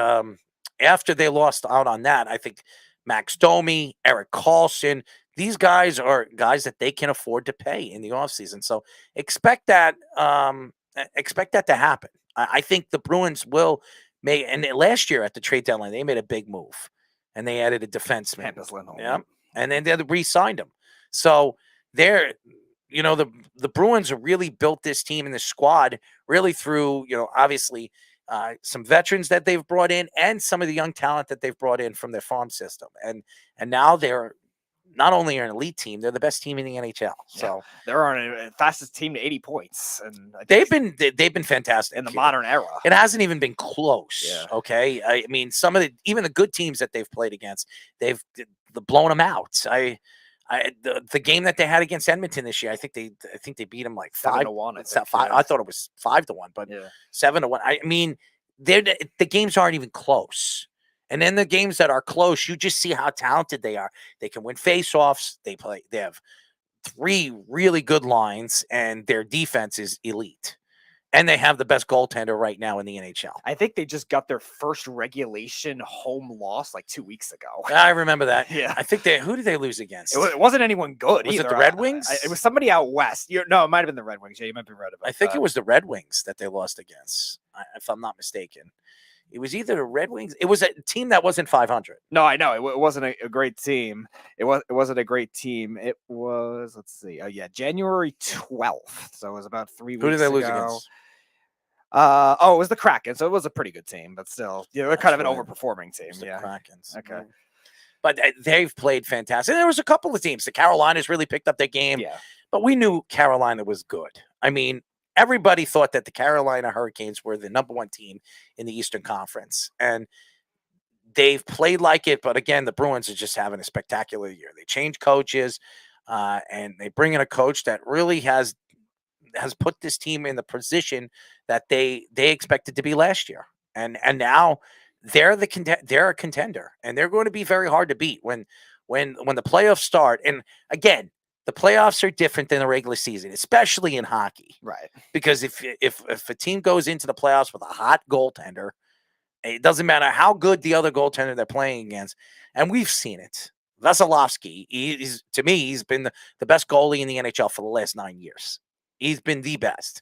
[SPEAKER 18] after they lost out on that, I think Max Domi, Erik Karlsson, these guys are guys that they can afford to pay in the offseason. So expect that to happen. I think the Bruins will make, and last year at the trade deadline, they made a big move and they added a defenseman. Yeah. And then they re-signed him. So they're, the Bruins really built this team and this squad really through, obviously some veterans that they've brought in and some of the young talent that they've brought in from their farm system. And now they're not only an elite team, they're the best team in the NHL. So
[SPEAKER 19] they're on a fastest team to 80 points, and
[SPEAKER 18] they've been fantastic
[SPEAKER 19] in the modern era.
[SPEAKER 18] It hasn't even been close.
[SPEAKER 19] Yeah.
[SPEAKER 18] Okay, I mean, even the good teams that they've played against, they've blown them out. The game that they had against Edmonton this year, I think they beat them like
[SPEAKER 19] 7-1.
[SPEAKER 18] I thought it was 5-1, but 7-1. I mean, the games aren't even close. And then the games that are close, you just see how talented they are. They can win faceoffs. They have 3 really good lines, and their defense is elite. And they have the best goaltender right now in the NHL.
[SPEAKER 19] I think they just got their first regulation home loss like 2 weeks ago.
[SPEAKER 18] I remember that.
[SPEAKER 19] Yeah.
[SPEAKER 18] I think who did they lose against?
[SPEAKER 19] It wasn't anyone good
[SPEAKER 18] Was
[SPEAKER 19] either.
[SPEAKER 18] it the Red Wings?
[SPEAKER 19] It was somebody out west. No, it might have been the Red Wings. Yeah, you might be right about that.
[SPEAKER 18] I think it was the Red Wings that they lost against, if I'm not mistaken. It was either the Red Wings. It was a team that wasn't 500.
[SPEAKER 19] No, I know. It wasn't a great team. It wasn't a great team. It was, let's see. Oh, yeah, January 12th. So it was about 3 weeks ago.
[SPEAKER 18] Who did they lose against?
[SPEAKER 19] It was the Kraken. So it was a pretty good team, but still, they're kind of an overperforming team.
[SPEAKER 18] The Krakens.
[SPEAKER 19] Okay.
[SPEAKER 18] But they've played fantastic. And there was a couple of teams. The Carolinas really picked up their game.
[SPEAKER 19] Yeah.
[SPEAKER 18] But we knew Carolina was good. I mean, everybody thought that the Carolina Hurricanes were the number 1 team in the Eastern Conference. And they've played like it. But again, the Bruins are just having a spectacular year. They changed coaches, and they bring in a coach that really has put this team in the position that they expected to be last year. And now they're a contender, and they're going to be very hard to beat when the playoffs start. And again, the playoffs are different than the regular season, especially in hockey.
[SPEAKER 19] Right.
[SPEAKER 18] Because if a team goes into the playoffs with a hot goaltender, it doesn't matter how good the other goaltender they're playing against. And we've seen it. Vasilevsky, to me, he's been the best goalie in the NHL for the last 9 years. He's been the best.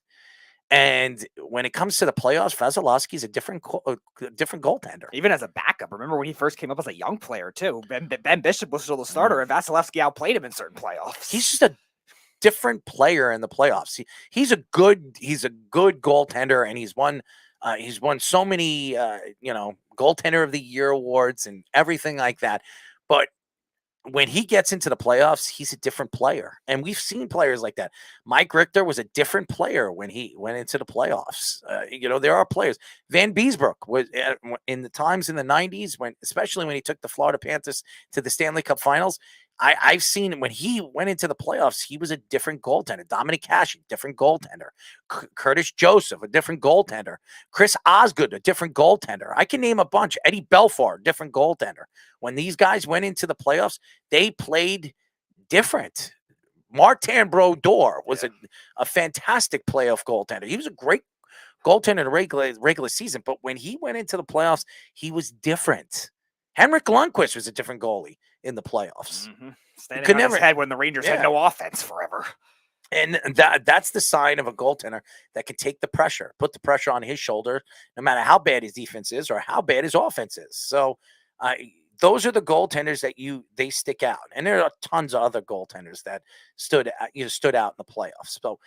[SPEAKER 18] And when it comes to the playoffs, Vasilevsky's a different goaltender.
[SPEAKER 19] Even as a backup, remember when he first came up as a young player too? Ben Bishop was still the starter, and Vasilevsky outplayed him in certain playoffs.
[SPEAKER 18] He's just a different player in the playoffs. He's a good goaltender, and he's won so many goaltender of the year awards and everything like that. But when he gets into the playoffs, he's a different player. And we've seen players like that. Mike Richter was a different player when he went into the playoffs. There are players. Van Beesbrook was in the times in the 90s, especially when he took the Florida Panthers to the Stanley Cup Finals. I've seen when he went into the playoffs, he was a different goaltender. Dominic Cash, different goaltender. Curtis Joseph, a different goaltender. Chris Osgood, a different goaltender. I can name a bunch. Eddie Belfour, different goaltender. When these guys went into the playoffs, they played different. Martin Brodeur was a fantastic playoff goaltender. He was a great goaltender in the regular season, but when he went into the playoffs, he was different. Henrik Lundqvist was a different goalie in the playoffs.
[SPEAKER 19] Standing
[SPEAKER 18] could
[SPEAKER 19] on
[SPEAKER 18] never
[SPEAKER 19] his head when the Rangers had no offense forever.
[SPEAKER 18] And that's the sign of a goaltender that can take the pressure, put the pressure on his shoulder, no matter how bad his defense is or how bad his offense is. So those are the goaltenders that they stick out. And there are tons of other goaltenders that stood out in the playoffs. So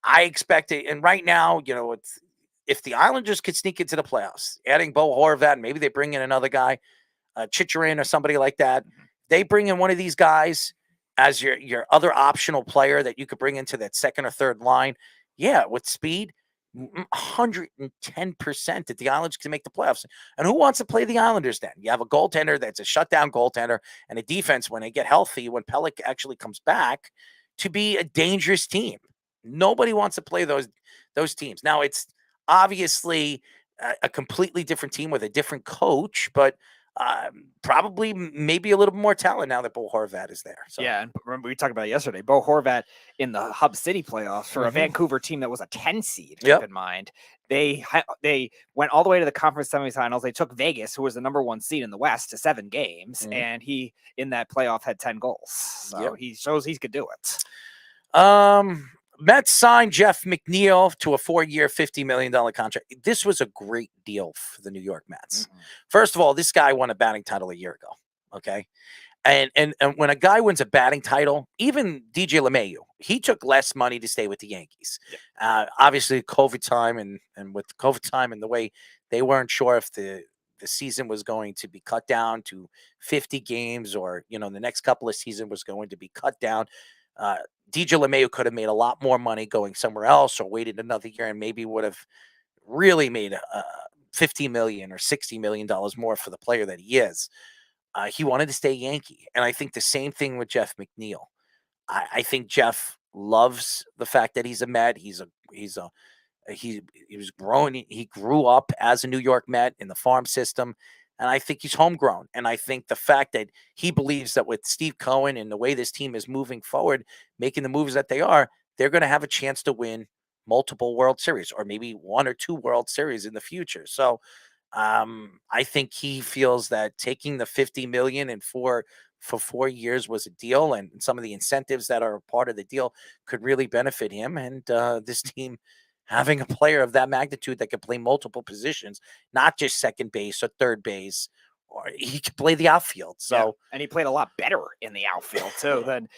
[SPEAKER 18] I expect it. And right now, if the Islanders could sneak into the playoffs, adding Bo Horvat, maybe they bring in another guy, Chicherin or somebody like that. They bring in one of these guys as your other optional player that you could bring into that second or third line. Yeah, with speed, 110% that the Islanders can make the playoffs. And who wants to play the Islanders then? You have a goaltender that's a shutdown goaltender and a defense when they get healthy, when Pelech actually comes back, to be a dangerous team. Nobody wants to play those teams. Now, it's obviously a completely different team with a different coach, but probably maybe a little more talent now that Bo Horvat is there. So.
[SPEAKER 19] Yeah, and remember we talked about it yesterday. Bo Horvat in the Hub City playoffs for a Vancouver team that was a 10 seed. Keep in mind, they went all the way to the conference semifinals. They took Vegas, who was the number 1 seed in the West, to 7 games, and he in that playoff had 10 goals. So he shows he could do it.
[SPEAKER 18] Mets signed Jeff McNeil to a 4-year, $50 million contract. This was a great deal for the New York Mets. First of all, this guy won a batting title a year ago. Okay. And when a guy wins a batting title, even DJ LeMahieu, he took less money to stay with the Yankees. Obviously, COVID time and with COVID time and the way they weren't sure if the season was going to be cut down to 50 games or, the next couple of seasons was going to be cut down. DJ LeMahieu could have made a lot more money going somewhere else or waited another year and maybe would have really made $50 million or $60 million more for the player that he is. He wanted to stay Yankee. And I think the same thing with Jeff McNeil. I think Jeff loves the fact that he's a Met. He was grown. He grew up as a New York Met in the farm system. And I think he's homegrown. And I think the fact that he believes that with Steve Cohen and the way this team is moving forward, making the moves that they are, they're going to have a chance to win multiple World Series or maybe 1 or 2 World Series in the future. So I think he feels that taking the $50 million and for 4 years was a deal, and some of the incentives that are a part of the deal could really benefit him and this team. Having a player of that magnitude that can play multiple positions, not just second base or third base, or he can play the outfield. So,
[SPEAKER 19] and he played a lot better in the outfield too than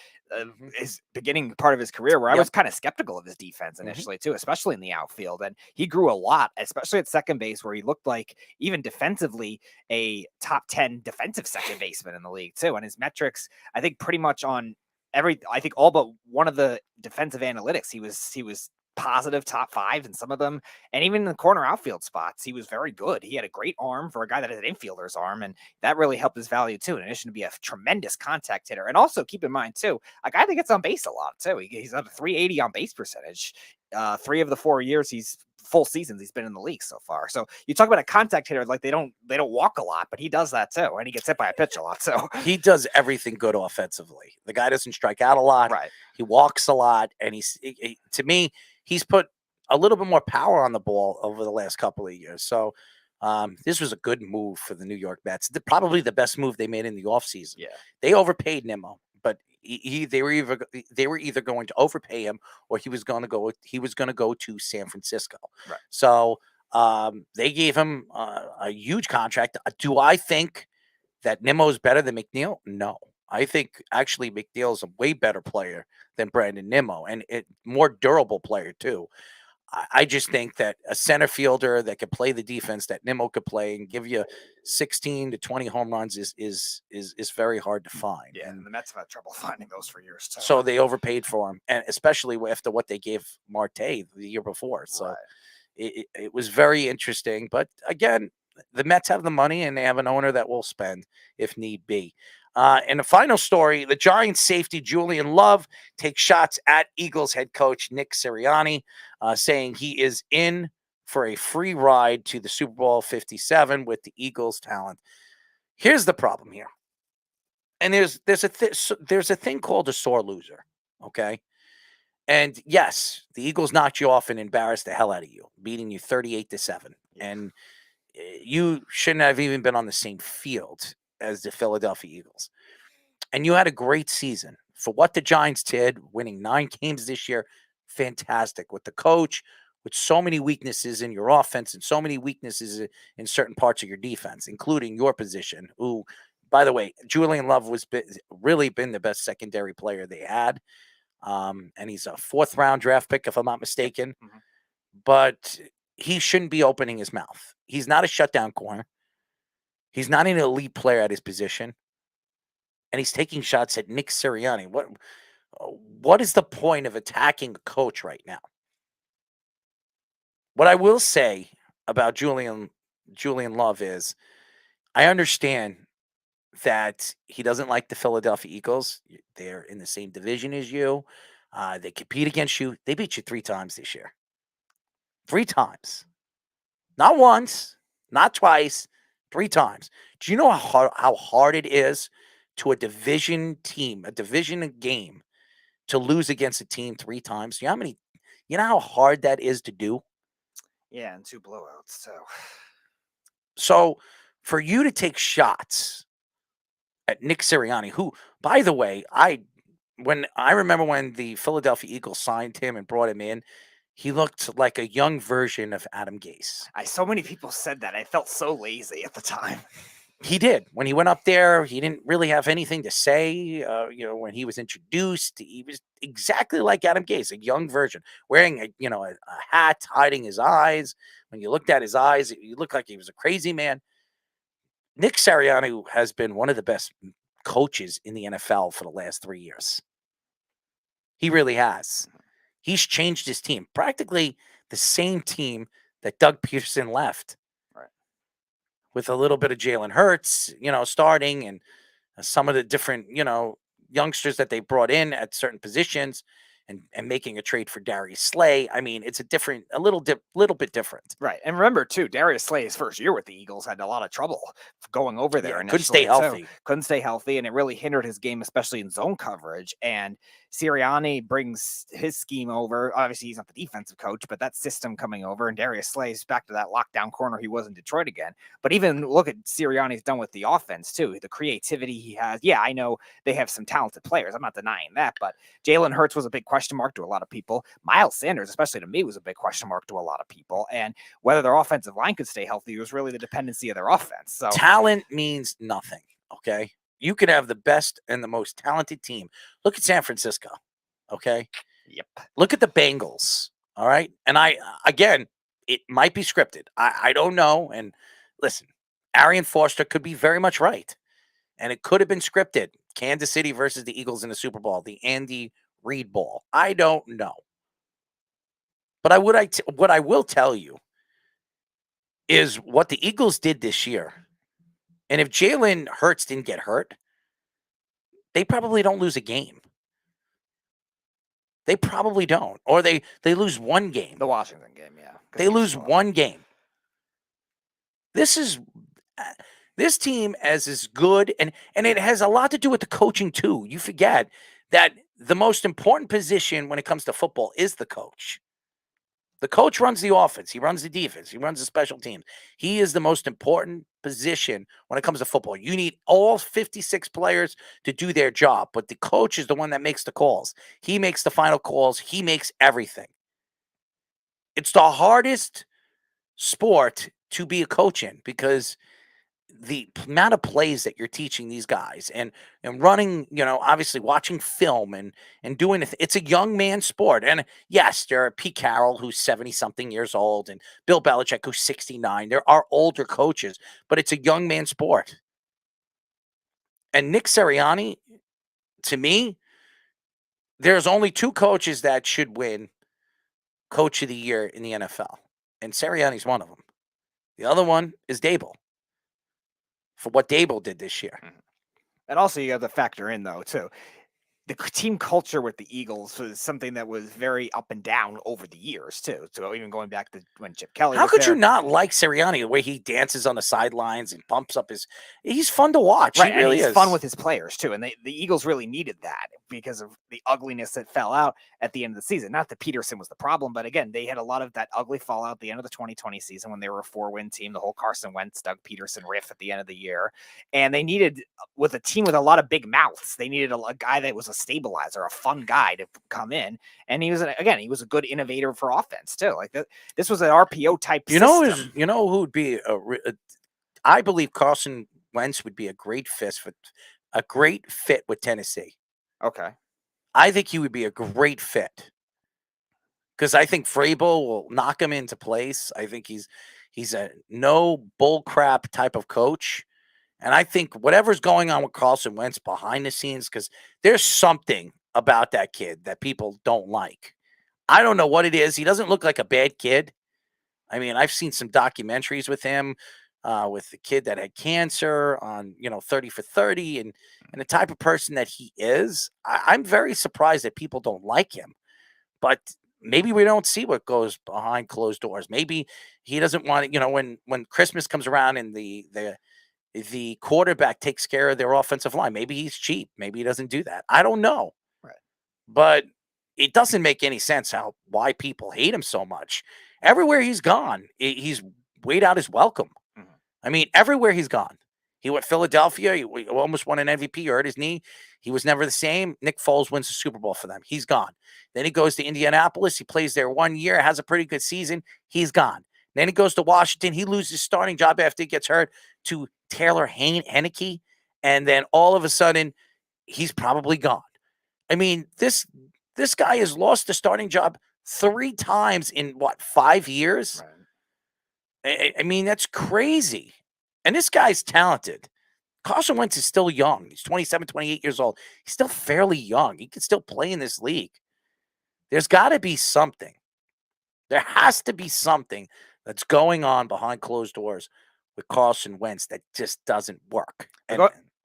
[SPEAKER 19] his beginning part of his career, where I was kind of skeptical of his defense initially too, especially in the outfield. And he grew a lot, especially at second base, where he looked like even defensively a top 10 defensive second baseman in the league too. And his metrics, I think, pretty much on I think all but one of the defensive analytics, he was positive top 5 in some of them, and even in the corner outfield spots he was very good. He had a great arm for a guy that has an infielder's arm, and that really helped his value too, in addition to be a tremendous contact hitter. And also keep in mind too, a guy that gets on base a lot too. He's at a 380 on base percentage 3 of the 4 years full seasons he's been in the league so far. So you talk about a contact hitter, like they don't walk a lot, but he does that too, and he gets hit by a pitch a lot. So
[SPEAKER 18] he does everything good offensively. The guy doesn't strike out a lot,
[SPEAKER 19] right?
[SPEAKER 18] He walks a lot, and to me, he's put a little bit more power on the ball over the last couple of years. So this was a good move for the New York Mets. Probably the best move they made in the offseason.
[SPEAKER 19] Yeah,
[SPEAKER 18] they overpaid Nimmo, but they were either going to overpay him or he was going to go to San Francisco.
[SPEAKER 19] Right.
[SPEAKER 18] So they gave him a huge contract. Do I think that Nimmo is better than McNeil? No. I think actually McNeil is a way better player than Brandon Nimmo, and a more durable player too. I just think that a center fielder that could play the defense that Nimmo could play and give you 16 to 20 home runs is very hard to find.
[SPEAKER 19] Yeah, and the Mets have had trouble finding those for years too.
[SPEAKER 18] So they overpaid for him, and especially after what they gave Marte the year before. So it was very interesting. But again, the Mets have the money, and they have an owner that will spend if need be. In the final story, the Giants safety Julian Love takes shots at Eagles head coach Nick Sirianni, saying he is in for a free ride to the Super Bowl 57 with the Eagles talent. Here's the problem here. And there's a thing called a sore loser, okay? And yes, the Eagles knocked you off and embarrassed the hell out of you, beating you 38-7. And you shouldn't have even been on the same field as the Philadelphia Eagles. And you had a great season. For what the Giants did, winning 9 games this year, fantastic. With the coach, with so many weaknesses in your offense and so many weaknesses in certain parts of your defense, including your position, who, by the way, Julian Love was really been the best secondary player they had. And he's a 4th-round draft pick, if I'm not mistaken.
[SPEAKER 19] Mm-hmm.
[SPEAKER 18] But he shouldn't be opening his mouth. He's not a shutdown corner. He's not an elite player at his position. And he's taking shots at Nick Sirianni. What is the point of attacking a coach right now? What I will say about Julian Love is I understand that he doesn't like the Philadelphia Eagles. They're in the same division as you. They compete against you. They beat you 3 times this year. 3 times. Not once, not twice, 3 times. Do you know how hard it is to a division team, a division game, to lose against a team 3 times? You know how hard that is to do?
[SPEAKER 19] Yeah, and 2 blowouts, too.
[SPEAKER 18] So for you to take shots at Nick Sirianni, who, by the way, I remember when the Philadelphia Eagles signed him and brought him in, he looked like a young version of Adam Gase.
[SPEAKER 19] So many people said that. I felt so lazy at the time.
[SPEAKER 18] He did. When he went up there, he didn't really have anything to say. When he was introduced, he was exactly like Adam Gase, a young version, wearing a hat, hiding his eyes. When you looked at his eyes, he looked like he was a crazy man. Nick Sirianni has been one of the best coaches in the NFL for the last 3 years. He really has. He's changed his team, practically the same team that Doug Peterson left.
[SPEAKER 19] Right.
[SPEAKER 18] With a little bit of Jalen Hurts, starting, and some of the different, youngsters that they brought in at certain positions, and making a trade for Darius Slay. I mean, it's a little bit different.
[SPEAKER 19] Right. And remember, too, Darius Slay's first year with the Eagles had a lot of trouble going over there.
[SPEAKER 18] Yeah, couldn't stay healthy.
[SPEAKER 19] Couldn't stay healthy, and it really hindered his game, especially in zone coverage. And Sirianni brings his scheme over. Obviously, he's not the defensive coach, but that system coming over, and Darius Slay's back to that lockdown corner he was in Detroit again. But even look at Sirianni's done with the offense, too. The creativity he has. Yeah, I know they have some talented players. I'm not denying that, but Jalen Hurts was a big question mark to a lot of people. Miles Sanders, especially to me, was a big question mark to a lot of people. And whether their offensive line could stay healthy was really the dependency of their offense. So
[SPEAKER 18] talent means nothing, okay? You could have the best and the most talented team. Look at San Francisco, okay?
[SPEAKER 19] Yep.
[SPEAKER 18] Look at the Bengals, all right? And it might be scripted. I don't know. And listen, Arian Foster could be very much right. And it could have been scripted. Kansas City versus the Eagles in the Super Bowl, the Andy Reid Bowl. I don't know. But what I will tell you is what the Eagles did this year. And if Jalen Hurts didn't get hurt, they probably don't lose a game. They probably don't. Or they lose one game.
[SPEAKER 19] The Washington game, yeah.
[SPEAKER 18] They lose one game. This team is good, and it has a lot to do with the coaching too. You forget that the most important position when it comes to football is the coach. The coach runs the offense. He runs the defense. He runs the special teams. He is the most important position when it comes to football. You need all 56 players to do their job, but the coach is the one that makes the calls. He makes the final calls. He makes everything. It's the hardest sport to be a coach in because the amount of plays that you're teaching these guys and running, obviously watching film and doing it. It's a young man sport. And yes, there are Pete Carroll, who's 70 something years old, and Bill Belichick, who's 69. There are older coaches, but it's a young man sport. And Nick Sirianni, to me, there's only 2 coaches that should win Coach of the Year in the NFL. And Sirianni's one of them. The other one is Dable. For what Dable did this year.
[SPEAKER 19] And also you have to factor in, though, too. The team culture with the Eagles was something that was very up and down over the years, too. So even going back to when Chip Kelly
[SPEAKER 18] How
[SPEAKER 19] was
[SPEAKER 18] could
[SPEAKER 19] there.
[SPEAKER 18] you not like Sirianni, the way he dances on the sidelines and pumps up he's fun to watch.
[SPEAKER 19] Right,
[SPEAKER 18] He really
[SPEAKER 19] and he's
[SPEAKER 18] is.
[SPEAKER 19] fun with his players, too. And the Eagles really needed that. because of the ugliness that fell out at the end of the season. Not that Peterson was the problem, but again, they had a lot of that ugly fallout at the end of the 2020 season when they were a 4-win team, the whole Carson Wentz, Doug Peterson riff at the end of the year. And they needed, with a team with a lot of big mouths, they needed a guy that was a stabilizer, a fun guy to come in. And he was a good innovator for offense too. Like this was an RPO type system.
[SPEAKER 18] You know who would be I believe Carson Wentz would be a great fit with Tennessee.
[SPEAKER 19] Okay.
[SPEAKER 18] I think he would be a great fit because I think Vrabel will knock him into place. I think he's a no bull crap type of coach. And I think whatever's going on with Carson Wentz behind the scenes, because there's something about that kid that people don't like. I don't know what it is. He doesn't look like a bad kid. I mean, I've seen some documentaries with him, with the kid that had cancer on, 30 for 30 and the type of person that he is. I'm very surprised that people don't like him, but maybe we don't see what goes behind closed doors. Maybe he doesn't want to, when Christmas comes around and the quarterback takes care of their offensive line. Maybe he's cheap. Maybe he doesn't do that. I don't know.
[SPEAKER 19] Right.
[SPEAKER 18] But it doesn't make any sense why people hate him so much. Everywhere he's gone, he's weighed out his welcome.
[SPEAKER 19] Mm-hmm.
[SPEAKER 18] I mean, everywhere he's gone. He went Philadelphia. He almost won an MVP. Hurt his knee. He was never the same. Nick Foles wins the Super Bowl for them. He's gone. Then he goes to Indianapolis. He plays there 1 year, has a pretty good season. He's gone. Then he goes to Washington. He loses his starting job after he gets hurt to Taylor Heineke. And then all of a sudden, he's probably gone. I mean, this guy has lost the starting job 3 times in, 5 years? Right. I mean, that's crazy. And this guy's talented. Carson Wentz is still young. He's 27, 28 years old. He's still fairly young. He can still play in this league. There's got to be something. There has to be something that's going on behind closed doors with Carson Wentz that just doesn't work. And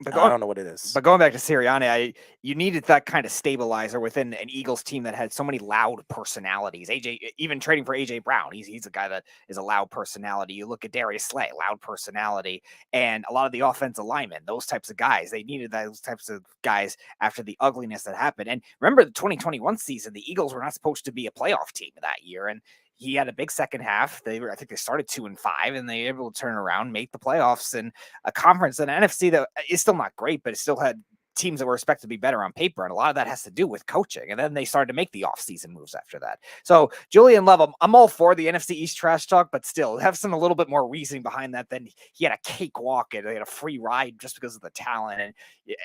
[SPEAKER 18] I don't know what it is.
[SPEAKER 19] But going back to Sirianni, you needed that kind of stabilizer within an Eagles team that had so many loud personalities. Even trading for AJ Brown, he's a guy that is a loud personality. You look at Darius Slay, loud personality, and a lot of the offensive linemen, those types of guys. They needed those types of guys after the ugliness that happened. And remember the 2021 season, the Eagles were not supposed to be a playoff team that year, and he had a big second half. I think they started 2-5, and they were able to turn around, make the playoffs in a conference, an NFC that is still not great, but it still had teams that were expected to be better on paper. And a lot of that has to do with coaching. And then they started to make the offseason moves after that. So Julian Love, I'm all for the NFC East trash talk, but still have a little bit more reasoning behind that than he had a cakewalk and they had a free ride just because of the talent and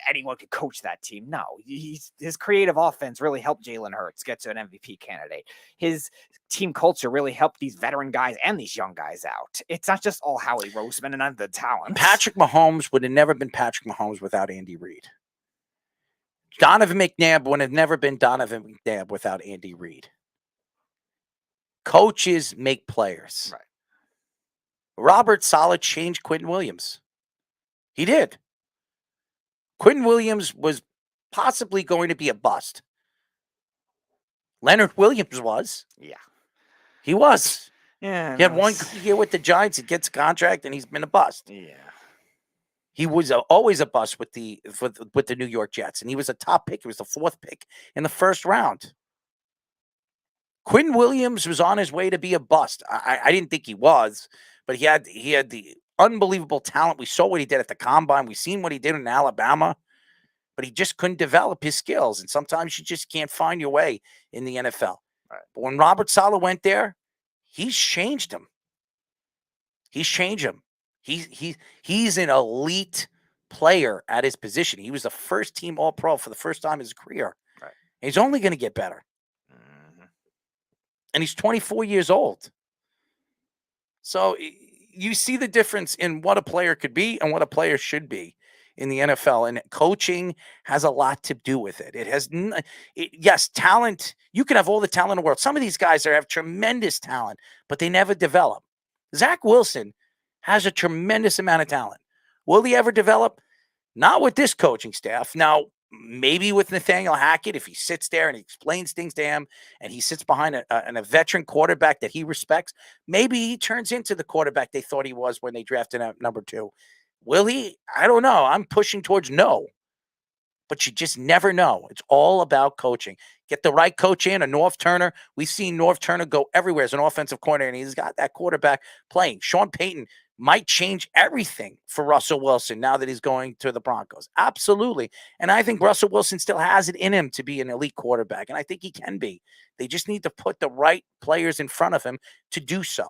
[SPEAKER 19] anyone could coach that team. No, his creative offense really helped Jalen Hurts get to an MVP candidate. His team culture really helped these veteran guys and these young guys out. It's not just all Howie Roseman and the talent.
[SPEAKER 18] Patrick Mahomes would have never been Patrick Mahomes without Andy Reid. Donovan McNabb would have never been Donovan McNabb without Andy Reid. Coaches make players.
[SPEAKER 19] Right.
[SPEAKER 18] Robert Saleh changed Quentin Williams. He did. Quentin Williams was possibly going to be a bust. Leonard Williams was.
[SPEAKER 19] Yeah.
[SPEAKER 18] He was.
[SPEAKER 19] Yeah.
[SPEAKER 18] He had 1 year with the Giants. He gets a contract, and he's been a bust.
[SPEAKER 19] Yeah.
[SPEAKER 18] He was always a bust with the New York Jets, and he was a top pick. He was the 4th pick in the first round. Quentin Williams was on his way to be a bust. I didn't think he was, but he had the unbelievable talent. We saw what he did at the Combine. We seen what he did in Alabama, but he just couldn't develop his skills. And sometimes you just can't find your way in the NFL.
[SPEAKER 19] Right.
[SPEAKER 18] But when Robert Saleh went there, he's changed him. He's changed him. He's an elite player at his position. He was the first team All-Pro for the first time in his career.
[SPEAKER 19] Right.
[SPEAKER 18] He's only going to get better.
[SPEAKER 19] Mm-hmm.
[SPEAKER 18] And he's 24 years old. So you see the difference in what a player could be and what a player should be in the NFL. And coaching has a lot to do with it. It has, yes, talent. You can have all the talent in the world. Some of these guys have tremendous talent, but they never develop. Zach Wilson has a tremendous amount of talent. Will he ever develop? Not with this coaching staff. Now, maybe with Nathaniel Hackett, if he sits there and he explains things to him and he sits behind a veteran quarterback that he respects, maybe he turns into the quarterback they thought he was when they drafted him at number 2. Will he? I don't know. I'm pushing towards no. but you just never know. It's all about coaching. Get the right coach in, a North Turner. We've seen North Turner go everywhere as an offensive coordinator, and he's got that quarterback playing. Sean Payton might change everything for Russell Wilson now that he's going to the Broncos. Absolutely. And I think Russell Wilson still has it in him to be an elite quarterback, and I think he can be. They just need to put the right players in front of him to do so.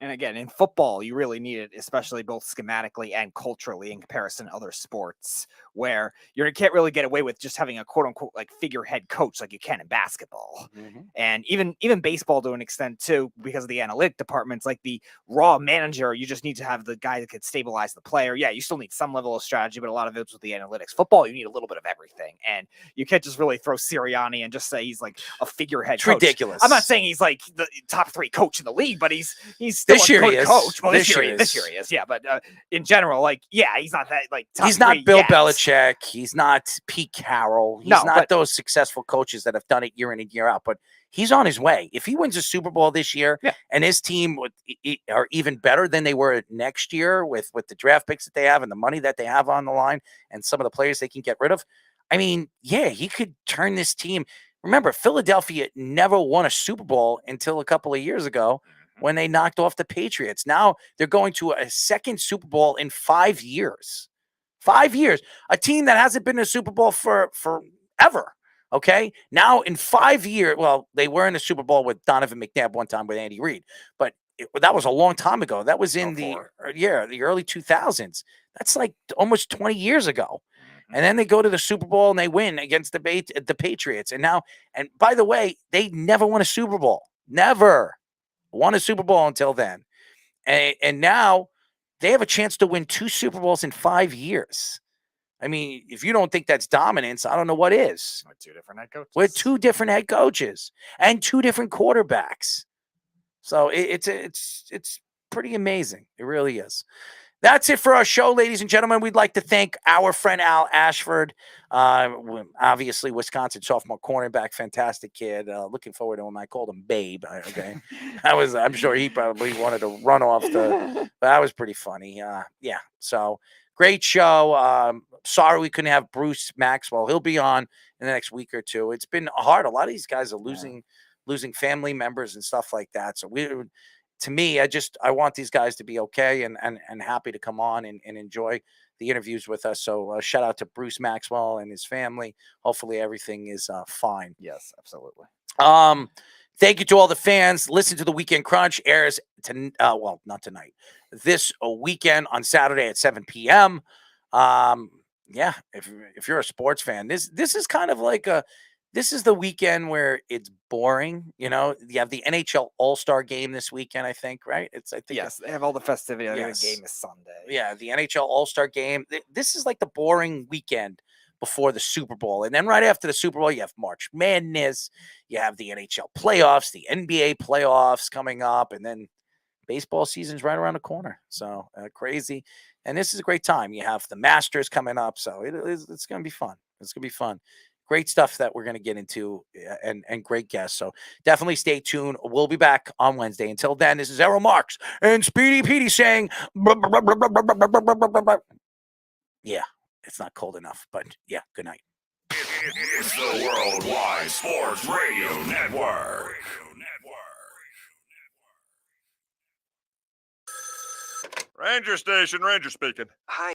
[SPEAKER 19] And again, in football, you really need it, especially both schematically and culturally in comparison to other sports, where you can't really get away with just having a quote unquote like figurehead coach like you can in basketball. And even baseball to an extent too, because of the analytic departments, like the raw manager, you just need to have the guy that could stabilize the player. Yeah, you still need some level of strategy, but a lot of it's with the analytics. Football, you need a little bit of everything. And you can't just really throw Sirianni and just say he's like a figurehead coach.
[SPEAKER 18] Ridiculous.
[SPEAKER 19] I'm not saying he's like the top 3 coach in the league, but he's
[SPEAKER 18] This year he is.
[SPEAKER 19] Coach. Well,
[SPEAKER 18] This
[SPEAKER 19] this year he is. Yeah, but in general, like, yeah, he's not that like. Top
[SPEAKER 18] He's not
[SPEAKER 19] 3
[SPEAKER 18] Bill
[SPEAKER 19] yet.
[SPEAKER 18] He's not Pete Carroll. He's not those successful coaches that have done it year in and year out. But he's on his way. If he wins a Super Bowl this year, and his team are even better than they were next year with the draft picks that they have and the money that they have on the line and some of the players they can get rid of, I mean, yeah, he could turn this team. Remember, Philadelphia never won a Super Bowl until a couple of years ago when they knocked off the Patriots. Now they're going to a second Super Bowl in 5 years. 5 years. A team that hasn't been in a Super Bowl for ever. Okay? Now in 5 years, well, they were in the Super Bowl with Donovan McNabb one time with Andy Reid, but that was a long time ago. That was in the early 2000s. That's like almost 20 years ago. And then they go to the Super Bowl and they win against the Patriots. And by the way, they never won a Super Bowl. Never won a Super Bowl until then. And now they have a chance to win 2 Super Bowls in 5 years. I mean, if you don't think that's dominance, I don't know what is.
[SPEAKER 19] With 2 different head coaches.
[SPEAKER 18] With 2 different head coaches and 2 different quarterbacks. So it's pretty amazing. It really is. That's it for our show, ladies and gentlemen. We'd like to thank our friend Al Ashford, obviously Wisconsin sophomore cornerback, fantastic kid. Looking forward to him. I called him Babe. Okay, I'm sure he probably wanted to run off but that was pretty funny. Yeah. So great show. Sorry we couldn't have Bruce Maxwell. He'll be on in the next week or 2. It's been hard. A lot of these guys are losing family members and stuff like that. So to me, I want these guys to be okay and happy to come on and enjoy the interviews with us. So shout out to Bruce Maxwell and his family. Hopefully everything is fine.
[SPEAKER 19] Yes, absolutely.
[SPEAKER 18] Thank you to all the fans. Listen to the Weekend Crunch. Airs not tonight. This weekend on Saturday at 7 p.m. Yeah, if you're a sports fan, this is kind of like this is the weekend where it's boring. You know, you have the NHL All-Star game this weekend, I think, right?
[SPEAKER 19] Yes, they have all the festivity.
[SPEAKER 18] Yes.
[SPEAKER 19] The game is Sunday.
[SPEAKER 18] Yeah, the NHL All-Star game. This is like the boring weekend before the Super Bowl. And then right after the Super Bowl, you have March Madness. You have the NHL playoffs, the NBA playoffs coming up. And then baseball season's right around the corner. So crazy. And this is a great time. You have the Masters coming up. So it's going to be fun. It's going to be fun. Great stuff that we're going to get into and great guests. So definitely stay tuned. We'll be back on Wednesday. Until then, this is Errol Marks and Speedy Petey saying, yeah, it's not cold enough, but yeah, good night.
[SPEAKER 14] It's the Worldwide Sports Radio Network.
[SPEAKER 1] Ranger Station, Ranger speaking.
[SPEAKER 2] Hi.